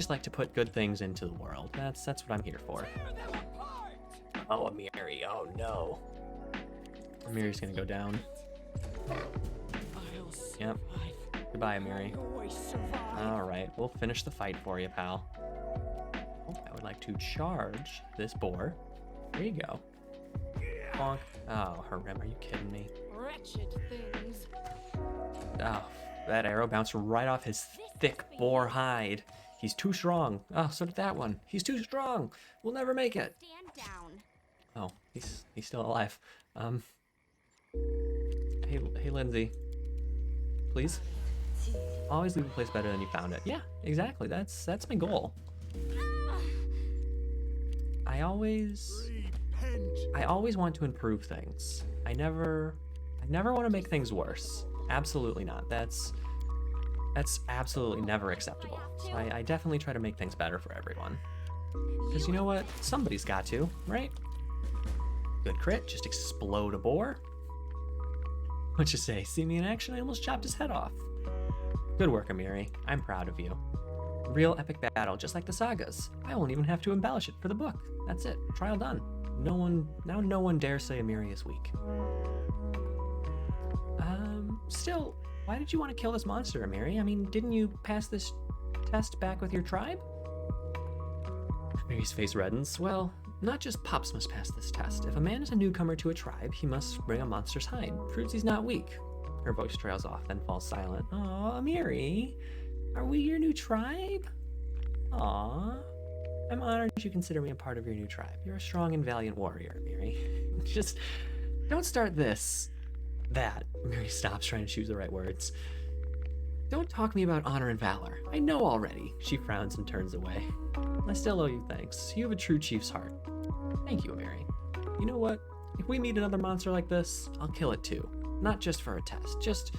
like to put good things into the world. That's what I'm here for. Oh, Amiri. Oh no. Amiri's gonna go down. Yep. Goodbye, Amiri. Alright, we'll finish the fight for you, pal. Oh, I would like to charge this boar. There you go. Bonk. Oh, Harem, are you kidding me? Wretched things. Oh, that arrow bounced right off his thick boar hide. He's too strong. Oh, so did that one. He's too strong. We'll never make it. Stand down. Oh, he's still alive. Hey, Lindsay. Please? Always leave a place better than you found it. Yeah, exactly. That's my goal. I always want to improve things. I never want to make things worse. Absolutely not. That's absolutely never acceptable. So I definitely try to make things better for everyone. Because you know what? Somebody's got to, right? Good crit, just explode a boar. What you say? See me in action? I almost chopped his head off. Good work, Amiri. I'm proud of you. Real epic battle, just like the sagas. I won't even have to embellish it for the book. That's it. Trial done. No one dare say Amiri is weak. Still, why did you want to kill this monster, Amiri? I mean, didn't you pass this test back with your tribe? Amiri's face reddens. Well, not just pups must pass this test. If a man is a newcomer to a tribe, he must bring a monster's hide. Proves he's not weak. Her voice trails off, then falls silent. Aw, Amiri, are we your new tribe? Aw, I'm honored you consider me a part of your new tribe. You're a strong and valiant warrior, Amiri. Just don't start that. Amiri stops trying to choose the right words. Don't talk to me about honor and valor. I know already. She frowns and turns away. I still owe you thanks. You have a true chief's heart. Thank you, Amiri. You know what? If we meet another monster like this, I'll kill it too. Not just for a test. Just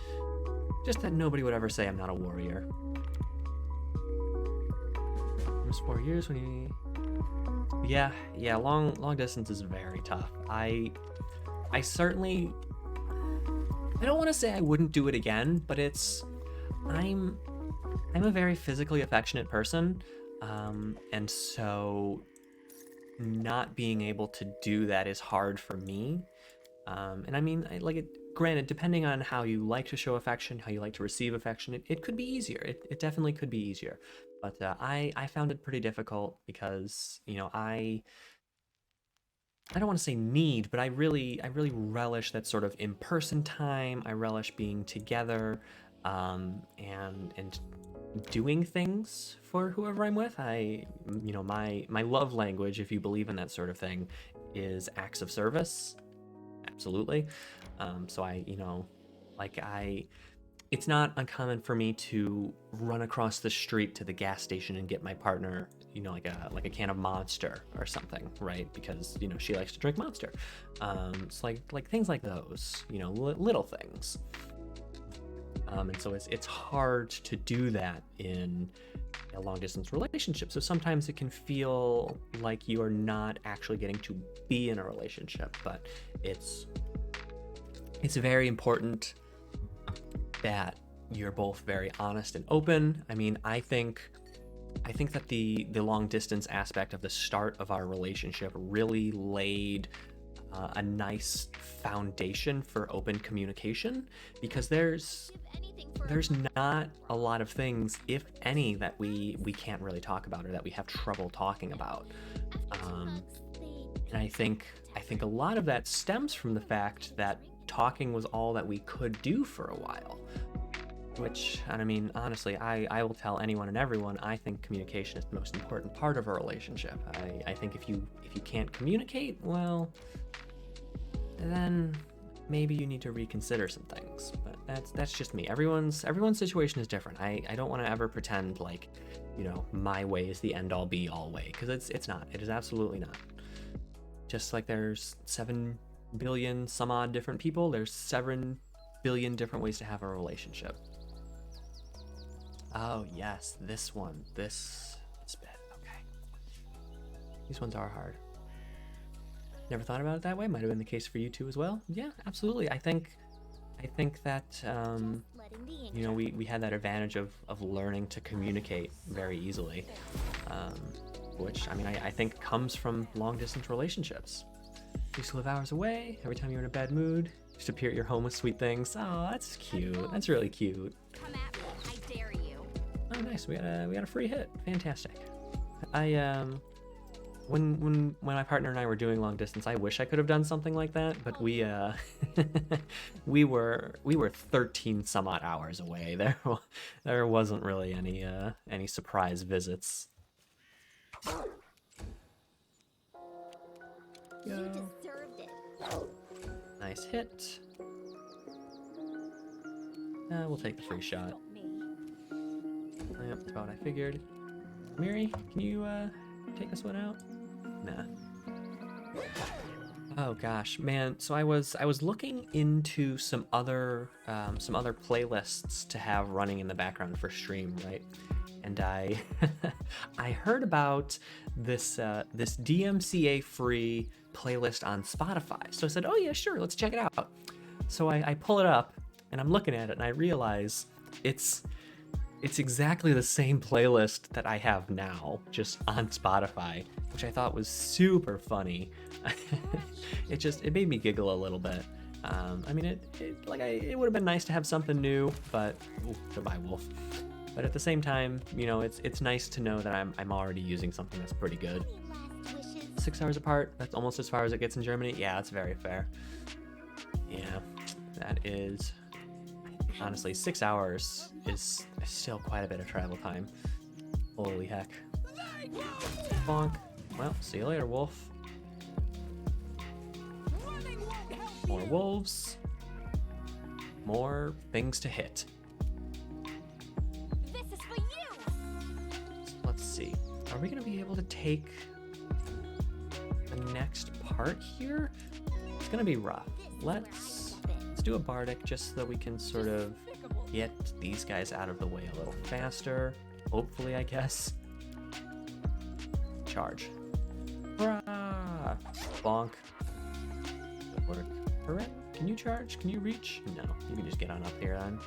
that nobody would ever say I'm not a warrior. It was 4 years when he... Yeah, long distance is very tough. I certainly... I don't want to say I wouldn't do it again, but I'm a very physically affectionate person, and so not being able to do that is hard for me. And I mean, granted, depending on how you like to show affection, how you like to receive affection, it could be easier. It definitely could be easier. But I found it pretty difficult because, you know, I don't want to say need, but I really relish that sort of in-person time. I relish being together, and doing things for whoever I'm with. My love language, if you believe in that sort of thing, is acts of service. Absolutely. It's not uncommon for me to run across the street to the gas station and get my partner, like a can of Monster or something, right? Because, she likes to drink Monster. It's like things like those, little things. And so it's hard to do that in a long distance relationship. So sometimes it can feel like you are not actually getting to be in a relationship, but it's very important that you're both very honest and open. I mean, I think that the long distance aspect of the start of our relationship really laid a nice foundation for open communication, because there's not a lot of things, if any, that we can't really talk about or that we have trouble talking about. And I think a lot of that stems from the fact that talking was all that we could do for a while. Which, and I mean, honestly, I will tell anyone and everyone, I think communication is the most important part of a relationship. I think if you can't communicate, well, then maybe you need to reconsider some things. But that's just me. Everyone's situation is different. I don't want to ever pretend like, you know, my way is the end all be all way, because it's not. It is absolutely not. Just like there's 7 billion some odd different people, there's 7 billion different ways to have a relationship. Oh yes, this one, this bit, okay. These ones are hard. Never thought about it that way. Might have been the case for you too as well. Yeah, absolutely. I think that you know, we had that advantage of learning to communicate very easily, which I mean I think comes from long distance relationships. You used to live hours away. Every time you're in a bad mood, just appear at your home with sweet things. Oh, that's cute. That's really cute. Come at me, I dare you. Oh, nice. We got a free hit. Fantastic. When my partner and I were doing long distance, I wish I could have done something like that, but we we were 13 some odd hours away. There wasn't really any surprise visits. You deserved it. Nice hit. We'll take the free shot. Yep, that's about what I figured. Miri, can you take this one out? Nah. Oh gosh, man. So I was looking into some other playlists to have running in the background for stream, right? And I I heard about this DMCA free playlist on Spotify. So I said, oh yeah, sure, let's check it out. So I pull it up and I'm looking at it and I realize it's exactly the same playlist that I have now, just on Spotify, which I thought was super funny. It made me giggle a little bit. I mean, it would have been nice to have something new, but goodbye, Wolf. But at the same time, you know, it's nice to know that I'm already using something that's pretty good. 6 hours apart. That's almost as far as it gets in Germany. Yeah, that's very fair. Yeah, that is. Honestly, 6 hours is still quite a bit of travel time. Holy heck. Bonk. Well, see you later, wolf. More wolves. More things to hit. This is for you. Let's see. Are we going to be able to take the next part here? It's going to be rough. Let's do a bardic just so that we can sort of get these guys out of the way a little faster. Hopefully, I guess. Charge. Hurrah! Bonk. Good work. Hurrah. Can you charge? Can you reach? No. You can just get on up here then.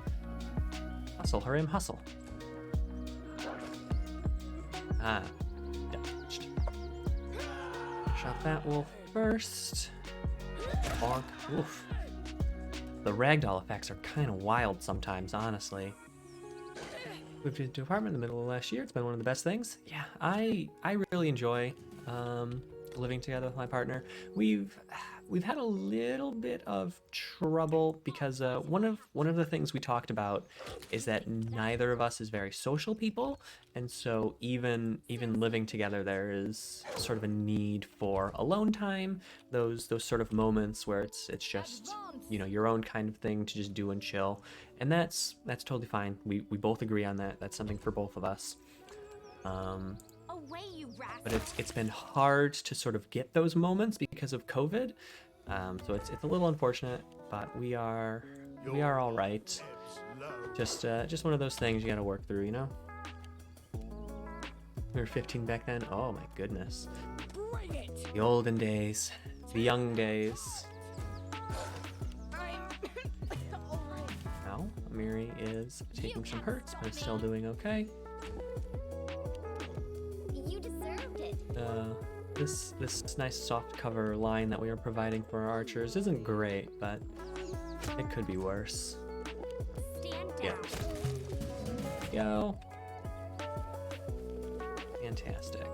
Hustle, hurry, hustle. Ah. Dodged. Shot that wolf first. Bonk. Oof. The ragdoll effects are kind of wild sometimes, honestly. Moved into an apartment in the middle of last year. It's been one of the best things. Yeah, I really enjoy living together with my partner. We've had a little bit of trouble because one of the things we talked about is that neither of us is very social people, and so even living together, there is sort of a need for alone time. Those sort of moments where it's just, you know, your own kind of thing to just do and chill, and that's totally fine. We both agree on that. That's something for both of us. Away, you rascal. But it's been hard to sort of get those moments because of COVID. So it's a little unfortunate, but we are all right. Just one of those things you got to work through, you know. We were 15 back then. Oh my goodness. Bring it. The olden days, the young days. Now Miri is taking some hurts, but is still doing okay. You deserved it. This nice soft cover line that we are providing for our archers isn't great, but it could be worse. Stand down. Yeah. Go. Fantastic.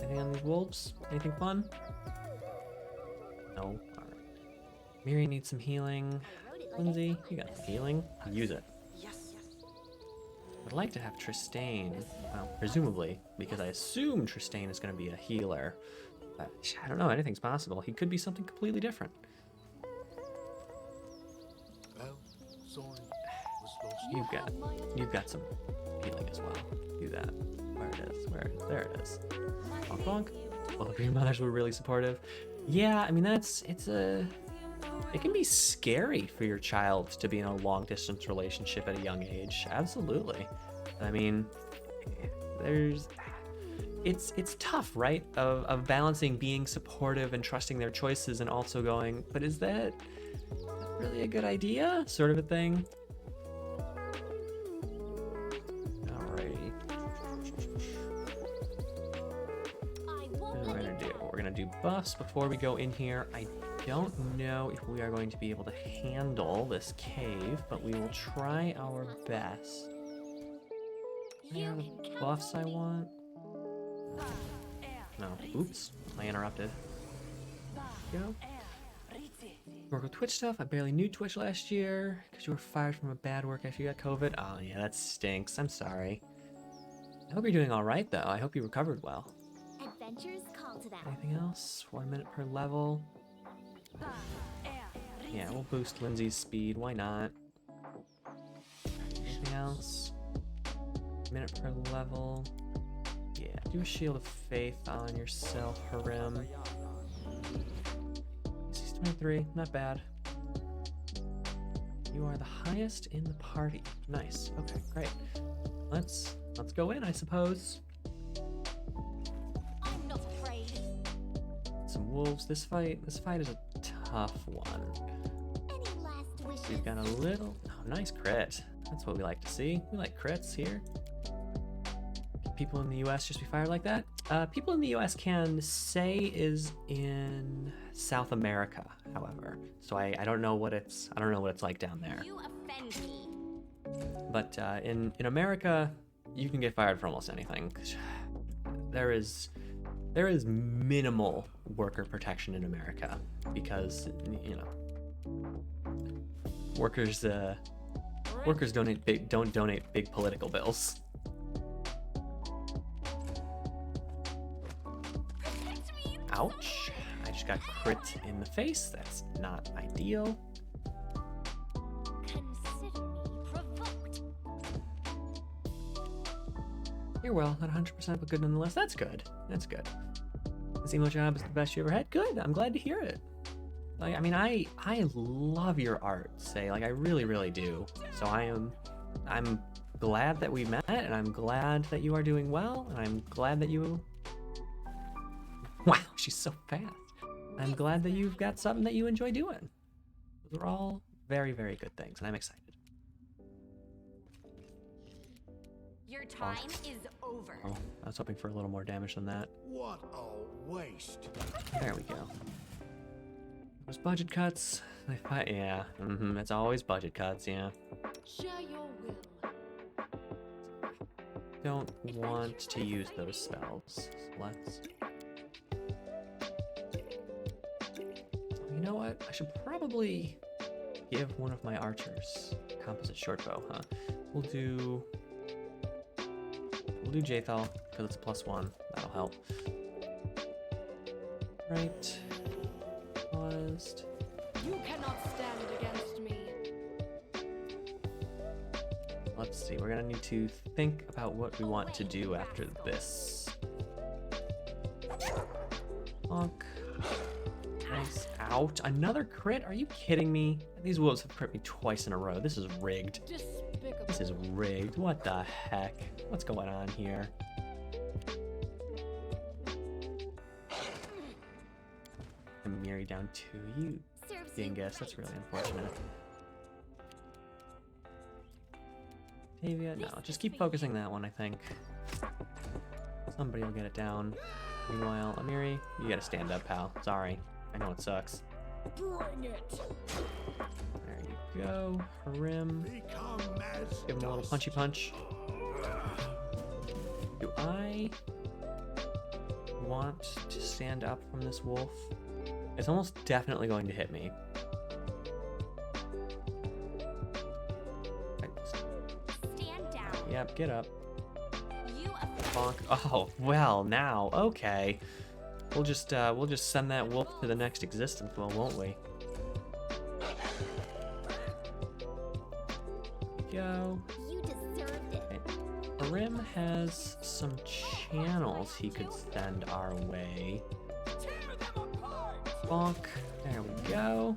I Anything on these wolves? Anything fun? No. Alright. Miri needs some healing. Lindsay, you got healing. Use it. I'd like to have Tristane, well, presumably, because I assume Tristane is going to be a healer. But I don't know, anything's possible. He could be something completely different. Well, sorry, was lost. You've got some healing as well. Do that. Where it is? There it is. Bonk bonk. Both of your mothers were really supportive. Yeah, I mean it can be scary for your child to be in a long distance relationship at a young age. Absolutely. I mean, it's tough, right? Of balancing being supportive and trusting their choices and also going, but is that really a good idea? Sort of a thing. Alrighty. We're gonna do buffs before we go in here. I don't know if we are going to be able to handle this cave, but we will try our best. Are the buffs I want? No. Oops. I interrupted. Go. Work with Twitch stuff. I barely knew Twitch last year because you were fired from a bad work after you got COVID. Oh yeah, that stinks. I'm sorry. I hope you're doing all right though. I hope you recovered well. Adventures call to them. Anything else? 1 minute per level. Yeah, we'll boost Lindsay's speed. Why not? Anything else? Minute per level. Yeah, do a Shield of Faith on yourself, Harim. He's 23, not bad. You are the highest in the party. Nice. Okay, great. Let's go in, I suppose. I'm not afraid. Some wolves. This fight is a tough one. Any last wishes? We've got a little. Oh, nice crit. That's what we like to see. We like crits here. Can people in the U.S. just be fired like that? People in the U.S. can say is in South America, however. So I don't know what it's like down there. You offend me. But in America, you can get fired for almost anything. There is minimal worker protection in America because workers don't donate big political bills. Ouch! I just got crit in the face. That's not ideal. Consider me provoked. You're well, not 100%, but good nonetheless. That's good. That's good. This emo job is the best you ever had. Good. I'm glad to hear it. Like, I mean, I love your art, Say. Like, I really, really do. So I'm glad that we met, and I'm glad that you are doing well, and I'm glad that you. Wow, she's so fast. I'm glad that you've got something that you enjoy doing. Those are all very, very good things, and I'm excited. Your time is over. Oh, I was hoping for a little more damage than that. What a waste. There we go. Those budget cuts. Yeah, it's always budget cuts, yeah. Share your will. Don't want to use those spells. So let's. You know what? I should probably give one of my archers composite shortbow, huh? We'll do Jathal because it's +1. That'll help. Right. Paused. You cannot stand against me. Let's see. We're gonna need to think about what we want to do after this. Bonk. Nice. Out. Another crit? Are you kidding me? These wolves have crit me twice in a row. This is rigged. Despicable. This is rigged. What the heck? What's going on here? I'm Miri down to you, Serves you dingus. That's right. really unfortunate. Tavia, no, just keep focusing that one, I think. Somebody will get it down. Meanwhile, Amiri, you gotta stand up, pal. Sorry. I know it sucks. Bring it. There you go. Harim. Give him a little punchy punch. Do I want to stand up from this wolf. It's almost definitely going to hit me. Stand down. Yep, get up. You Bonk. Oh, well, now, okay. We'll just send that wolf to the next existence, well, won't we? Go. You deserved it. Okay. Rim has some channels he could send our way. Bonk. There we go.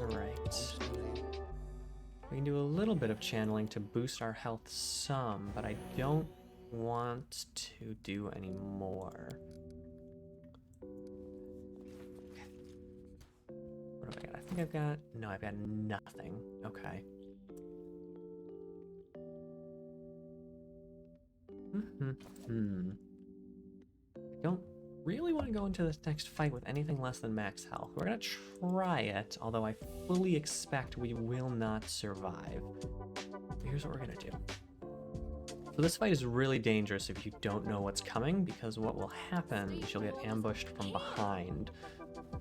Alright. We can do a little bit of channeling to boost our health some, but I don't want to do any more. What have I got? I think I've got... No, I've got nothing. Okay. I don't really want to go into this next fight with anything less than max health. We're gonna try it, although I fully expect we will not survive. Here's what we're gonna do. So this fight is really dangerous if you don't know what's coming, because what will happen is you'll get ambushed from behind.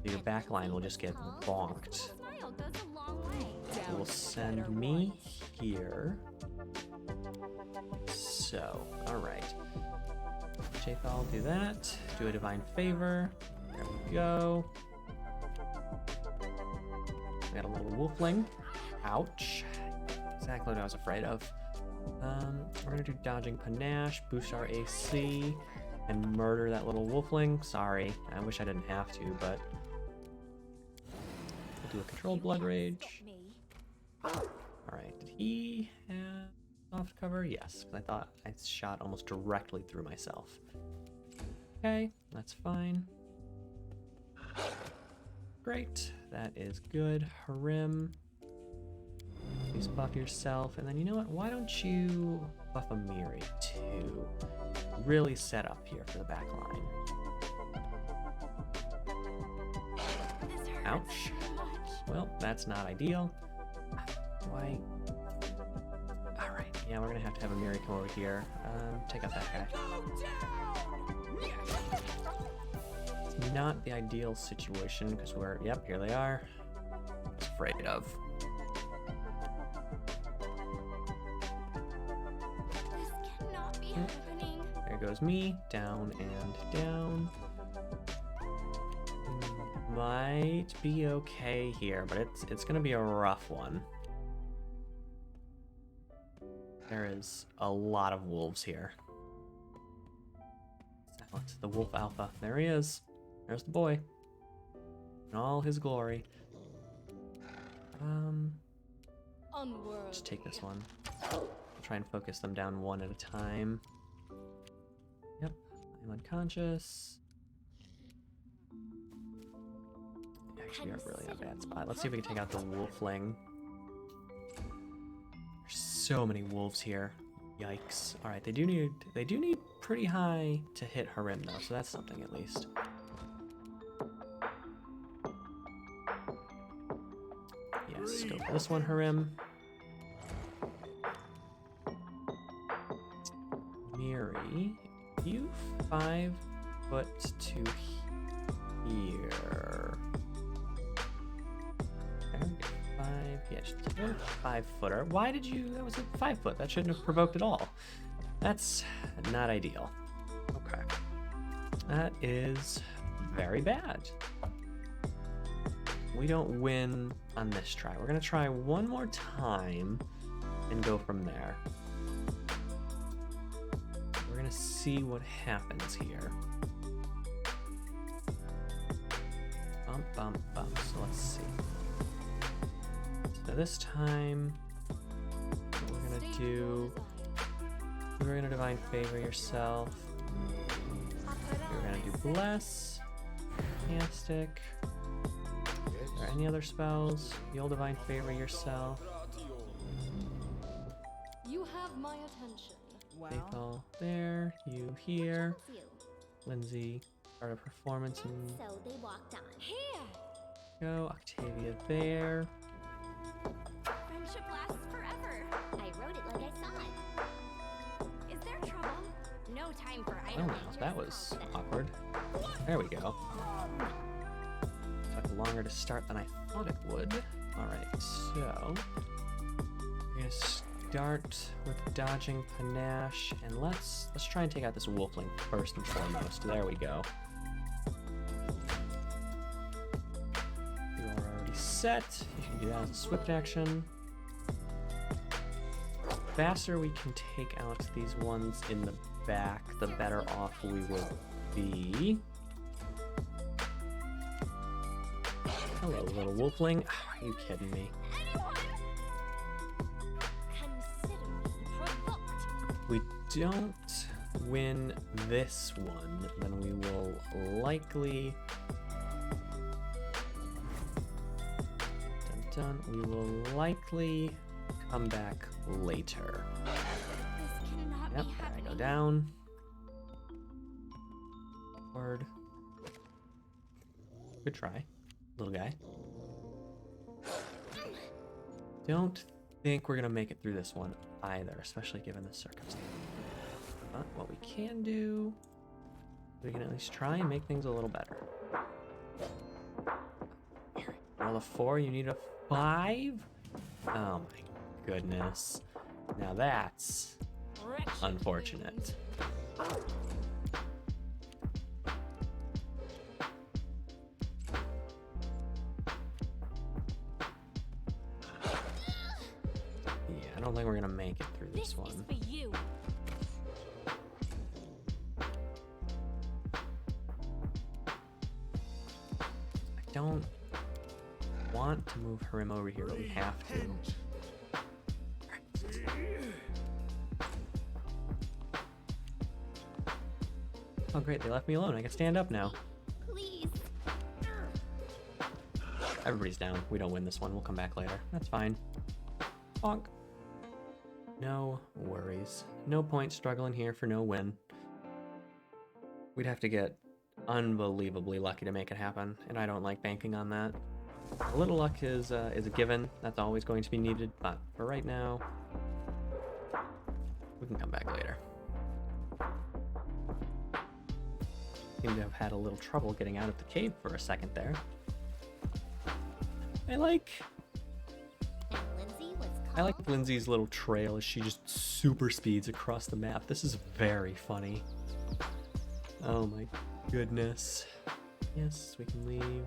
Your back line will just get bonked. Smile goes a long way. It will send me here. So, alright. I'll do that. Do a divine favor. There we go. We got a little wolfling. Ouch. Exactly what I was afraid of. We're gonna do dodging panache, boost our AC, and murder that little wolfling. Sorry, I wish I didn't have to, but we'll do a controlled blood rage. Alright, did he have soft cover? Yes, because I thought I shot almost directly through myself. Okay, that's fine. Great, that is good. Harim, please buff yourself. And then you know what? Why don't you buff Amiri too? Really set up here for the back line. Ouch. Well, that's not ideal. Why? Alright, yeah, we're gonna have Amiri come over here. Take out that guy. It's not the ideal situation because we're, yep, here they are. I was afraid of. This cannot be happening. There goes me, down and down. Might be okay here, but it's gonna be a rough one. There is a lot of wolves here. It's the wolf alpha. There he is. There's the boy. In all his glory. Just take this one. I'll try and focus them down one at a time. Yep, I'm unconscious. Actually, we're really in a bad spot. Let's see if we can take out the wolfling. There's so many wolves here. Yikes. Alright, they do need pretty high to hit Harim though, so that's something at least. Yes, go for this one, Harim. Miri, you 5 foot to here. Okay, 5, yeah, just a 5-footer. Why did you, that was a 5 foot, that shouldn't have provoked at all. That's not ideal. Okay. That is very bad. We don't win on this try. We're gonna try one more time and go from there. We're gonna see what happens here. Bump, bump, bump. So let's see. So this time, what we're gonna do, we're gonna divine favor yourself. We're gonna do bless, fantastic. Are there any other spells? You'll divine favor yourself. You have my attention. Lethal there, you here. Lindsay, start a performance and So they walked on. Here! go. Octavia there. Friendship lasts forever. I wrote it like I saw it. Is there trouble? no time for Oh idle no, just that was call them. awkward. There we go. Took longer to start than I thought it would. Alright, so we're gonna start with dodging panache, and let's try and take out this wolfling first and foremost. There we go. You are already set. You can do that as a swift action. The faster we can take out these ones in the back, the better off we will be. Hello, little wolfling. Are you kidding me? Consider me provoked. We don't win this one, then we will likely... Dun, dun, we will likely come back later. This cannot Yep, be there I happening. go down. Word. Good try, little guy. Don't think we're gonna make it through this one either, especially given the circumstance. But what we can do, we can at least try and make things a little better. Roll a 4, you need a 5? Oh my goodness. Now that's unfortunate. Yeah, I don't think we're gonna make it through This this is one. for you. I don't want to move Harim over here, but we have to. Oh great, they left me alone. I can stand up now. Please. Everybody's down. We don't win this one. We'll come back later. That's fine. Bonk. No worries. No point struggling here for no win. We'd have to get unbelievably lucky to make it happen, and I don't like banking on that. A little luck is a given. That's always going to be needed, but for right now, we can come back later. Seem to have had a little trouble getting out of the cave for a second there. I like Lindsay's little trail as she just super speeds across the map. This is very funny. Oh my goodness. Yes, we can leave.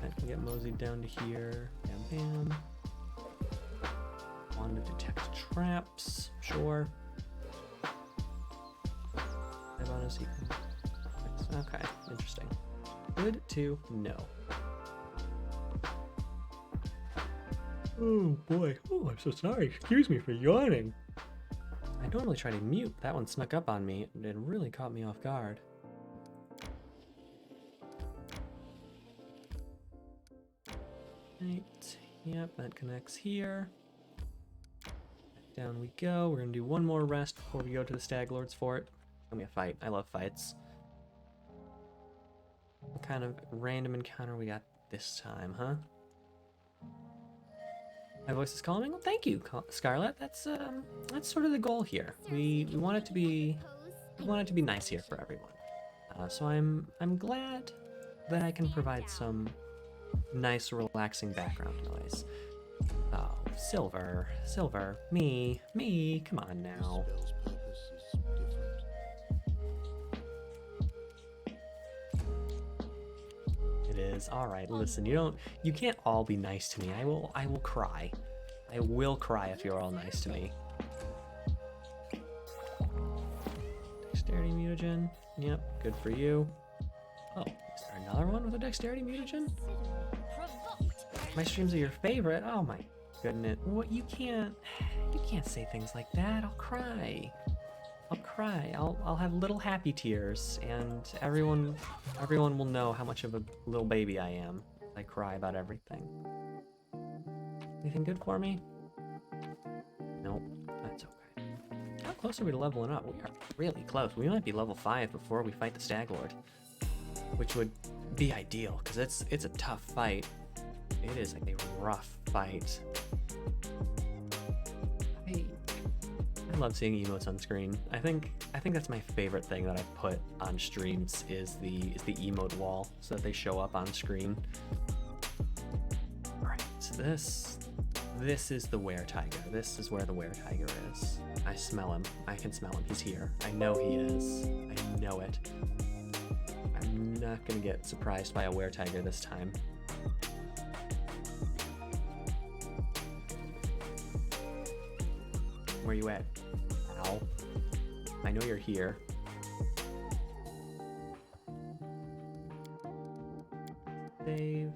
I can get moseyed down to here. Bam, bam. Want to detect traps. Sure. Okay, interesting. Good to know. Oh boy. Oh, I'm so sorry. Excuse me for yawning. I normally try to mute. That one snuck up on me and it really caught me off guard. Right. Yep, that connects here. Down we go. We're gonna do one more rest before we go to the Stag Lord's Fort. It's gonna be a fight. I love fights. What kind of random encounter we got this time, huh? My voice is calming. Well, thank you, Scarlet. That's sort of the goal here. We want it to be nice here for everyone. So I'm glad that I can provide some nice, relaxing background noise. Oh, Silver, me, come on now. Spell's purpose is different. It is. All right, listen, you can't all be nice to me. I will cry. I will cry if you're all nice to me. Dexterity mutagen. Yep, good for you. Oh, is there another one with a dexterity mutagen? My streams are your favorite. Oh my goodness. What, you can't say things like that. I'll cry. I'll have little happy tears, and everyone will know how much of a little baby I am. I cry about everything. Anything good for me? Nope, that's okay. How close are we to leveling up? We are really close. We might be level 5 before we fight the Stag Lord, which would be ideal because it's a tough fight. It is a rough fight. I love seeing emotes on screen. I think that's my favorite thing that I've put on streams is the emote wall, so that they show up on screen. All right, so this is the were-tiger. This is where the were-tiger is. I smell him. I can smell him. He's here. I know he is. I know it. I'm not gonna get surprised by a were-tiger this time. Where you at? Ow. I know you're here. Save.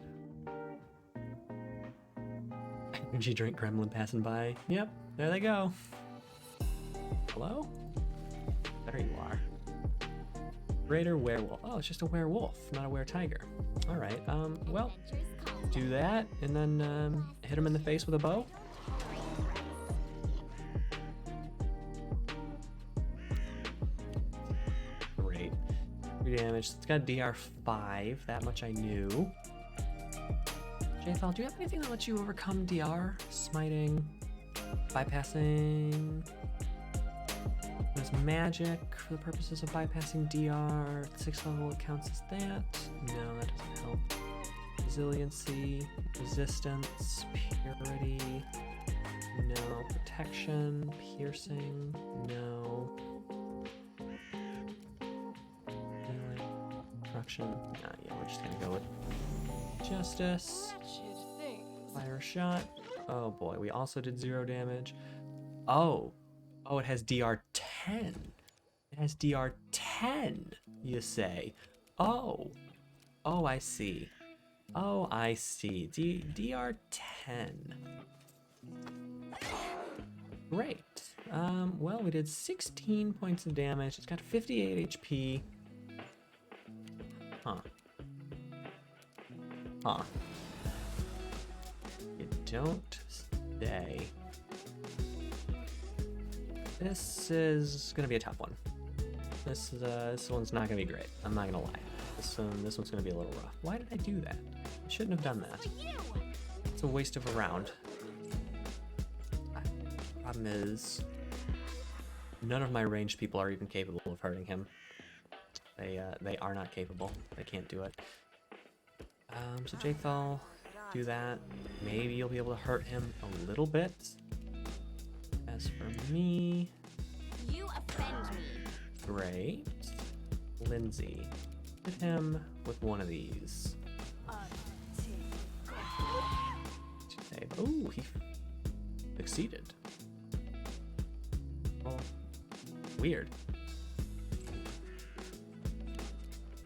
Energy drink gremlin passing by. Yep, there they go. Hello? There you are. Greater werewolf. Oh, it's just a werewolf, not a were-tiger. Alright, well, do that, and then hit him in the face with a bow. Great. 3 damage. It's got DR5, that much I knew. Jthal, do you have anything that lets you overcome DR? Smiting, bypassing. There's magic for the purposes of bypassing DR. At 6th level, it counts as that. No, that doesn't help. Resiliency, resistance, purity. No. Protection, piercing. No. Corruption. Yeah, we're just gonna go with Justice. Fire a shot. Oh boy, we also did 0 damage. Oh, it has DR10. It has DR10, you say. Oh, I see. Oh, I see. DR10. Great. Well, we did 16 points of damage. It's got 58 HP. Huh. You don't stay. This is gonna be a tough one. This one's not gonna be great. I'm not gonna lie. This one's gonna be a little rough. Why did I do that? I shouldn't have done that. It's a waste of a round. Problem is, none of my ranged people are even capable of hurting him. They are not capable. They can't do it. So Jthal, do that. Maybe you'll be able to hurt him a little bit. As for me... You offend me. Great. Lindsay, hit him with one of these. Save. Oh, he succeeded. Oh, weird.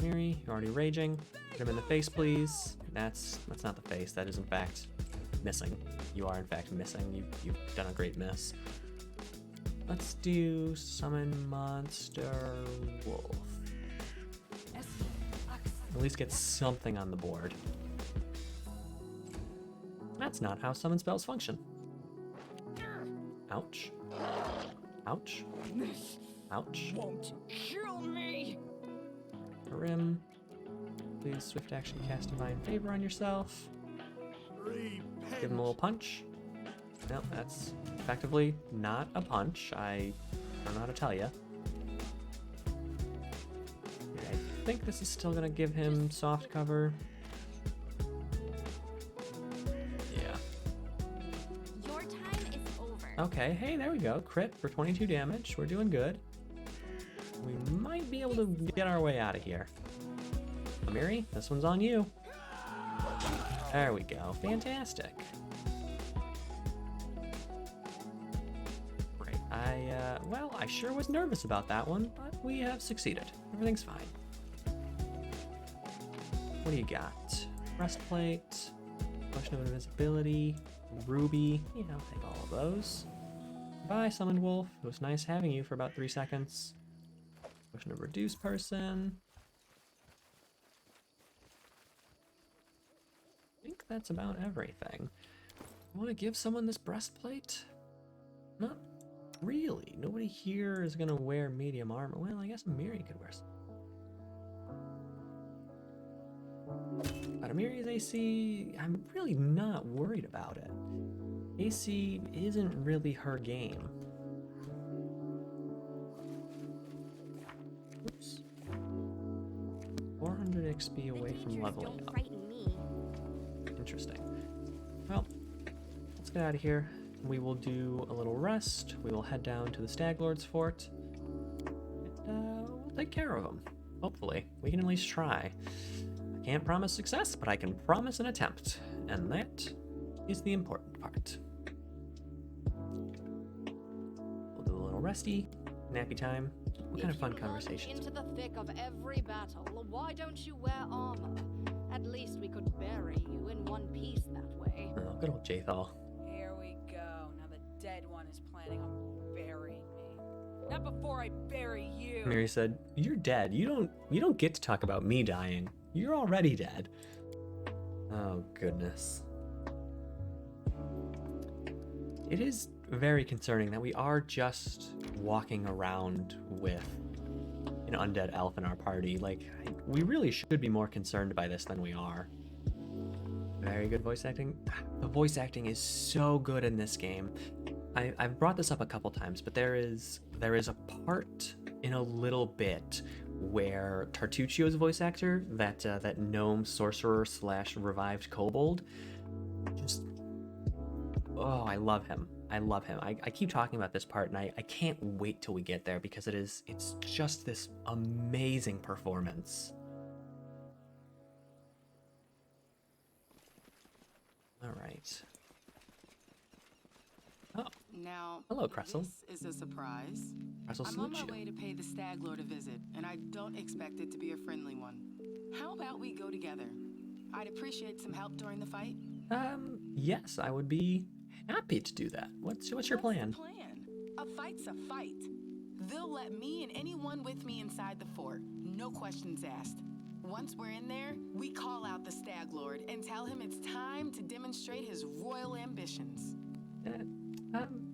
Mary, you're already raging. Hit him in the face, please. That's not the face. That is in fact missing. You are in fact missing. You've done a great miss. Let's do summon monster wolf. At least get something on the board. That's not how summon spells function. Ouch. Ouch. Ouch. Won't kill me. Rim. Please swift action cast Divine Favor on yourself. Give him a little punch. No, that's effectively not a punch. I don't know how to tell you. I think this is still gonna give him soft cover. Yeah. Your time is over. Okay, hey, there we go. Crit for 22 damage. We're doing good. We might be able to get our way out of here. Amiri, this one's on you. There we go. Fantastic. Great. Well, I sure was nervous about that one, but we have succeeded. Everything's fine. What do you got? Breastplate, Potion of Invisibility, Ruby. Yeah, I'll take all of those. Bye, Summoned Wolf. It was nice having you for about 3 seconds. Potion of Reduce Person. I think that's about everything. Want to give someone this breastplate? Not really. Nobody here is gonna wear medium armor. Well, I guess Amiri could wear some. But Amiri's AC, I'm really not worried about it. AC isn't really her game. XP The away from dangers leveling don't up. frighten me. Interesting. Well, let's get out of here. We will do a little rest. We will head down to the Stag Lord's fort. And we'll take care of them. Hopefully. We can at least try. I can't promise success, but I can promise an attempt. And that is the important part. We'll do a little resty, nappy time. What kind of fun conversations? Into the thick of every battle, why don't you wear armor? At least we could bury you in one piece that way. Oh, good old Jathal. Here we go. Now the dead one is planning on burying me. Not before I bury you. Mary said, "You're dead. You don't get to talk about me dying. You're already dead." Oh goodness. It is very concerning that we are just walking around with an undead elf in our party. Like, we really should be more concerned by this than we are. Very good voice acting. The voice acting is so good in this game. I've brought this up a couple times, but there is a part in a little bit where Tartuccio's voice actor, that gnome sorcerer / revived kobold, just, oh, I love him. I love him. I keep talking about this part, and I can't wait till we get there because it's just this amazing performance. All right. Oh, Now, hello, Cressel. This is a surprise. Cressel I'm on my salutes way you. to pay the Stag Lord a visit, and I don't expect it to be a friendly one. How about we go together? I'd appreciate some help during the fight. Yes, I would be happy to do that. What's your plan? The plan? A fight's a fight. They'll let me and anyone with me inside the fort. No questions asked. Once we're in there, we call out the Stag Lord and tell him it's time to demonstrate his royal ambitions.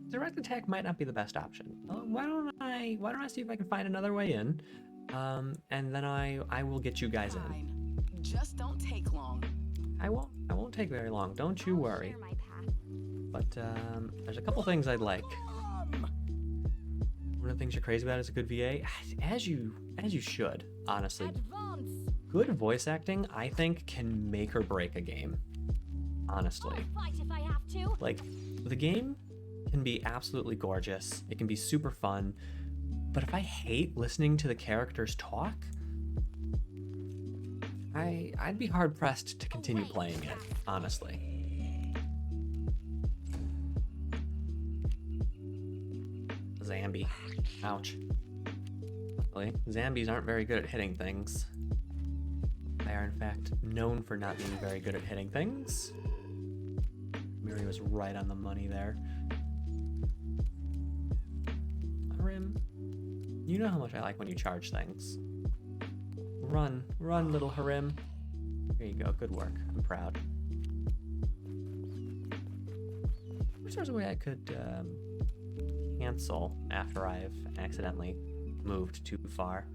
Direct attack might not be the best option. Why don't I see if I can find another way in, and then I will get you guys in. Fine. Just don't take long. I won't take very long. Don't you worry. Share my path. But there's a couple things I'd like. One of the things you're crazy about is a good VA, as you should, honestly. Advance! Good voice acting, I think, can make or break a game. Honestly. I'll fight if I have to. Like, the game can be absolutely gorgeous. It can be super fun. But if I hate listening to the characters talk, I'd be hard pressed to continue playing it, honestly. Zambi. Ouch. Luckily, Zombies aren't very good at hitting things. They are, in fact, known for not being very good at hitting things. Miri was right on the money there. Harim, you know how much I like when you charge things. Run, little Harim. There you go, good work. I'm proud. I wish there was a way I could cancel after I've accidentally moved too far.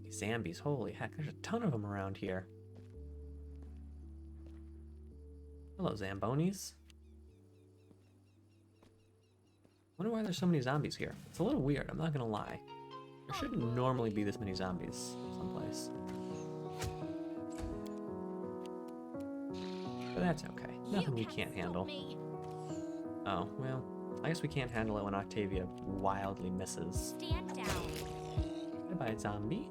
These zombies, holy heck, there's a ton of them around here. Hello, Zambonis. Wonder why there's so many zombies here. It's a little weird, I'm not gonna lie. There shouldn't normally be this many zombies someplace. But that's okay. Nothing we can't handle. Oh, well, I guess we can't handle it when Octavia wildly misses. Stand down. Bye-bye, zombie.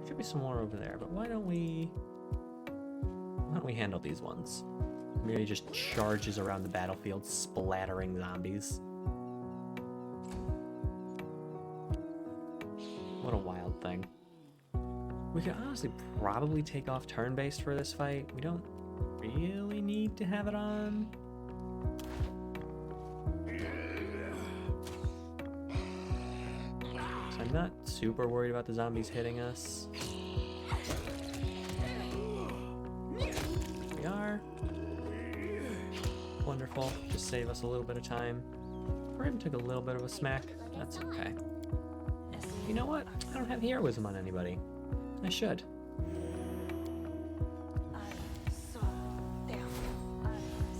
Should be some more over there, but why don't we handle these ones? Miri just charges around the battlefield, splattering zombies. What a wild thing. We could honestly probably take off turn-based for this fight. We don't really need to have it on. So I'm not super worried about the zombies hitting us. Here we are. Wonderful. Just save us a little bit of time. Grim took a little bit of a smack. That's okay. You know what? I don't have heroism on anybody. I should.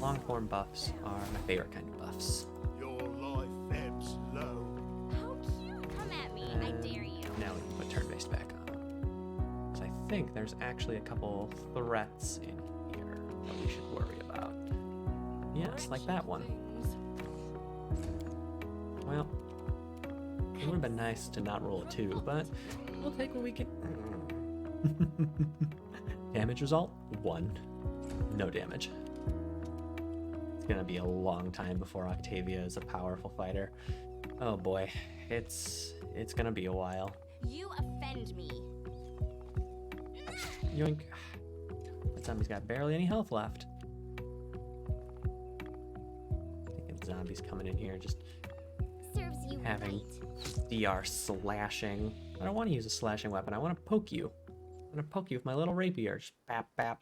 Long form buffs are my favorite kind of buffs. Your life ebbs low. How cute. Come at me. I dare you. back on. So I think there's actually a couple threats in here that we should worry about. Yes, like that one. Well, it would have been nice to not roll a 2, but we'll take what we can. Damage result, 1. No damage. It's gonna be a long time before Octavia is a powerful fighter. Oh boy, it's gonna be a while. You offend me. Yoink. That zombie's got barely any health left. I think the zombie's coming in here just Serves you having right. DR slashing. I don't want to use a slashing weapon. I want to poke you. I'm gonna poke you with my little rapier. Just bap bap.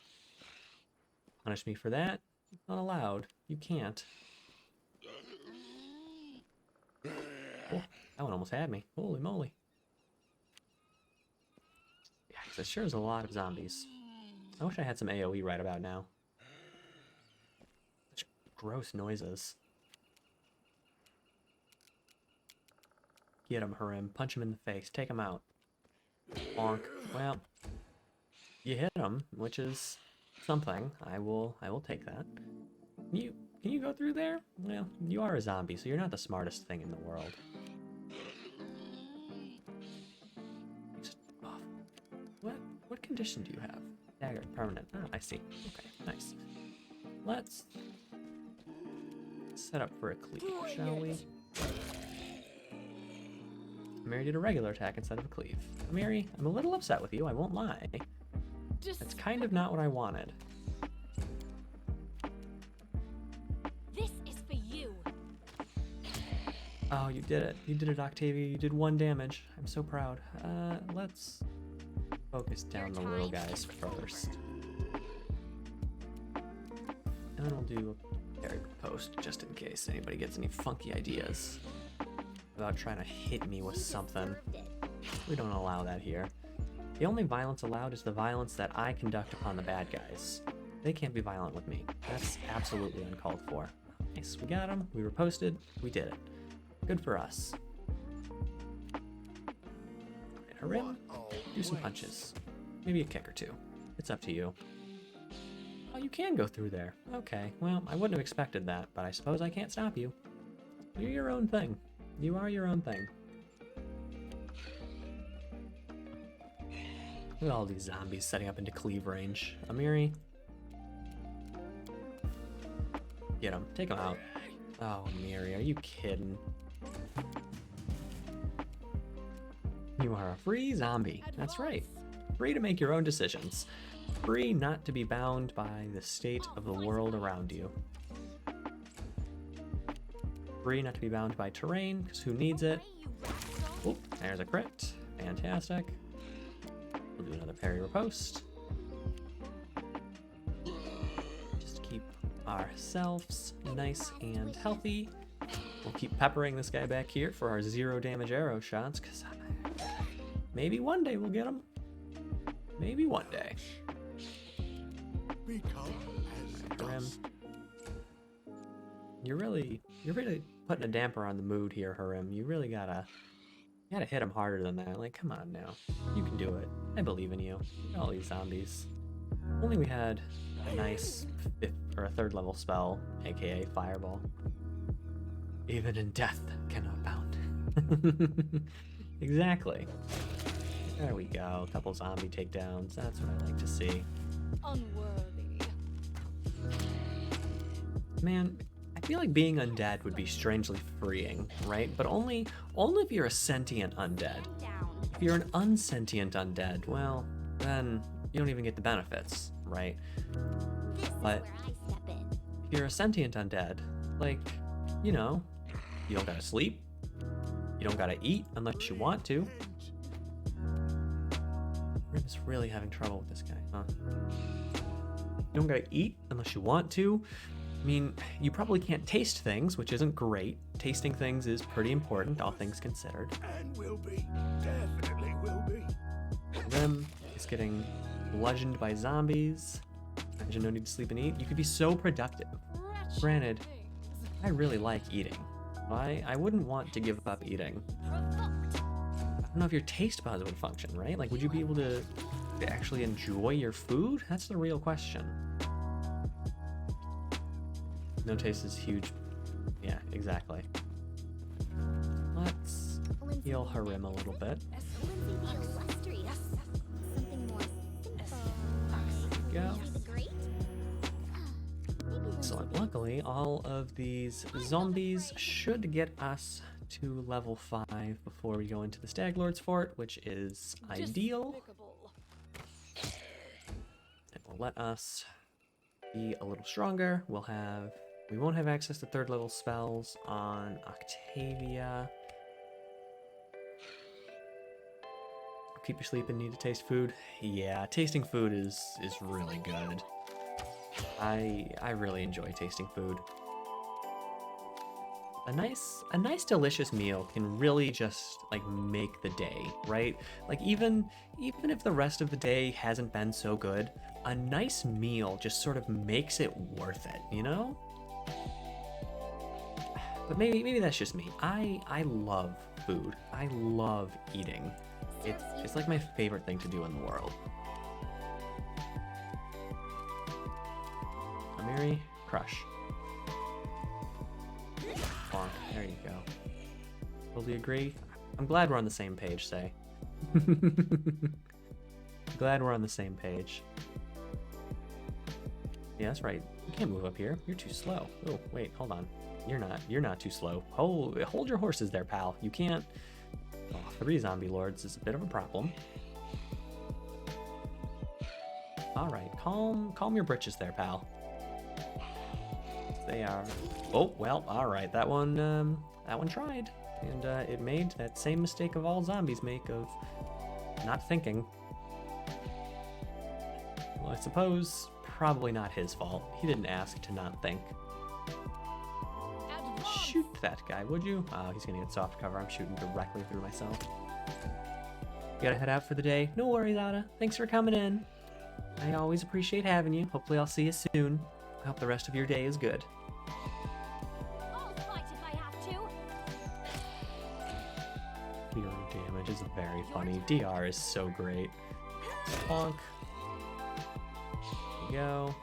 Punish me for that? Not allowed. You can't. Oh, that one almost had me. Holy moly. Yeah, 'cause it sure is a lot of zombies. I wish I had some AoE right about now. Such gross noises. Get him, Harim. Punch him in the face. Take him out. Bonk. Well, you hit him, which is something. I will take that. Can you go through there? Well, you are a zombie, so you're not the smartest thing in the world. Just off. What condition do you have? Dagger, permanent. Oh, I see. Okay, nice. Let's set up for a cleave, shall we? Mary did a regular attack instead of a cleave. Mary, I'm a little upset with you, I won't lie. That's kind of not what I wanted. This is for you. Oh, you did it. You did it, Octavia. You did 1 damage. I'm so proud. Let's focus down the little guys first. And then we'll do a parry post just in case anybody gets any funky ideas about trying to hit me with something. We don't allow that here. The only violence allowed is the violence that I conduct upon the bad guys. They can't be violent with me. That's absolutely uncalled for. Nice, we got him. We were posted. We did it. Good for us. Right, Harim, do some punches. Maybe a kick or 2. It's up to you. Oh, you can go through there. Okay, well, I wouldn't have expected that, but I suppose I can't stop you. You're your own thing. You are your own thing. Look at all these zombies setting up into cleave range. Amiri. Get him. Take him out. Oh, Amiri, are you kidding? You are a free zombie. That's right. Free to make your own decisions. Free not to be bound by the state of the world around you. Free not to be bound by terrain, because who needs it? Oh, there's a crit. Fantastic. We'll do another parry riposte. Just keep ourselves nice and healthy. We'll keep peppering this guy back here for our 0 damage arrow shots, because maybe one day we'll get him. Maybe one day. Grim. You're really putting a damper on the mood here, Harim. You really gotta hit him harder than that. Like, come on now. You can do it. I believe in you. All these zombies. Only we had a nice 3rd level spell, aka Fireball. Even in death cannot bound. Exactly. There we go. A couple zombie takedowns. That's what I like to see. Unworthy. Man, I feel like being undead would be strangely freeing, right? But only if you're a sentient undead. If you're an unsentient undead, well, then you don't even get the benefits, right? But if you're a sentient undead, like, you know, you don't gotta sleep, you don't gotta eat unless you want to. Rim's really having trouble with this guy, huh? You don't gotta eat unless you want to. I mean, you probably can't taste things, which isn't great. Tasting things is pretty important, all things considered. And will be. Definitely will be. Rim is getting bludgeoned by zombies. Imagine no need to sleep and eat. You could be so productive. Granted, I really like eating. I wouldn't want to give up eating. don't know if your taste buds would function, right? Like, would you be able to actually enjoy your food? That's the real question. No taste is huge. Yeah, exactly. Let's heal Harim a little bit. There we go. Excellent. Luckily, all of these zombies should get us to level 5 before we go into the Stag Lord's Fort, which is ideal. It will let us be a little stronger. We won't have access to 3rd level spells on Octavia. Keep you sleeping, need to taste food. Yeah, tasting food is really good. I really enjoy tasting food. A nice delicious meal can really just like make the day, right? Like even if the rest of the day hasn't been so good, a nice meal just sort of makes it worth it, you know? But maybe that's just me. I love food. I love eating. It's like my favorite thing to do in the world. Amiri, crush. Bonk. There you go. Totally agree. I'm glad we're on the same page, Say. Glad we're on the same page. Yeah, that's right. You can't move up here. You're too slow. Oh, wait, hold on. You're not too slow. Hold your horses there, pal. You can't. Oh, 3 zombie lords is a bit of a problem. All right, calm your britches there, pal. They are. Oh well, all right. That one tried, and it made that same mistake of all zombies make of not thinking. Well, I suppose probably not his fault. He didn't ask to not think. Shoot that guy, would you? Oh, he's gonna get soft cover. I'm shooting directly through myself. You gotta head out for the day. No worries, Ada. Thanks for coming in. I always appreciate having you. Hopefully I'll see you soon. I hope the rest of your day is good. I'll fight if I have to. Your damage is very funny. DR is so great. Bonk. There we go.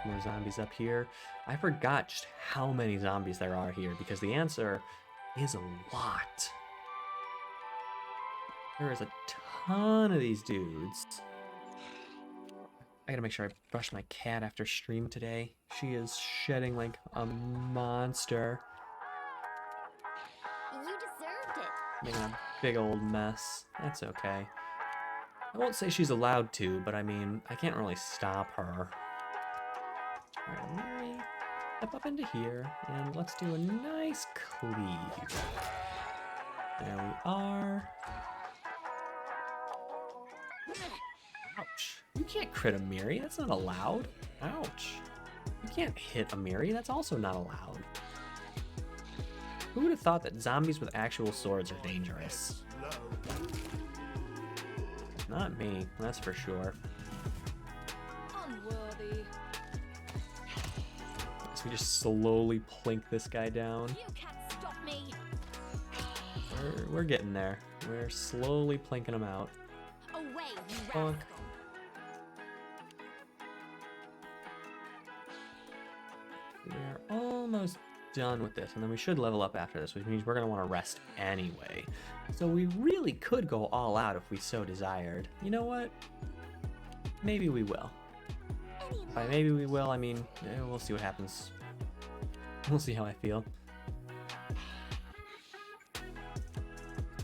Some more zombies up here. I forgot just how many zombies there are here because the answer is a lot. There is a ton of these dudes. I gotta make sure I brush my cat after stream today. She is shedding like a monster. You deserved it. Making a big old mess. That's okay. I won't say she's allowed to, but I mean, I can't really stop her. Alright, Mary, step up into here, and let's do a nice cleave. There we are. Ouch. You can't crit a Miri, that's not allowed. Ouch. You can't hit a Miri, that's also not allowed. Who would have thought that zombies with actual swords are dangerous? Not me, that's for sure. Unworthy. So we just slowly plink this guy down. You can't stop me. We're getting there. We're slowly plinking him out. Away, you Bonk. rascal. We're almost done with this, and then we should level up after this, which means we're going to want to rest anyway. So we really could go all out if we so desired. You know what? Maybe we will. By maybe we will, I mean, we'll see what happens. We'll see how I feel.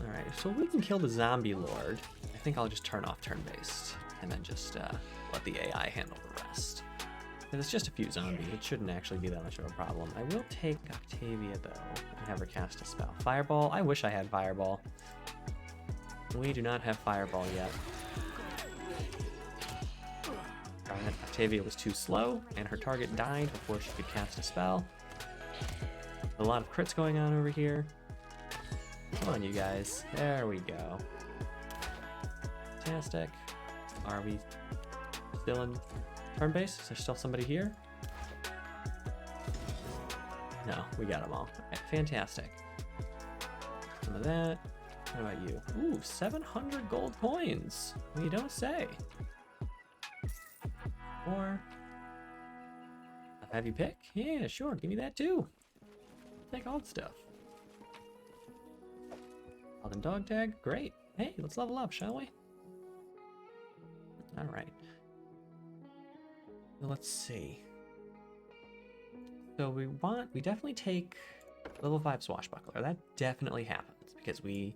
Alright, so we can kill the zombie lord. I think I'll just turn off turn-based, and then just let the AI handle the rest. Because it's just a few zombies, it shouldn't actually be that much of a problem. I will take Octavia, though, and have her cast a spell. Fireball? I wish I had Fireball. We do not have Fireball yet. Darn it, Octavia was too slow, and her target died before she could cast a spell. A lot of crits going on over here. Come on, you guys. There we go. Fantastic. Are we still in turn base? Is there still somebody here? No, we got them all. Right, fantastic. Some of that. What about you? Ooh, 700 gold coins. Well, you don't say. Or I'll have you pick? Yeah, sure. Give me that too. Take all the stuff. Elven dog tag. Great. Hey, let's level up, shall we? All right. Let's see. So we definitely take level 5 swashbuckler. That definitely happens because we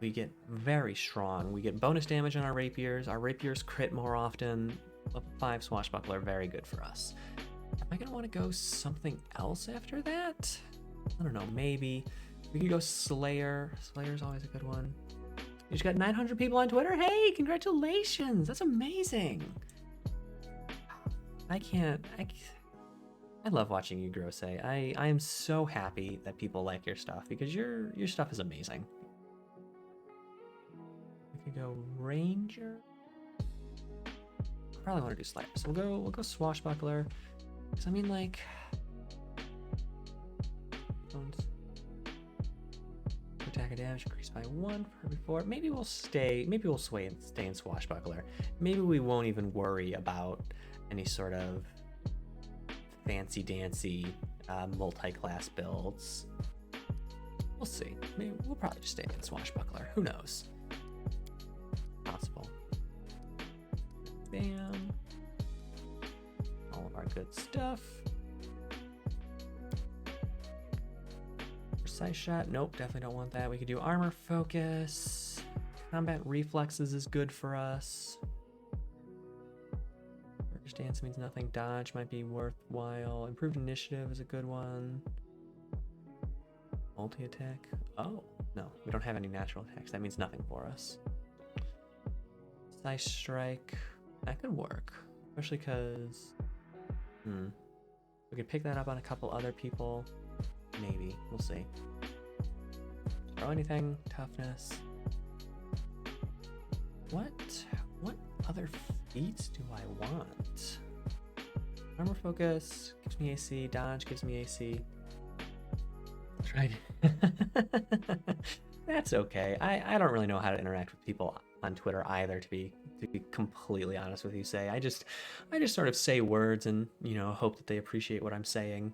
get very strong. We get bonus damage on our rapiers. Our rapiers crit more often. Level 5 swashbuckler, very good for us. Am I gonna want to go something else after that? I don't know, maybe. We could go Slayer. Slayer's always a good one. You just got 900 people on Twitter? Hey, congratulations! That's amazing! I love watching you grow, Say. I am so happy that people like your stuff because your stuff is amazing. We could go Ranger. Probably want to do Slayer, so we'll go Swashbuckler. Because I mean, like, attack and damage increased by 1 for before. Maybe we'll stay in Swashbuckler. Maybe we won't even worry about any sort of fancy dancy multi-class builds. We'll see. Maybe we'll probably just stay in Swashbuckler. Who knows? Possible. Bam. All of our good stuff. Precise shot. Nope, definitely don't want that. We could do armor focus. Combat reflexes is good for us. Stance means nothing. Dodge might be worthwhile. Improved initiative is a good one. Multi-attack. Oh, no. We don't have any natural attacks. That means nothing for us. Precise strike. That could work. Especially because... we could pick that up on a couple other people. Maybe. We'll see. Throw anything. Toughness. What other feats do I want? Armor focus gives me AC. Dodge gives me AC. That's right. That's okay. I don't really know how to interact with people on Twitter either, to be completely honest with you. Say I just sort of say words and hope that they appreciate what I'm saying.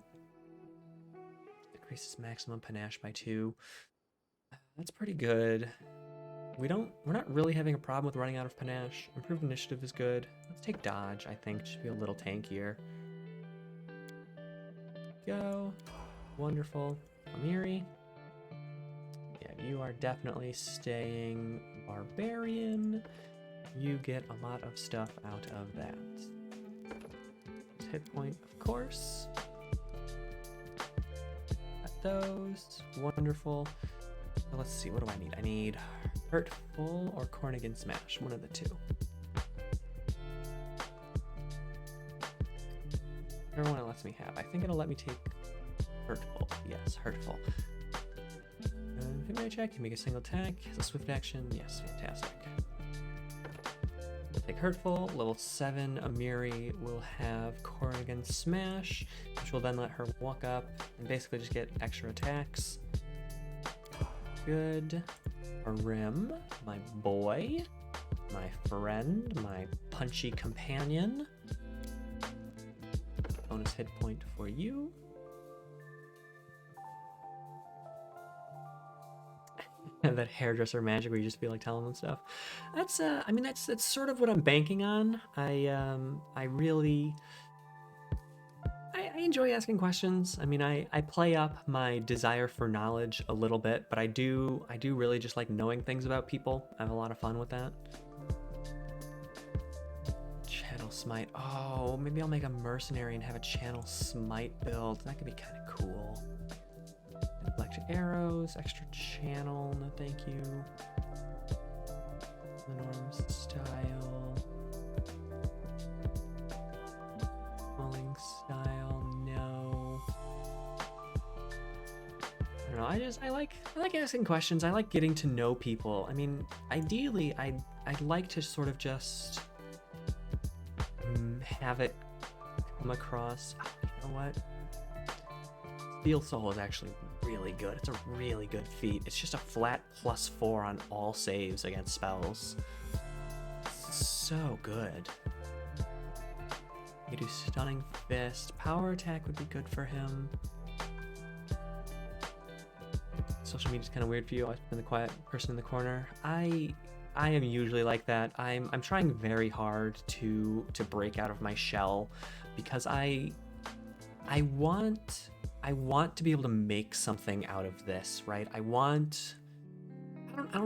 Decreases maximum panache by 2. That's pretty good. We're not really having a problem with running out of panache. Improved initiative is good. Let's take dodge, I think. Should be a little tankier. Go. Wonderful. Amiri. Yeah, you are definitely staying barbarian. You get a lot of stuff out of that. Hit point, of course. Got those. Wonderful. So let's see, what do I need? I need Hurtful or Cornigan Smash, one of the two. Whichever one it lets me have. I think it'll let me take Hurtful. Yes, Hurtful. Intimidate check, you make a single attack. Has a swift action. Yes, fantastic. We'll take Hurtful. Level 7 Amiri will have Cornigan Smash, which will then let her walk up and basically just get extra attacks. Good. Rim, my boy, my friend, my punchy companion. Bonus hit point for you. And that hairdresser magic where you just feel like telling them stuff. That's I mean that's sort of what I'm banking on. I really enjoy asking questions. I mean, I play up my desire for knowledge a little bit, but I do really just like knowing things about people. I have a lot of fun with that. Channel Smite. Oh, maybe I'll make a mercenary and have a Channel Smite build. That could be kind of cool. Deflect arrows, extra channel, no thank you. The norms style. Falling style, no. I don't know, I like asking questions. I like getting to know people. I mean, ideally, I'd like to sort of just have it come across. You know what? Steel Soul is actually really good. It's a really good feat. It's just a flat +4 on all saves against spells. So good. You could do Stunning Fist. Power Attack would be good for him. Social media's kind of weird for you. I've been the quiet person in the corner. I am usually like that. I'm trying very hard to break out of my shell because I want to be able to make something out of this, right? I don't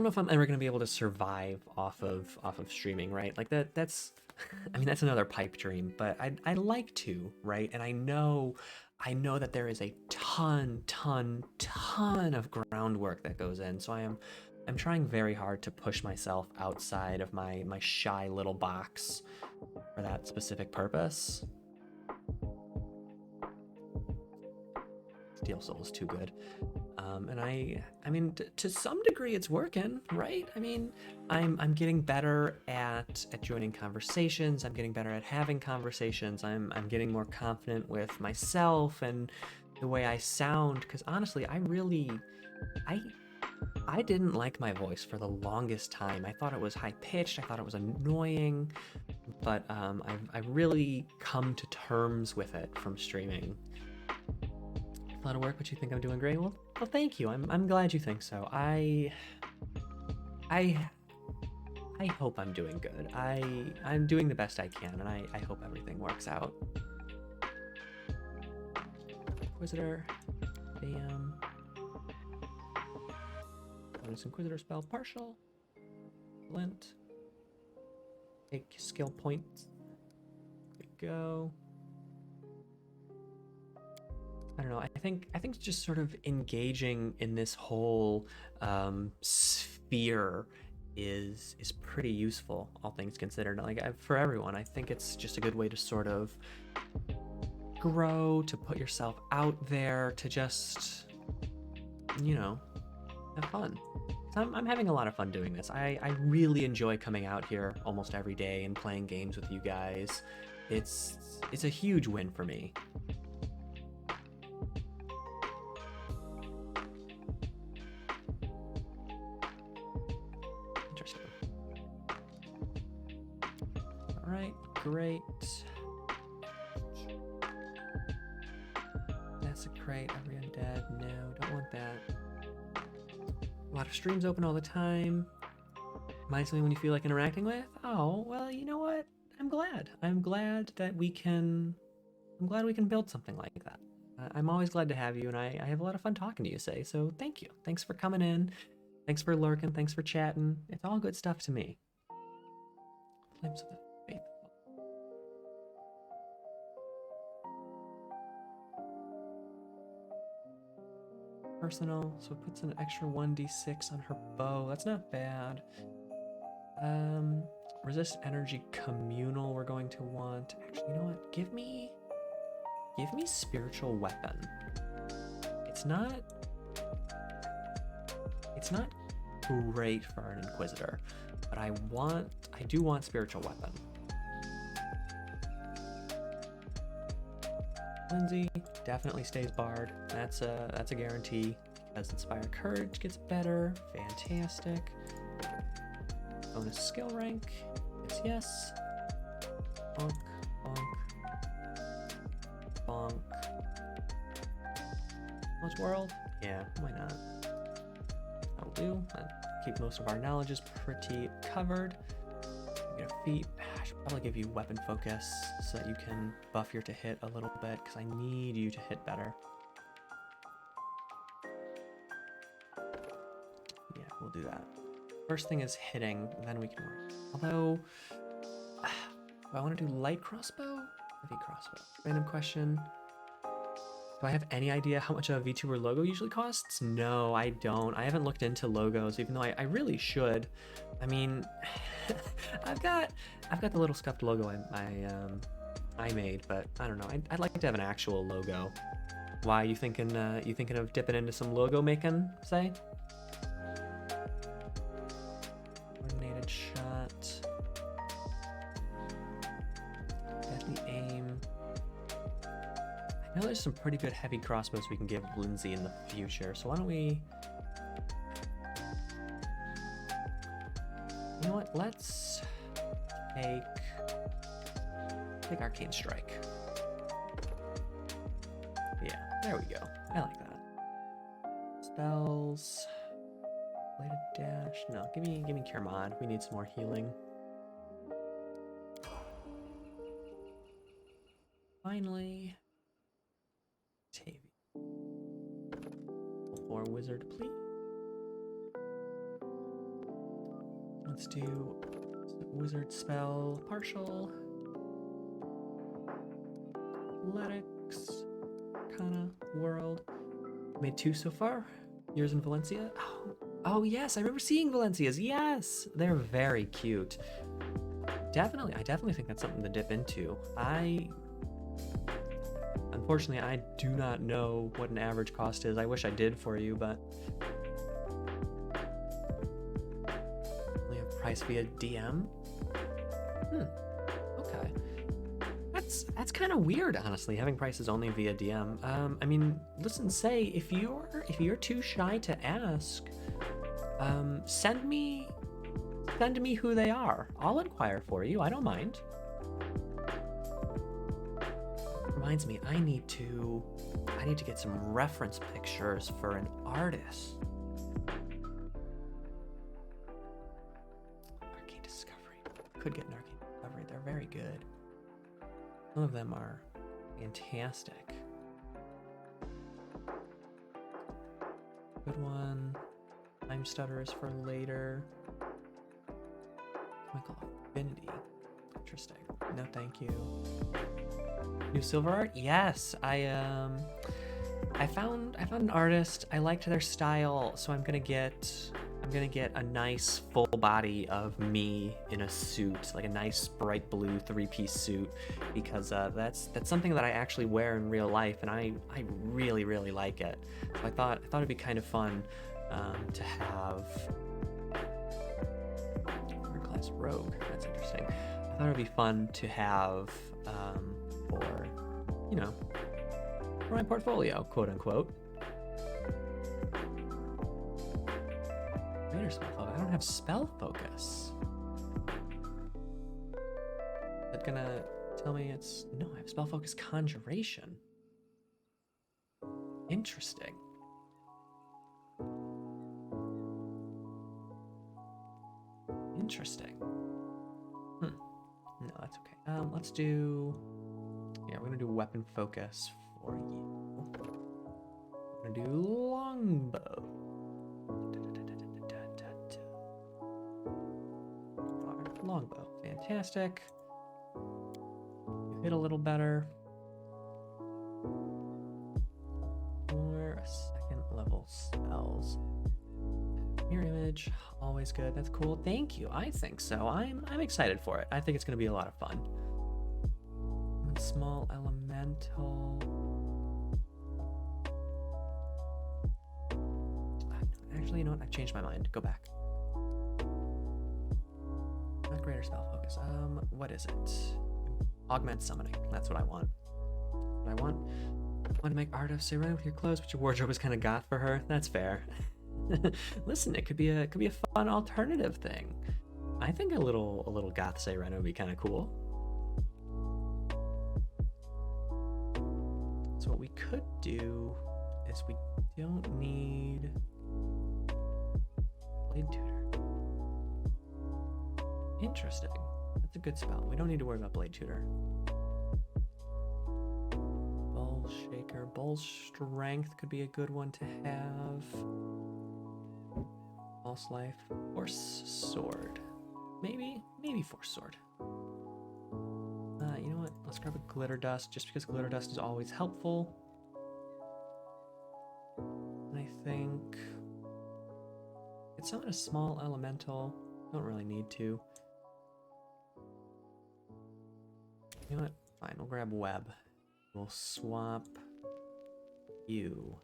know if I'm ever going to be able to survive off of streaming, right? Like that's I mean, that's another pipe dream, but I'd like to, right? And I know that there is a ton of groundwork that goes in. So I'm trying very hard to push myself outside of my shy little box for that specific purpose. Steel Soul is too good. And I mean, to some degree it's working, right? I mean, I'm getting better at joining conversations. I'm getting better at having conversations. I'm getting more confident with myself and the way I sound. Because honestly, I didn't like my voice for the longest time. I thought it was high pitched. I thought it was annoying. But I've really come to terms with it from streaming. A lot of work, but you think I'm doing great? Well, thank you. I'm glad you think so. I hope I'm doing good. I'm doing the best I can, and I hope everything works out. Inquisitor, bam. Bonus Inquisitor spell, partial. Flint. Take skill points. There we go. I don't know. I think just sort of engaging in this whole sphere is pretty useful, all things considered. Like for everyone, I think it's just a good way to sort of grow, to put yourself out there, to just, you know, have fun. So I'm having a lot of fun doing this. I really enjoy coming out here almost every day and playing games with you guys. It's a huge win for me. Great. Desecrate every undead. No, don't want that. A lot of streams open all the time. Might something when you feel like interacting with? Oh, well, you know what? I'm glad. I'm glad we can build something like that. I'm always glad to have you, and I have a lot of fun talking to you, Say. So thank you. Thanks for coming in. Thanks for lurking. Thanks for chatting. It's all good stuff to me. Flames of the Faithful. Personal, so it puts an extra 1d6 on her bow. That's not bad. Resist energy communal we're going to want. Actually, you know what? Give me spiritual weapon. It's not great for an inquisitor, but I do want spiritual weapon. Lindsay definitely stays bard. That's a guarantee. As Inspire Courage gets better. Fantastic. Bonus skill rank. Yes. Bonk. Bonk. Bonk. Knowledge World? Yeah, why not? That'll do. Keep most of our knowledges pretty covered. Get a feat. I should probably give you weapon focus so that you can buff your to hit a little bit, because I need you to hit better. Yeah, we'll do that. First thing is hitting, then we can work. Although, do I want to do light crossbow? Heavy crossbow. Random question. Do I have any idea how much a VTuber logo usually costs? No, I don't. I haven't looked into logos, even though I really should. I mean, I've got the little scuffed logo I made, but I don't know. I'd like to have an actual logo. Why, you thinking of dipping into some logo making, Say? Coordinated shot. Deadly aim. I know there's some pretty good heavy crossbows we can give Lindsay in the future, so why don't we... You know what? Let's take Arcane Strike. Yeah, there we go. I like that. Spells. Bladed Dash. No, give me Cure Mod. We need some more healing. Finally, Tame. For Wizard, please. Let's do Wizard spell partial. Athletics. Arcana. World. Made 2 so far. Yours in Valencia. Oh yes, I remember seeing Valencia's. Yes, they're very cute. I definitely think that's something to dip into. Unfortunately, I do not know what an average cost is. I wish I did for you, but only have price via DM. Okay. That's kind of weird, honestly, having prices only via DM. I mean, listen, say if you're too shy to ask, send me who they are. I'll inquire for you. I don't mind. Reminds me, I need to get some reference pictures for an artist. Arcane Discovery. Could get an Arcane Discovery. They're very good. Some of them are fantastic. Good one. Time Stutter is for later. Chemical Affinity. Interesting. No, thank you. New silver art? Yes. I found an artist. I liked their style, so I'm gonna get a nice full body of me in a suit, like a nice bright blue 3-piece suit, because that's something that I actually wear in real life, and I really like it. So I thought it'd be kind of fun to have class rogue. That's interesting. I thought it'd be fun to have for my portfolio, quote unquote. Greater spell focus. I don't have spell focus. Is that gonna tell me it's no? I have spell focus conjuration. Interesting. Interesting. No, that's okay. Let's do. Yeah, we're gonna do weapon focus for you. We're gonna do longbow. Longbow, fantastic. You hit a little better. Or second level spells. Mirror image, always good. That's cool. Thank you. I think so. I'm excited for it. I think it's gonna be a lot of fun. Small elemental. Actually, you know what? I've changed my mind. Go back. Not greater spell focus. What is it? Augment summoning. That's what I want. I want to make art of Serena with your clothes, but your wardrobe is kind of goth for her. That's fair. Listen, it could be a fun alternative thing. I think a little goth Serena would be kind of cool. So what we could do is we don't need Blade Tutor. Interesting. That's a good spell. We don't need to worry about Blade Tutor. Bull Shaker. Bull Strength could be a good one to have. False Life. Force Sword. Maybe Force Sword. You know what? Let's grab a Glitter Dust, just because Glitter Dust is always helpful. And I think it's summon a small elemental. Don't really need to. You know what? Fine, we'll grab Web. We'll swap you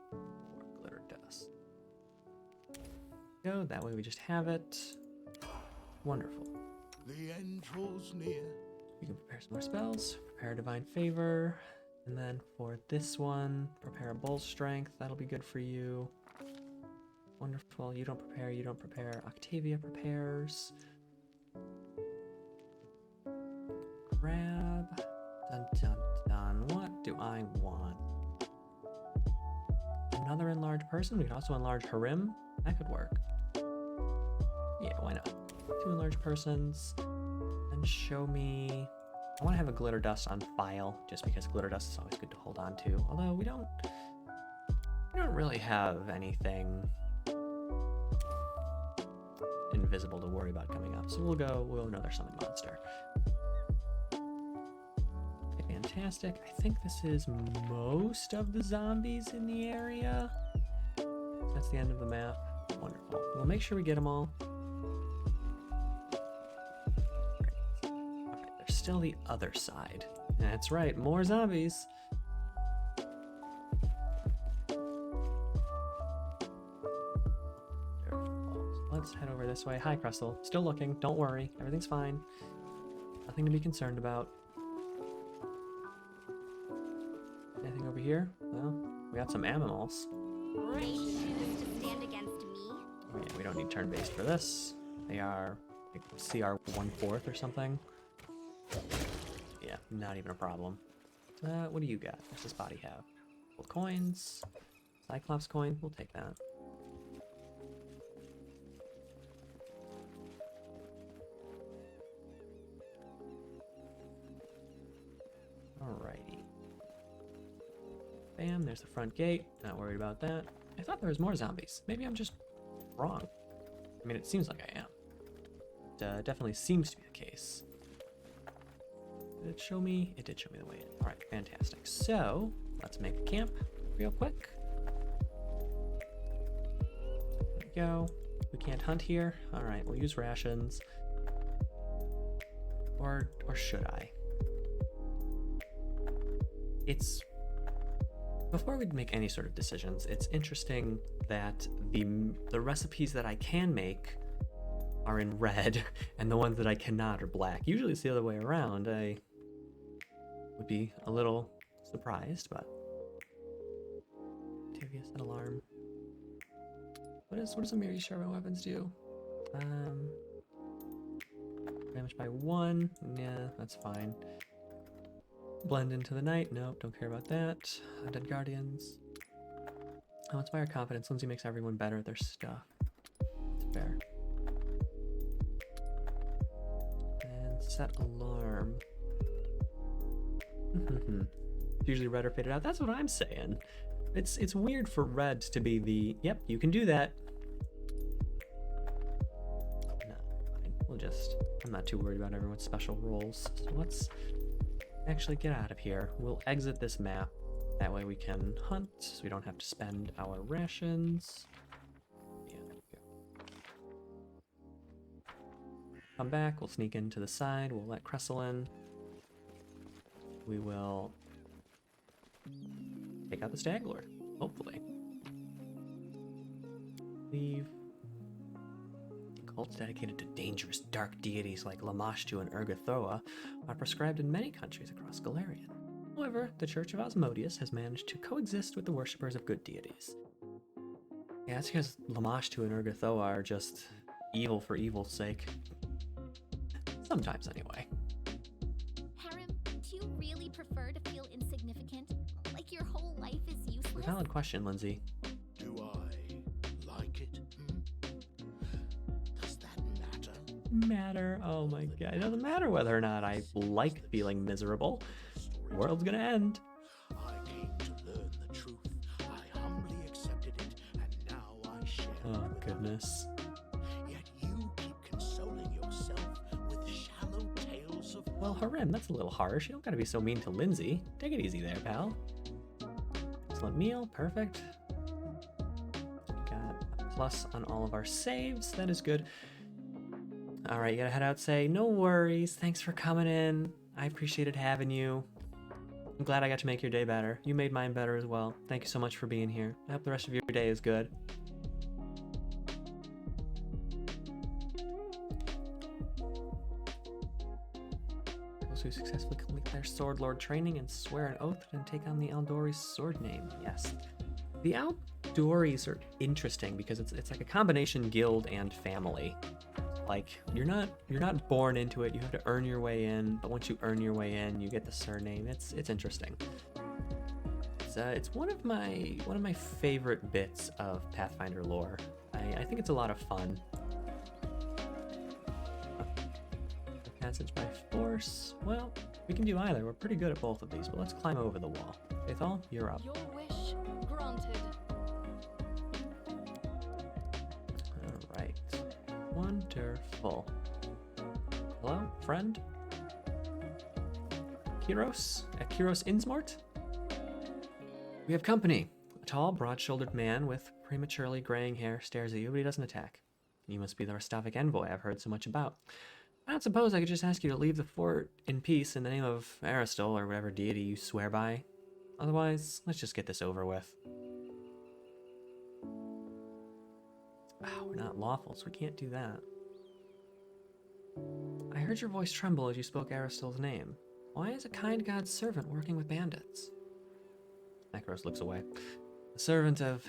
for Glitter Dust. Go, that way we just have it. Wonderful. The end draws near. You can prepare some more spells. Prepare Divine Favor. And then for this one, prepare a bull strength. That'll be good for you. Wonderful. You don't prepare, you don't prepare. Octavia prepares. Grab. Dun dun dun. What do I want? Another enlarged person? We could also enlarge Harim. That could work. Yeah, why not? 2 enlarged persons. And show me... I want to have a glitter dust on file, just because glitter dust is always good to hold on to. Although we don't really have anything invisible to worry about coming up. So we'll go another summon monster. Fantastic. I think this is most of the zombies in the area. That's the end of the map. Wonderful. We'll make sure we get them all. Alright, there's still the other side. That's right, more zombies. Let's head over this way. Hi, Crustle. Still looking. Don't worry. Everything's fine. Nothing to be concerned about. Anything over here? Well, we got some animals. They choose to stand against me? Oh yeah, we don't need turn-based for this. They are like CR 1/4 or something. Yeah, not even a problem. What do you got? What's this body have? Gold coins. Cyclops coin. We'll take that. Alrighty. Bam, there's the front gate. Not worried about that. I thought there was more zombies. Maybe I'm just wrong. I mean, it seems like I am. It definitely seems to be the case. Did it show me? It did show me the way in. Alright, fantastic. So, let's make a camp real quick. There we go. We can't hunt here. Alright, we'll use rations. Or should I? Before we make any sort of decisions, it's interesting that the recipes that I can make are in red, and the ones that I cannot are black. Usually it's the other way around. I would be a little surprised, but... Octavia set alarm. What does Amiri Sharpen weapons do? Damage by 1. Yeah, that's fine. Blend into the night. Nope, don't care about that. Dead Guardians. Oh, Inspire Confidence. Lindsay makes everyone better at their stuff. It's fair. And set alarm. Usually red or faded out. That's what I'm saying. It's weird for red to be the, yep, you can do that. No, fine. I'm not too worried about everyone's special roles. So let's actually get out of here. We'll exit this map. That way we can hunt, so we don't have to spend our rations. Yeah, there we go. Come back, we'll sneak into the side, we'll let Cressel in. We will take out the Stag Lord, hopefully. Leave. Cults dedicated to dangerous dark deities like Lamashtu and Urgathoa are prescribed in many countries across Galarian. However, the Church of Asmodeus has managed to coexist with the worshippers of good deities. Yeah, that's because Lamashtu and Urgathoa are just evil for evil's sake. Sometimes, anyway. Harem, do you really prefer to feel insignificant? Like your whole life is useless? Valid question, Lindsay. Do I like it? Does that matter? Oh my god, it doesn't matter whether or not I like feeling miserable. The world's gonna end. I came to learn the truth. I humbly accepted it, and now I share it Oh with goodness. others. Yet you keep consoling yourself with shallow tales of Well, Harem, that's a little harsh. You don't gotta be so mean to Lindsay. Take it easy there, pal. Excellent meal, perfect. Got a plus on all of our saves. That is good. Alright, you gotta head out, say, no worries. Thanks for coming in. I appreciated having you. I'm glad I got to make your day better. You made mine better as well. Thank you so much for being here. I hope the rest of your day is good. those who successfully complete their Sword Lord training and swear an oath and take on the Aldori's sword name. Yes. The Aldoris are interesting because it's like a combination guild and family. Like you're not born into it. You have to earn your way in, but once you earn your way in, you get the surname. It's interesting. It's one of my favorite bits of Pathfinder lore. I think it's a lot of fun. Passage by force. Well, we can do either. We're pretty good at both of these, but let's climb over the wall. Faithal, you're up. Your wish granted. Alright. Wonderful. Hello, friend? Kiros? Kiros Innsmort? We have company. A tall, broad-shouldered man with prematurely graying hair stares at you, but he doesn't attack. You must be the Rastavic envoy I've heard so much about. I don't suppose I could just ask you to leave the fort in peace in the name of Aristal or whatever deity you swear by. Otherwise, let's just get this over with. Oh, we're not lawful, so we can't do that. I heard your voice tremble as you spoke Aristal's name. Why is a kind god's servant working with bandits? Makaros looks away. The servant of...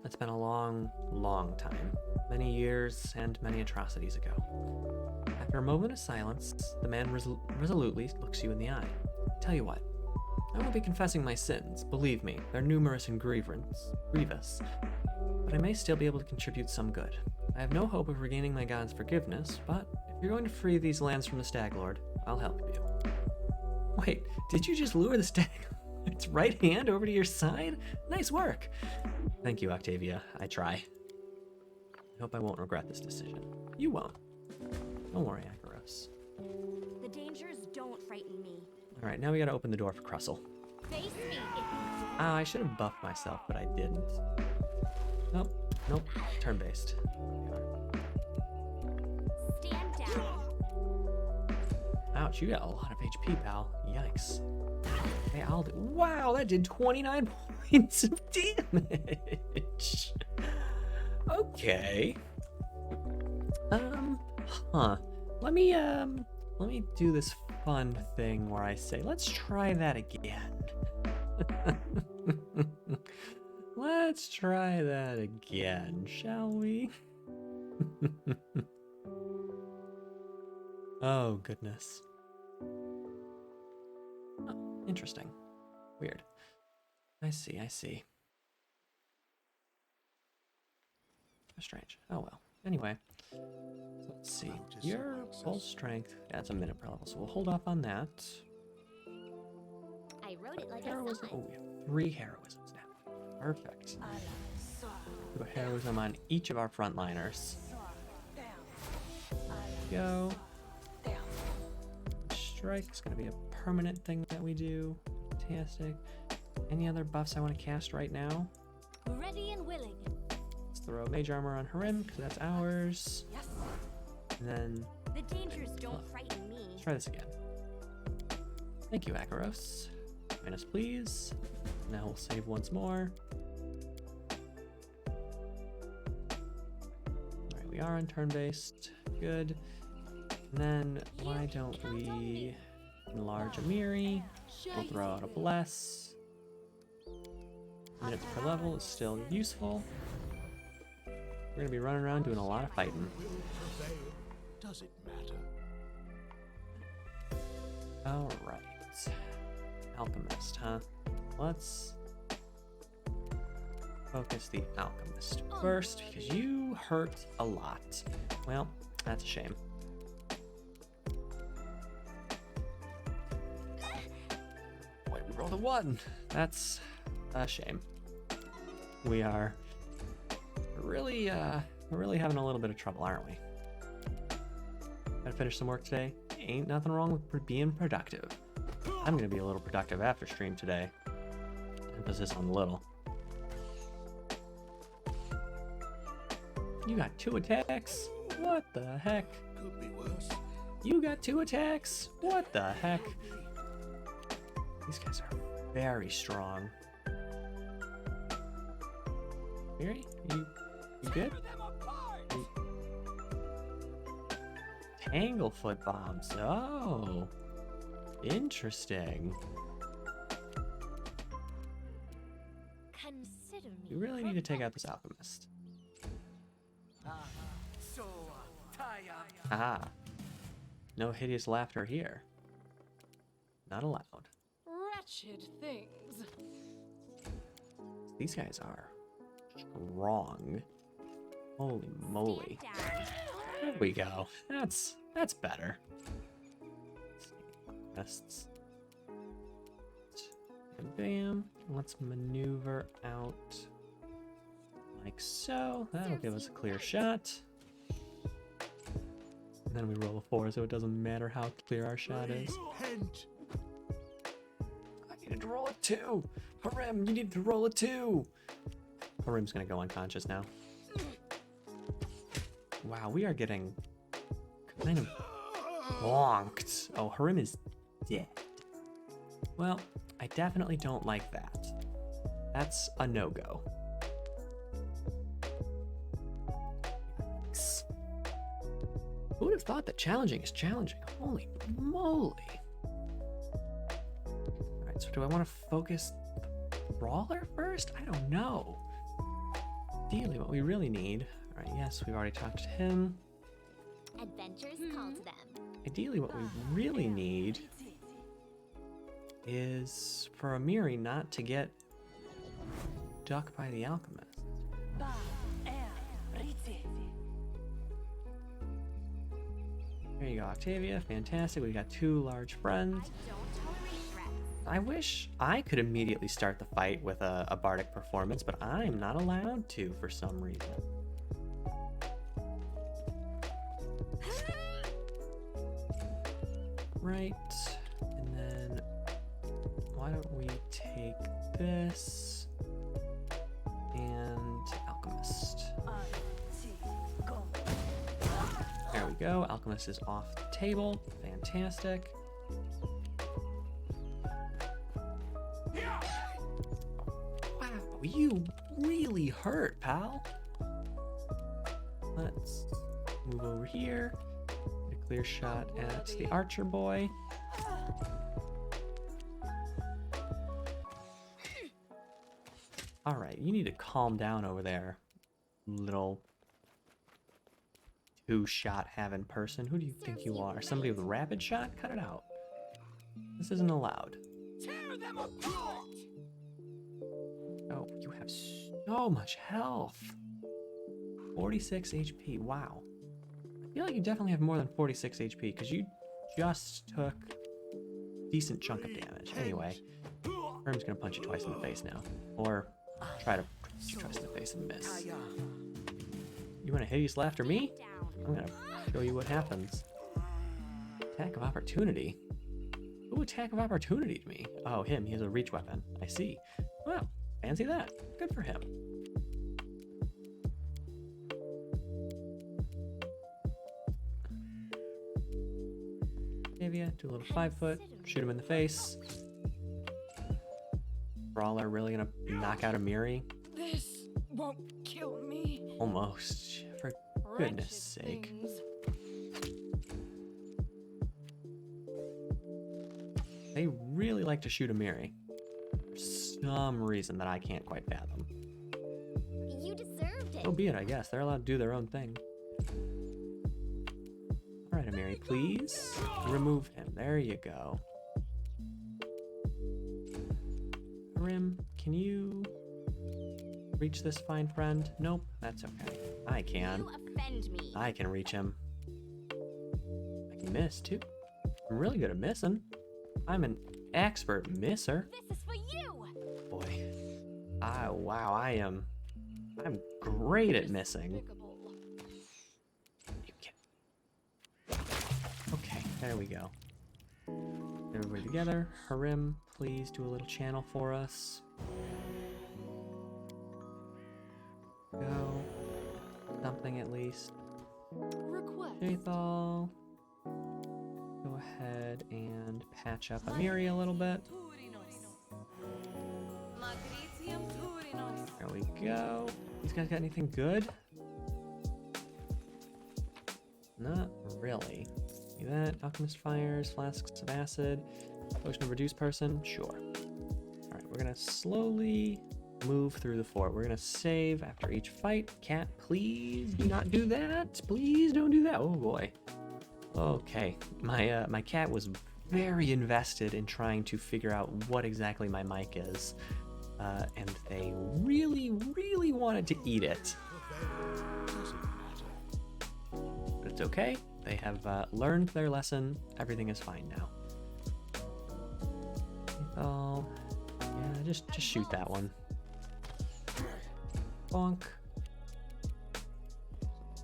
It's been a long, long time. Many years and many atrocities ago. After a moment of silence, the man resolutely looks you in the eye. Tell you what, I won't be confessing my sins. Believe me, they're numerous and grievous. But I may still be able to contribute some good. I have no hope of regaining my god's forgiveness, but if you're going to free these lands from the Stag Lord, I'll help you. Wait, did you just lure the Stag Lord's right hand over to your side? Nice work! Thank you, Octavia. I try. I hope I won't regret this decision. You won't. Don't worry, Akaros. The dangers don't frighten me. Alright, now we gotta open the door for Crustle. Face me if Ah, I should have buffed myself, but I didn't. Nope. Turn-based. Stand down. Ouch, you got a lot of HP, pal. Yikes. Hey, I'll do... Wow, that did 29 points of damage. Okay. Let me do this fun thing where I say, let's try that again. Let's try that again, shall we? Oh, goodness. Oh, interesting. Weird. I see. How strange. Oh well. Anyway, so let's see. Your full strength, that's a minute per level, so we'll hold off on that. I wrote it like Heroism. I saw Oh, it. we have 3 heroisms now. Perfect. Do a heroism on each of our frontliners. Go. Strike is going to be a permanent thing that we do. Fantastic. Any other buffs I want to cast right now? Ready and willing. Let's throw Mage Armor on Harim, because that's ours. Yes. And then... The dangers don't frighten me. Let's try this again. Thank you, Akaros. Join us, please. Now we'll save once more. Alright, we are on turn-based. Good. And then, why don't we enlarge Amiri? We'll throw out a Bless. Minutes per level is still useful. We're going to be running around doing a lot of fighting. Does it matter? Alright. Alchemist, huh? Let's focus the Alchemist first, because you hurt a lot. Well, that's a shame. Boy, we rolled a 1. That's a shame. We are really, we're really having a little bit of trouble, aren't we? Gotta finish some work today. Ain't nothing wrong with being productive. I'm gonna be a little productive after stream today. Emphasis on little. You got 2 attacks? What the heck? Could be worse. You got 2 attacks? What the heck? These guys are very strong. Miri, you good? Tanglefoot bombs. Oh. Interesting. Consider me. We really need to take out this alchemist. Aha. No hideous laughter here. Not allowed. Wretched things. These guys are strong. Holy moly. There we go. That's better. Rests. And bam. Let's maneuver out like so. That'll give us a clear shot. And then we roll a 4, so it doesn't matter how clear our shot is. I needed to roll a 2. Harim, you need to roll a 2. Harim's gonna go unconscious now. Wow, we are getting kind of bonked. Oh, Harim is dead. Well, I definitely don't like that. That's a no-go. Who would have thought that challenging is challenging? Holy moly. Alright, so do I want to focus the brawler first? I don't know. Ideally, what we really need... Alright, yes, we've already talked to him. Adventures call to them. Ideally, what we really need is for Amiri not to get ducked by the alchemist. There you go, Octavia. Fantastic. We got 2 large friends. I wish I could immediately start the fight with a bardic performance, but I'm not allowed to for some reason. Right. And then why don't we take this and alchemist. There we go. Alchemist is off the table. Fantastic. Wow, you really hurt, pal. Let's move over here. Get a clear shot at the archer boy. All right, you need to calm down over there, little 2-shot having person. Who do you think you are? Somebody with a rapid shot? Cut it out. This isn't allowed. Tear them apart! Oh, you have so much health. 46 HP. Wow. I feel like you definitely have more than 46 HP because you just took a decent chunk of damage. Anyway, Herm's gonna punch you twice in the face now. Or try to punch you twice in the face and miss. You want to hideous laughter me? I'm gonna show you what happens. Attack of opportunity. Ooh, attack of opportunity to me. Oh, him. He has a reach weapon. I see. Well, fancy that. Good for him. Avia, do a little 5-foot. Shoot him in the face. Brawler really gonna knock out Amiri? This won't kill me. Almost. For goodness sake. They really like to shoot Amiri. For some reason that I can't quite fathom. You deserved it. So be it, I guess. They're allowed to do their own thing. Alright, Amiri, please remove him. There you go. Rim, can you reach this fine friend? Nope, that's okay. I can. You offend me. I can reach him. I can miss too. I'm really good at missing. I'm an expert misser. This is for you. Boy. Wow, I'm great at missing. You can't. Okay, there we go. Everybody together. Harim, please do a little channel for us. Go. Something at least. Request. Jathal. Go ahead and patch up Amiri a little bit. There we go. These guys got anything good? Not really. Do that. Alchemist fires, flasks of acid, potion of reduced person. Sure. All right, we're gonna slowly move through the fort. We're gonna save after each fight. Cat, please do not do that. Please don't do that. Oh boy. Okay, my cat was very invested in trying to figure out what exactly my mic is, and they really, really wanted to eat it. But it's okay. They have learned their lesson. Everything is fine now. Oh, yeah, just shoot that one. Bonk.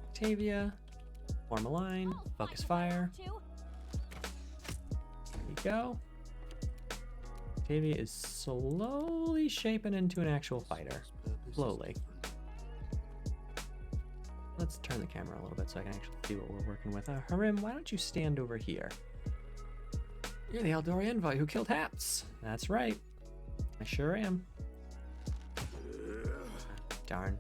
Octavia. Form a line. Focus fire. There you go. Octavia is slowly shaping into an actual fighter. Slowly. Let's turn the camera a little bit so I can actually see what we're working with. Harim, why don't you stand over here? You're the Eldori envoy who killed Haps. That's right. I sure am. Darn.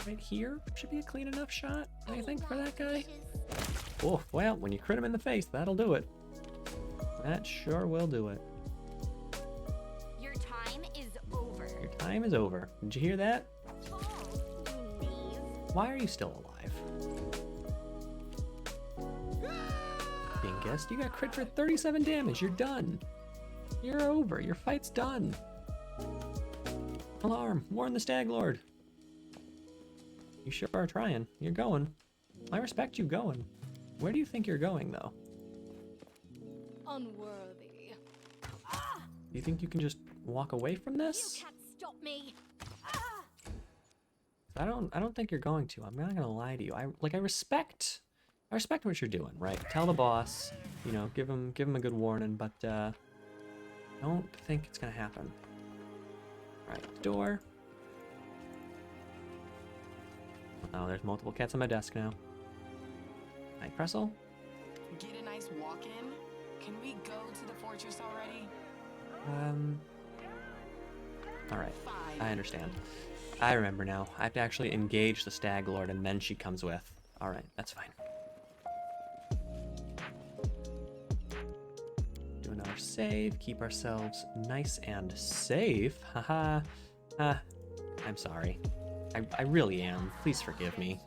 Right here should be a clean enough shot, I think, for that guy. Oh, well, when you crit him in the face, that'll do it. That sure will do it. Your time is over. Your time is over. Did you hear that? Why are you still alive? Dingus, you got crit for 37 damage. You're done. You're over. Your fight's done. Alarm. Warn the Stag Lord. You sure are trying. You're going. I respect you going. Where do you think you're going, though? Unworthy. Do you think you can just walk away from this? You can't stop me. I don't think you're going to. I'm not gonna lie to you. I respect what you're doing, right? Tell the boss, you know, give him a good warning, but don't think it's gonna happen. Right, door. Oh, there's multiple cats on my desk now. Night Pressel. Get a nice walk in. Can we go to the fortress already? All right, I understand. I remember now. I have to actually engage the Stag Lord, and then she comes with. All right, that's fine. Do another save. Keep ourselves nice and safe. Haha. I'm sorry. I really am. Please forgive me.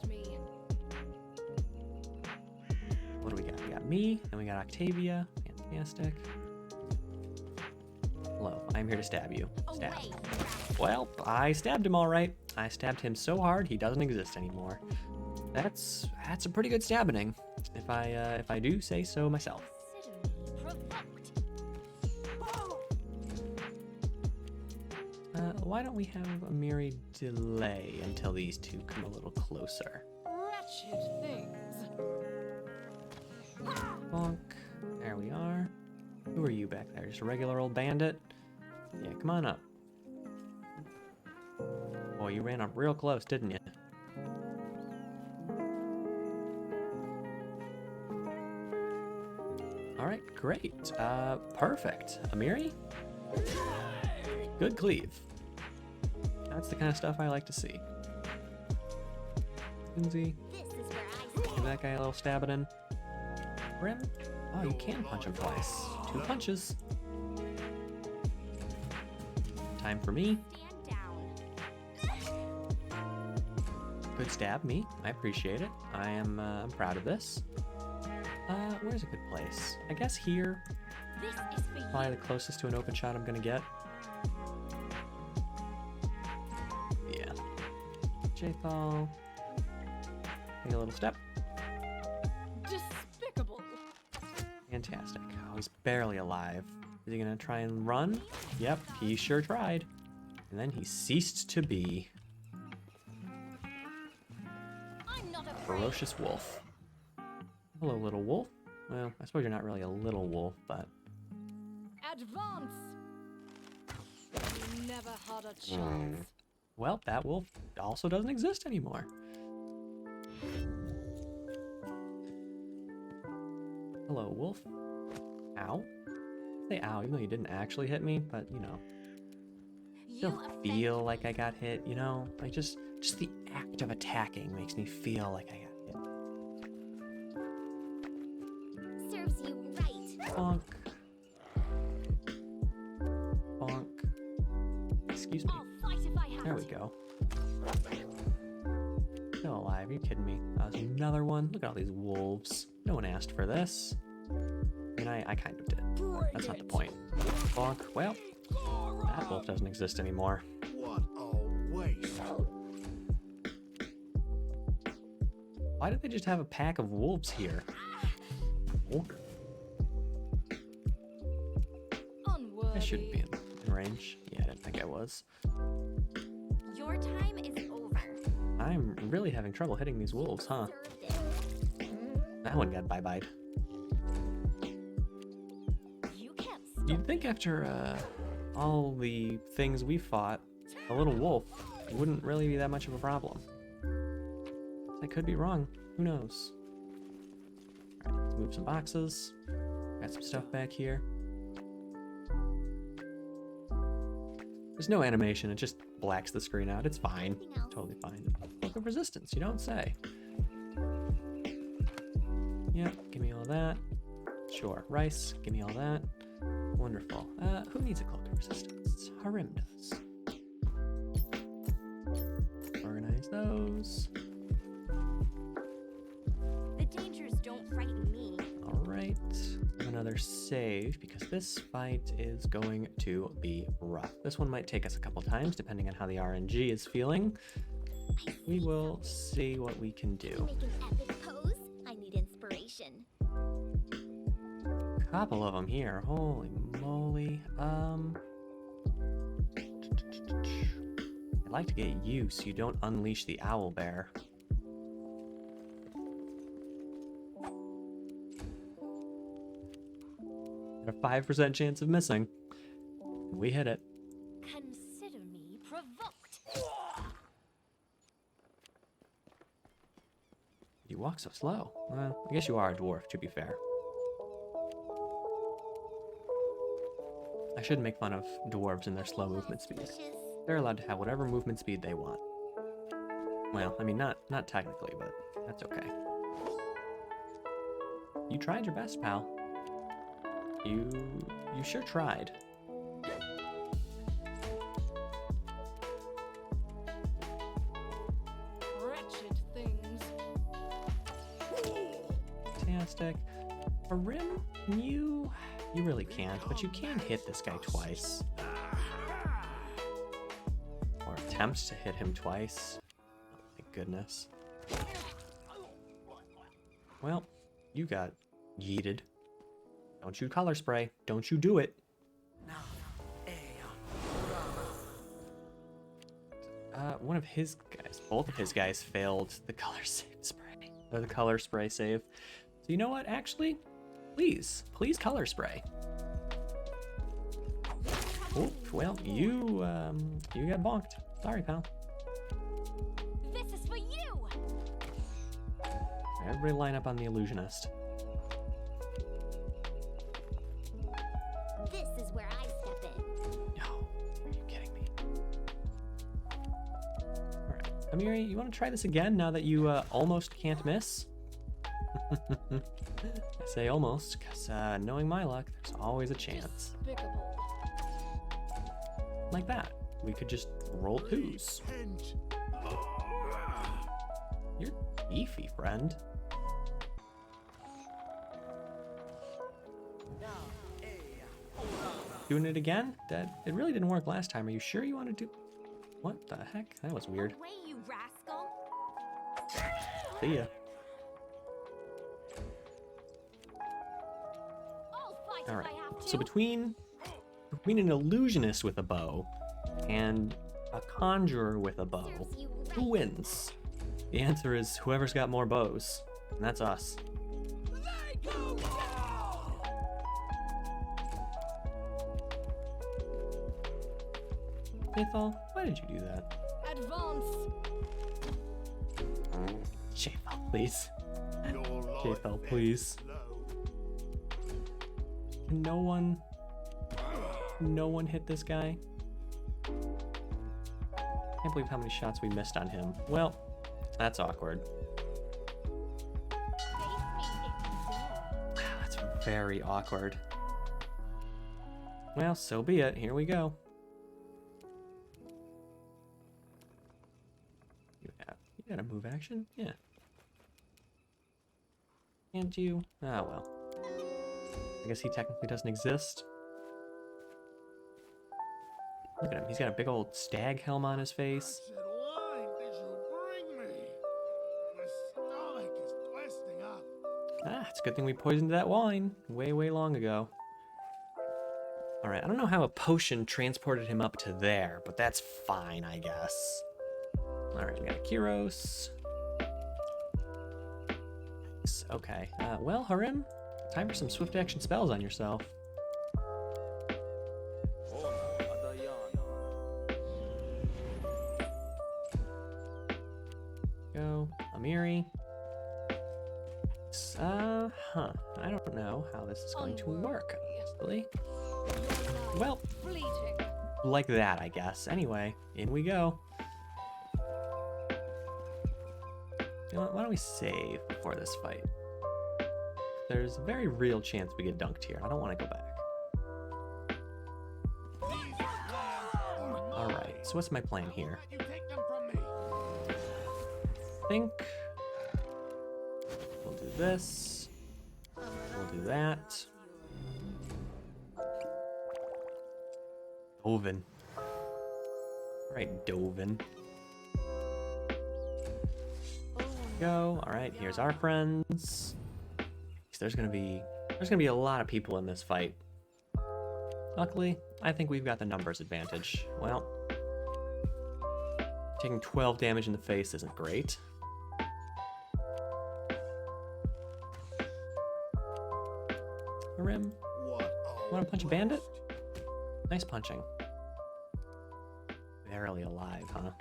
What do we got? We got me, and we got Octavia. Fantastic. Hello, I'm here to stab you. Stab. Well, I stabbed him all right. I stabbed him so hard he doesn't exist anymore. That's a pretty good stabbing, if I do say so myself. Why don't we have a merry delay until these two come a little closer? Wretched things. Bonk. There we are. Who are you back there? Just a regular old bandit? Yeah, come on up. Boy, you ran up real close, didn't you? Alright, great. Perfect. Amiri? Good cleave. That's the kind of stuff I like to see. Lindsay. Give that guy a little stabbing in. Brim? Oh, you can punch him twice. 2 punches. Time for me. Good stab, me. I appreciate it. I'm proud of this. Where's a good place? I guess here. Probably the closest to an open shot I'm gonna get. Yeah. Jathal. Take a little step. Despicable. Fantastic. Oh, he's barely alive. Is he gonna try and run? Yep, he sure tried. And then he ceased to be. Ferocious wolf. Hello, little wolf. Well, I suppose you're not really a little wolf, but... Advance! You never had a chance. Well, that wolf also doesn't exist anymore. Hello, wolf. Ow. Say ow, even though you didn't actually hit me, but, you know. Still feel like I got hit, you know? Like, just the act of attacking makes me feel like I got hit. Bonk. Bonk. Excuse me. I'll fight if I have There we to. go. Still alive, are you kidding me? That was another one. Look at all these wolves. No one asked for this. I mean, I kind of did. That's not the point. Bonk. Well, that wolf doesn't exist anymore. What a waste. Why did they just have a pack of wolves here? Bonk. Unworthy. I shouldn't be in range. Yeah, I didn't think I was. Your time is over. I'm really having trouble hitting these wolves, huh? Served it. That one got bye-byed. You can't stop. You'd think after all the things we fought, a little wolf wouldn't really be that much of a problem. I could be wrong. Who knows? Alright, let's move some boxes. Got some stuff back here. There's no animation, it just blacks the screen out. It's fine. Anything else? Totally fine. Book of Resistance, you don't say. Yep, give me all that. Sure, rice, give me all that. Wonderful. Who needs a Cloak of Resistance? Harim does. Organize those. The dangers don't frighten me. Alright, another save, because this fight is going to be rough. This one might take us a couple times, depending on how the RNG is feeling. We will see what we can To do. make an epic pose, I need inspiration. Couple of them here, holy moly. I'd like to get you so you don't unleash the owl bear. Got a 5% chance of missing. We hit it. Consider me provoked. You walk so slow. Well, I guess you are a dwarf, to be fair. I shouldn't make fun of dwarves and their slow movement speed. Suspicious. They're allowed to have whatever movement speed they want. Well, I mean, not technically, but that's okay. You tried your best, pal. You sure tried. Wretched things. Fantastic. Harim, you really can't, but you can hit this guy twice. Or attempt to hit him twice. Oh my goodness. Well, you got yeeted. Don't you color spray. Don't you do it. One of his guys, both of his guys failed the color save spray. Or the color spray save. So you know what, actually? Please color spray. Oh, well, you got bonked. Sorry, pal. This is for you. Everybody line up on the illusionist. This is where I step in. No, are you kidding me? Alright, Amiri, you want to try this again now that you almost can't miss? I say almost, because knowing my luck, there's always a chance. Despicable. Like that. We could just roll twos. Repent. You're beefy, friend. Doing it again? It really didn't work last time. Are you sure you want to do... What the heck? That was weird. Away, you rascal. See ya. I'll fight if Alright, I have to. so between an illusionist with a bow and a conjurer with a bow, Serves you who right. wins? The answer is whoever's got more bows, and that's us. Faithful, why did you do that? Advance. Faithful, please. Your life Faithful, please. slow. Can no one hit this guy? Can't believe how many shots we missed on him. Well, that's awkward. Face me if you dare. That's very awkward. Well, so be it. Here we go. You got a move action? Yeah. Can't you? Ah, well. I guess he technically doesn't exist. Look at him. He's got a big old stag helm on his face. What wine did you bring me? My stomach is twisting up. Ah, it's a good thing we poisoned that wine way, way long ago. Alright, I don't know how a potion transported him up to there, but that's fine, I guess. Alright, we got a Kyros. Nice, okay. Well, Harim, time for some swift action spells on yourself. Go, Amiri. I don't know how this is going to work, honestly. Well, like that, I guess. Anyway, in we go. You know what, why don't we save before this fight? There's a very real chance we get dunked here. I don't want to go back. Alright, so what's my plan here? I think we'll do this. We'll do that. Dovin. Right, Dovin. Go. All right, here's our friends. There's gonna be a lot of people in this fight. Luckily, I think we've got the numbers advantage. Well, taking 12 damage in the face isn't great. Rim. Want to punch a bandit? Nice punching. Barely alive, huh?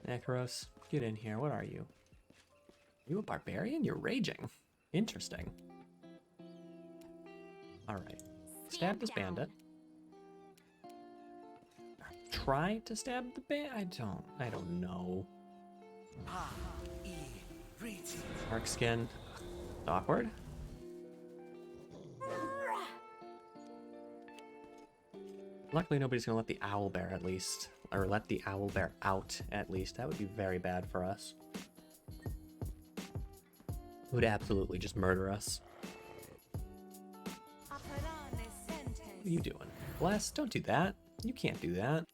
Necros, get in here. What are you? You a barbarian? You're raging. Interesting. Alright. Stab this bandit. Try to stab the bandit? I don't know. Dark skin. Awkward. Luckily, nobody's gonna let the owlbear at least. Or let the owlbear out at least. That would be very bad for us. It would absolutely just murder us. What are you doing? Bless, don't do that. You can't do that.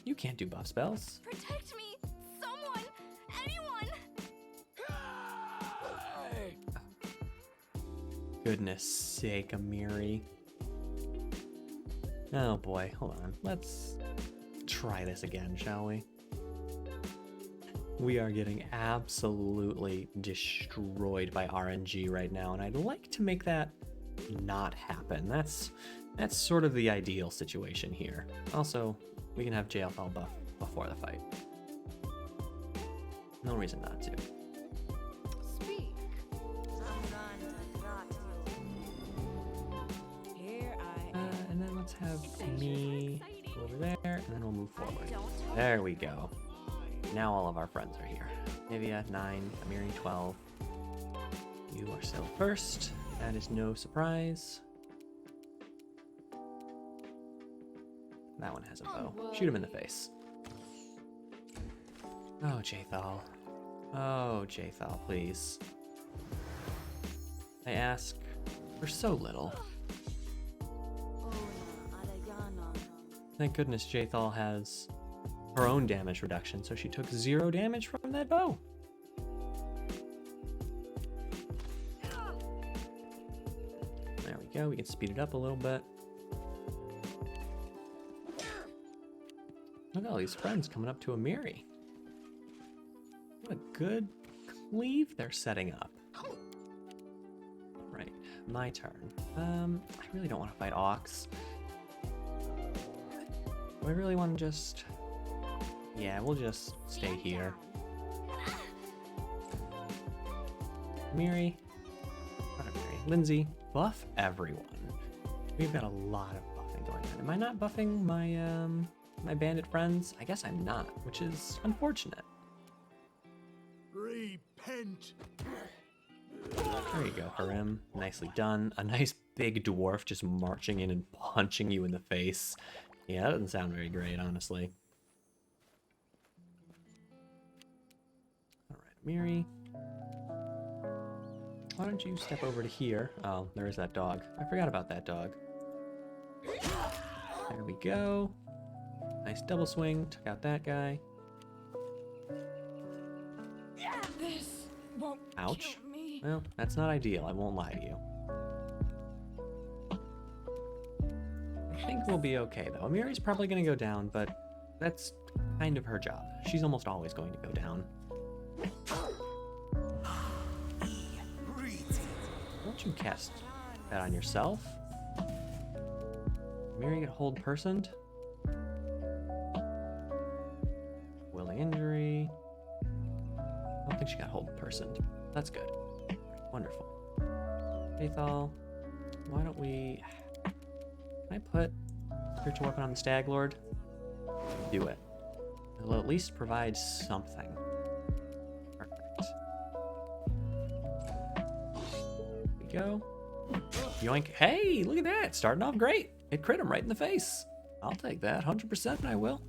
You can't do buff spells. Protect me! Someone! Anyone! Goodness sake, Amiri. Oh boy, hold on. Let's try this again, shall we? We are getting absolutely destroyed by RNG right now, and I'd like to make that not happen. That's sort of the ideal situation here. Also, we can have JFL buff before the fight. No reason not to. Speak. Here I am. And then let's have me over there, and then we'll move forward. There we go. Now all of our friends are here. Nivea, 9, Amiri, 12. You are still first. That is no surprise. That one has a bow. Shoot him in the face. Oh, Jathal. Oh, Jathal, please. I ask for so little. Thank goodness Jathal has her own damage reduction, so she took 0 damage from that bow. There we go, we can speed it up a little bit. Look at all these friends coming up to Amiri. What a good cleave they're setting up. Right, my turn. I really don't want to fight Ox. Do I really want to just... Yeah, we'll just stay here. Amiri. Not Amiri. Lindsay. Buff everyone. We've got a lot of buffing going on. Am I not buffing my, my bandit friends? I guess I'm not, which is unfortunate. Repent. There you go, Harim. Nicely done. A nice big dwarf just marching in and punching you in the face. Yeah, that doesn't sound very great, honestly. Alright, Miri. Why don't you step over to here? Oh, there is that dog. I forgot about that dog. There we go. Nice double swing. Took out that guy. This won't Ouch. kill me. Well, that's not ideal. I won't lie to you. I think we'll be okay, though. Amiri's probably going to go down, but that's kind of her job. She's almost always going to go down. Don't you cast that on yourself? Amiri get hold personed. Willing injury. I don't think she got hold personed. That's good. Wonderful. Faithal, why don't we... Can I put spiritual weapon on the Stag Lord? Do it. It'll at least provide something. Perfect. There we go. Yoink. Hey, look at that. Starting off great. It crit him right in the face. I'll take that. 100% I will.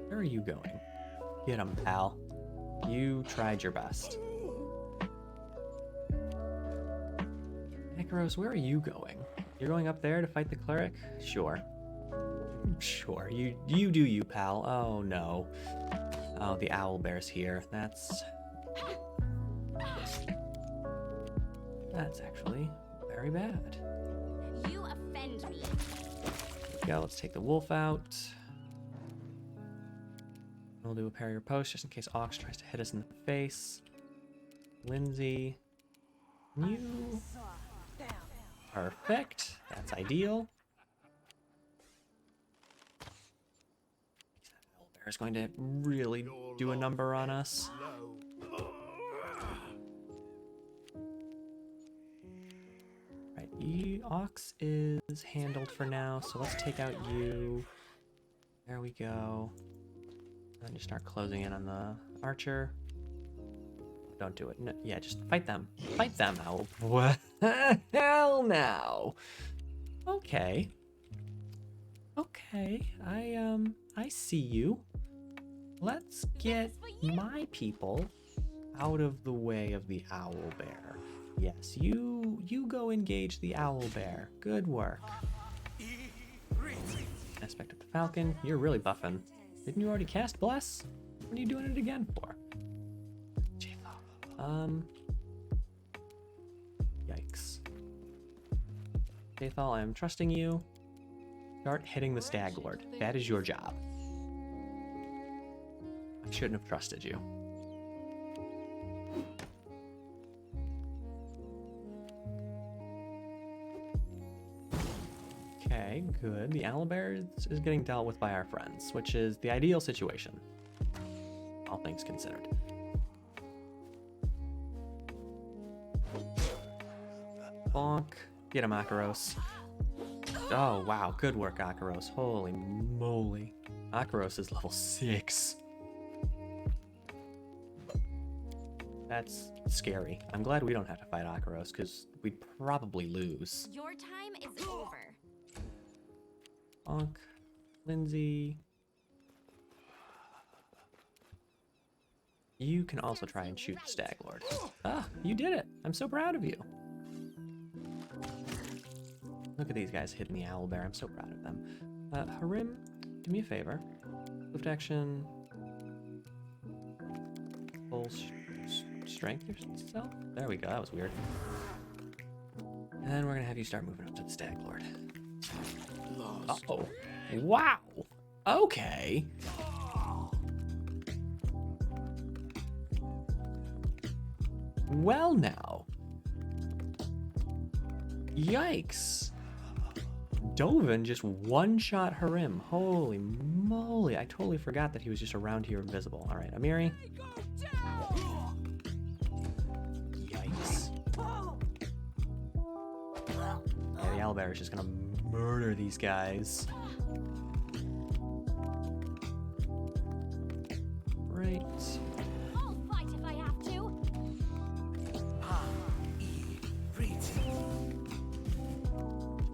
Where are you going? Get him, pal. You tried your best. Nikaros, where are you going? You're going up there to fight the cleric? Sure. Sure. You do you, pal. Oh, no. Oh, the owlbear's here. That's actually very bad. You offend me. There we go. Let's take the wolf out. We'll do a parry or post just in case Ox tries to hit us in the face. Lindsay. You. Perfect. That's ideal. Owlbear is going to really do a number on us. Right, Ox is handled for now, so let's take out you. There we go. And just start closing in on the archer. Don't do it. No, yeah, just fight them. Fight them, Owl. What the hell now? Okay. Okay. I see you. Let's get my people out of the way of the owlbear. Yes, you go engage the owlbear. Good work. Aspect of the falcon. You're really buffing. Didn't you already cast Bless? What are you doing it again for? Yikes. Faithal, I am trusting you. Start hitting the Stag Lord. That is your job. I shouldn't have trusted you. Okay, good. The owlbear is getting dealt with by our friends, which is the ideal situation. All things considered. Bonk. Get him, Akaros. Oh, wow. Good work, Akaros. Holy moly. Akaros is level 6. That's scary. I'm glad we don't have to fight Akaros, because we'd probably lose. Your time is over. Bonk. Lindsay. You can also try and shoot the Stag Lord. Ah, you did it. I'm so proud of you. Look at these guys hitting the owlbear. I'm so proud of them. Harim, do me a favor. Swift action. Full strength yourself? There we go. That was weird. And then we're going to have you start moving up to the Stag Lord. Uh-oh. Wow. Okay. Well now. Yikes. Dovin just one-shot Harim. Holy moly. I totally forgot that he was just around here invisible. All right, Amiri. Yikes. Yeah, the owlbear is just going to murder these guys. Alright. I'll fight if I have to.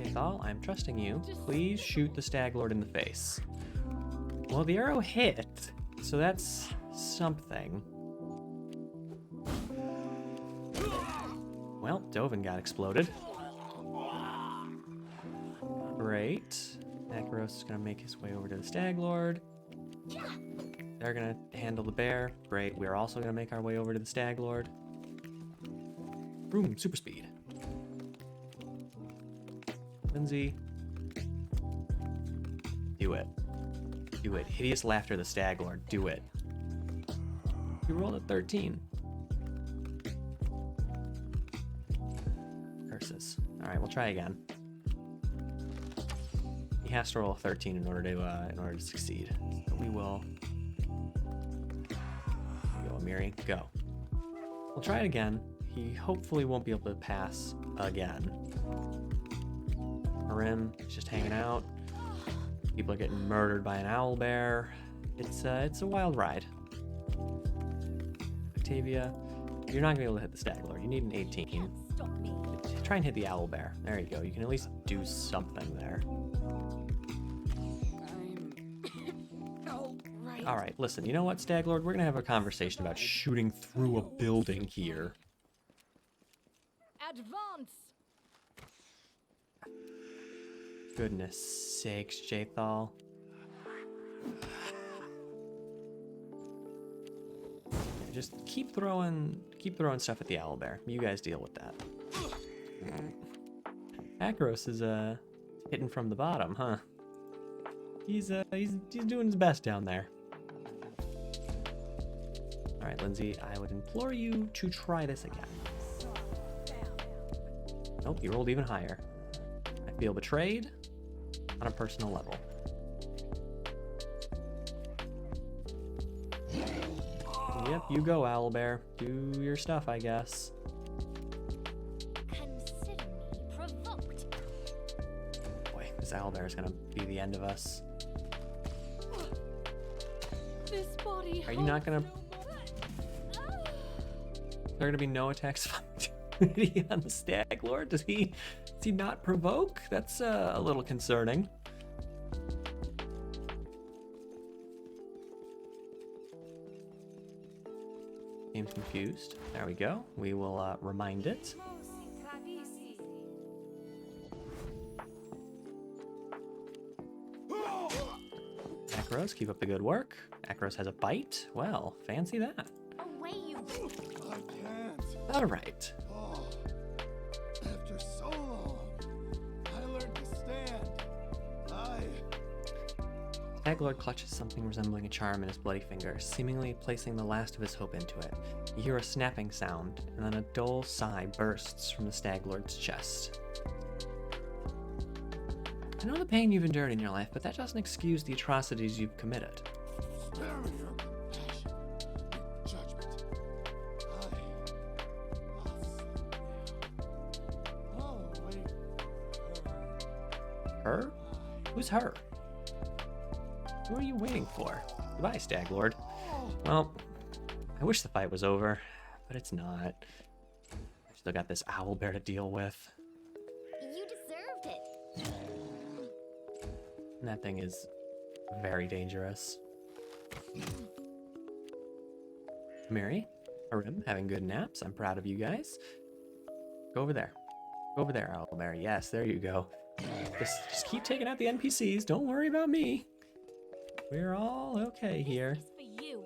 Athal, I'm trusting you. Please shoot the Stag Lord in the face. Well, the arrow hit, so that's something. Well, Dovin got exploded. Great. Akaros is gonna make his way over to the Stag Lord. They're gonna handle the bear. Great. We're also gonna make our way over to the Stag Lord. Boom, super speed. Lindsay. Do it. Do it. Hideous laughter, the Stag Lord. Do it. You rolled a 13. Curses. Alright, we'll try again. He has to roll a 13 in order to succeed. So we will. Go, Amiri. Go. We'll try it again. He hopefully won't be able to pass again. Harim is just hanging out. People are getting murdered by an owl bear. It's a wild ride. Octavia, you're not gonna be able to hit the Stag Lord. You need an 18. Stop me. Try and hit the owl bear. There you go. You can at least do something there. All right, listen. You know what, Stag Lord? We're gonna have a conversation about shooting through a building here. Advance! Goodness sakes, Jathal. Just keep throwing stuff at the owlbear. You guys deal with that. Akaros is hitting from the bottom, huh? He's doing his best down there. All right, Lindsay, I would implore you to try this again. Nope, you rolled even higher. I feel betrayed on a personal level. Yep, you go, owlbear. Do your stuff, I guess. Consider me provoked. Boy, this owlbear is gonna be the end of us. This body Are you not gonna? Is there gonna be no attacks of opportunity on the Stag Lord? Does he not provoke? That's a little concerning. Game's confused. There we go. We will remind it. Akaros, keep up the good work. Akaros has a bite. Well, fancy that. Away you. I can't. All right. Oh, after so long, I learned to stand. Stag Lord clutches something resembling a charm in his bloody finger, seemingly placing the last of his hope into it. You hear a snapping sound, and then a dull sigh bursts from the Stag Lord's chest. I know the pain you've endured in your life, but that doesn't excuse the atrocities you've committed. Spare me your compassion, your judgment. I'll wait for Her? Who's her? Who are you waiting for? Goodbye, Stag Lord. Well, I wish the fight was over, but it's not. I still got this owlbear to deal with. You deserved it. And that thing is very dangerous. Mary, Harim, having good naps. I'm proud of you guys. Go over there. Go over there, owlbear. Yes, there you go. Just keep taking out the NPCs. Don't worry about me. We're all okay here. This is for you.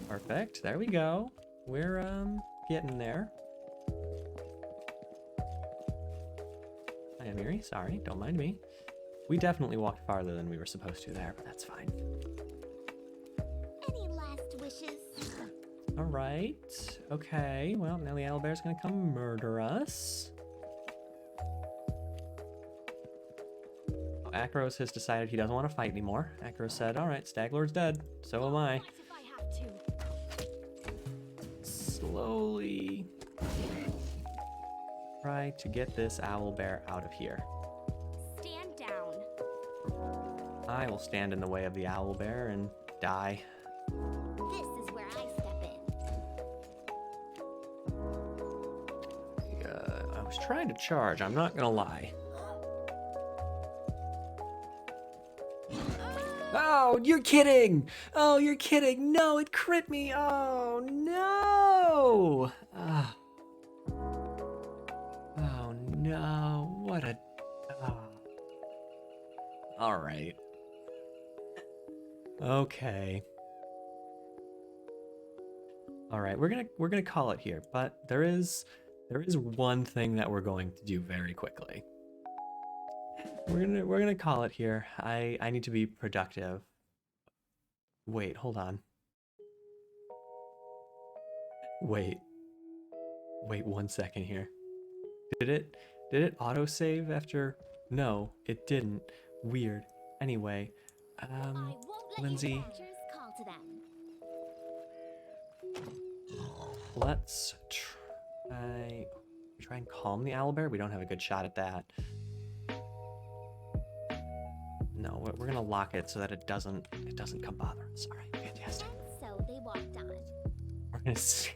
Perfect. There we go. We're getting there. Hi, Amiri. Sorry, don't mind me. We definitely walked farther than we were supposed to there, but that's fine. Any last wishes? All right. Okay. Well, now the owlbear's gonna come murder us. Akaros has decided he doesn't want to fight anymore. Akaros said, all right, Stag Lord's dead. So am I. Fight if I have to. Slowly try to get this owlbear out of here. Stand down. I will stand in the way of the owlbear and die. This is where I step in. I was trying to charge, I'm not gonna lie. Oh, you're kidding! Oh, you're kidding! No, it crit me! Oh, no! Oh, no. What a... Oh. Alright. Okay. Alright, we're gonna call it here, but there is one thing that we're going to do very quickly. We're gonna call it here. I need to be productive. Wait, hold on. Wait 1 second here. Did it autosave after? No, it didn't. Weird. Anyway, I won't let Lindsay, you adventures call to them. let's try and calm the owlbear. We don't have a good shot at that. No, we're gonna lock it so that it doesn't come bother us. All right, fantastic. And so they walked on. We're gonna see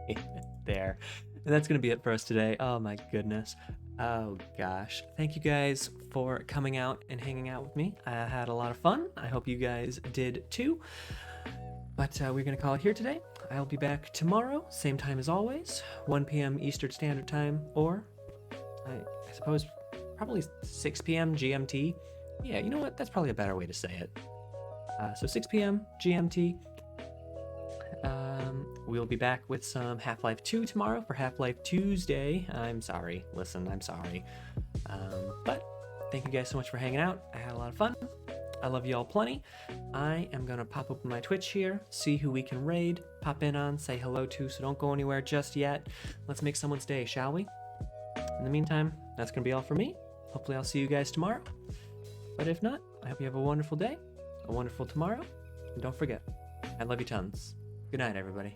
it there. And that's gonna be it for us today. Oh my goodness. Oh gosh. Thank you guys for coming out and hanging out with me. I had a lot of fun. I hope you guys did too. But we're gonna call it here today. I'll be back tomorrow, same time as always, 1 p.m. Eastern Standard Time, or I suppose probably 6 p.m. GMT. Yeah, you know what? That's probably a better way to say it. So 6 p.m. GMT. We'll be back with some Half-Life 2 tomorrow for Half-Life Tuesday. I'm sorry. Listen, I'm sorry. But thank you guys so much for hanging out. I had a lot of fun. I love you all plenty. I am going to pop open my Twitch here, see who we can raid, pop in on, say hello to, so don't go anywhere just yet. Let's make someone's day, shall we? In the meantime, that's going to be all for me. Hopefully I'll see you guys tomorrow. But if not, I hope you have a wonderful day, a wonderful tomorrow, and don't forget, I love you tons. Good night, everybody.